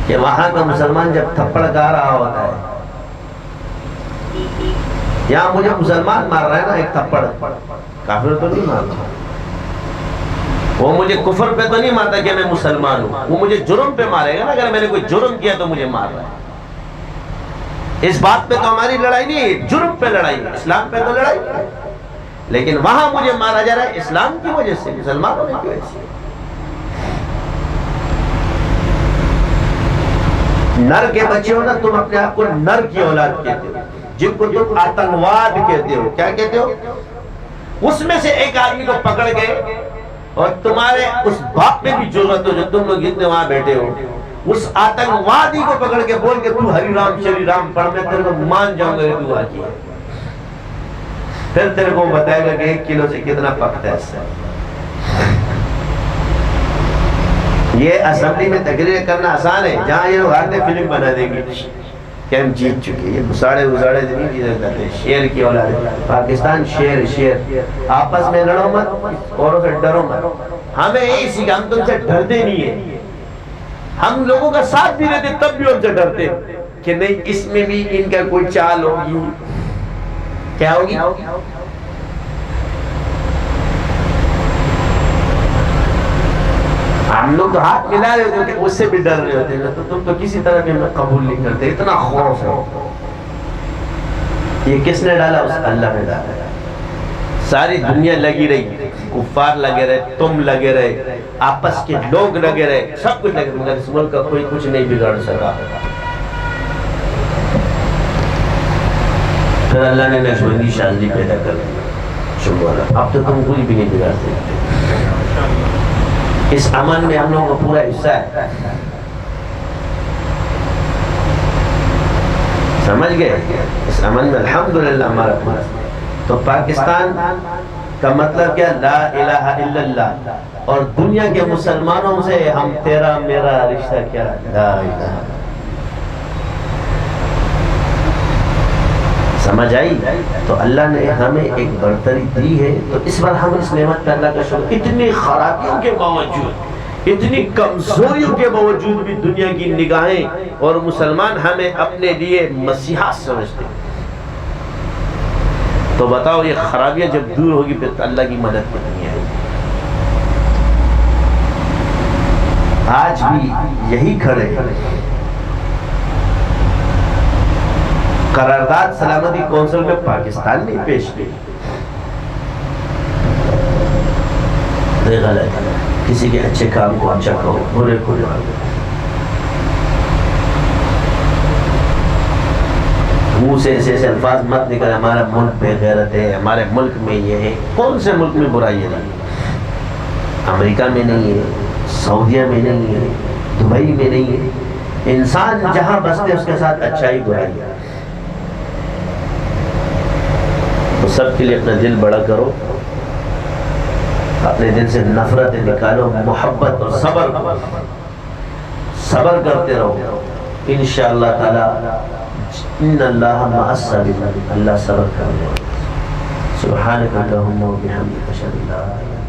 کہ وہاں کا مسلمان جب تھپڑ کھا رہا ہوتا ہے، یہاں مجھے مسلمان مار رہا ہے نا ایک تھپڑ، کافر تو نہیں مار رہا، وہ مجھے کفر پہ تو نہیں مارتا کہ میں مسلمان ہوں، وہ مجھے جرم پہ مارے گا نا، اگر میں نے کوئی جرم کیا تو مجھے مار رہا ہے۔ اس بات پہ تو ہماری لڑائی نہیں ہے، جرم پہ لڑائی ہے، اسلام پہ تو لڑائی ہے، لیکن وہاں مجھے مارا جا رہا ہے اسلام کی وجہ سے، مسلمان ہونے کی وجہ سے۔ نر کے بچے ہو نا، تم اپنے آپ کو نر کی اولاد کہتے ہو، جن کو تم آتنکواد کہتے ہو، کیا کہتے ہو؟ اس میں سے ایک آدمی کو پکڑ گئے اور تمہارے اس باپ میں بھی جرأت ہو جو تم لوگ اتنے وہاں بیٹھے ہو، اس آتنکوادی کو پکڑ کے بول کے تو ہری رام شری رام پڑھ، میں تیرے کو مان جاؤں گا یہ دعا کی ہے، پھر تیرے کو بتائے گا کہ 1 کلو سے کتنا پکتا ہے اس سے۔ یہ اسمبلی میں تقریر کرنا آسان ہے، جہاں یہ لوگ آتے فلم بنا دیں گے کہ ہم جیت چکے، یہ گھساڑے گھساڑے نہیں جیتے کرتے، شیر کی اولاد ہے پاکستان، شیر شیر، آپس میں لڑو مت، اوروں سے ڈرو مت۔ ہمیں یہی سیکھا، ہم تم سے ڈرتے نہیں ہیں، ہم لوگوں کا ساتھ بھی رہتے تب بھی ہم سے ڈرتے کہ نہیں اس میں بھی ان کا کوئی چال ہوگی، کیا ہوگی؟ ہم لوگ تو ہاتھ ملا رہے ہوتے کہ اس سے بھی ڈر رہے ہوتے ہیں، تو تم تو کسی طرح بھی ہمیں قبول نہیں کرتے، اتنا خوف ہے۔ یہ کس نے ڈالا؟ اس اللہ نے ڈالا۔ ساری دنیا لگی رہی، کفار لگے رہے، تم لگے رہے، آپس کے لوگ لگے رہے، سب کچھ لگے، مگر اس ملک کا کوئی کچھ نہیں بگاڑ سکا۔ پھر اللہ نے نشبندی شاذلی پیدا کر دی، شکر، اب تو تم کوئی بھی نہیں بگاڑ سکتے۔ اس امن میں ہم لوگوں کا پورا حصہ ہے، سمجھ گئے؟ اس امن میں الحمدللہ ہمارا پورا۔ تو پاکستان کا مطلب کیا؟ لا الہ الا اللہ، اور دنیا کے مسلمانوں سے ہم تیرا میرا رشتہ کیا؟ لا الہ۔ سمجھ آئی؟ تو اللہ نے ہمیں ایک برتری دی ہے، تو اس بار ہم اس نعمت پہ اللہ کا شکر۔ اتنی خرابیوں کے باوجود، اتنی کمزوریوں کے باوجود بھی دنیا کی نگاہیں اور مسلمان ہمیں اپنے لیے مسیحا سمجھتے ہیں۔ تو بتاؤ یہ خرابیاں جب دور ہوگی پھر اللہ کی مدد کتنی آئے گی؟ آج بھی یہی کھڑے ہیں۔ قرارداد سلامتی کونسل میں پاکستان نے پیش کی، غلط ہے، کسی کے اچھے کام کو اچھا کہو، برے کو منہ سے ایسے الفاظ مت نکلے، ہمارا ملک بے غیرت ہے، ہمارے ملک میں یہ ہے۔ کون سے ملک میں برائی نہیں ہے؟ امریکہ میں نہیں ہے، سعودیہ میں نہیں ہے، دبئی میں نہیں ہے۔ انسان جہاں بستے اس کے ساتھ اچھائی برائی ہے۔ تو سب کے لیے اپنا دل بڑا کرو، اپنے دل سے نفرت نکالو، محبت اور صبر کرتے رہو، انشاءاللہ تعالی ان اللہ مع الصابرین، اللہ صبر کرنے والا۔ سبحانک اللہم و بحمدک اشہد ان لا الہ الا انت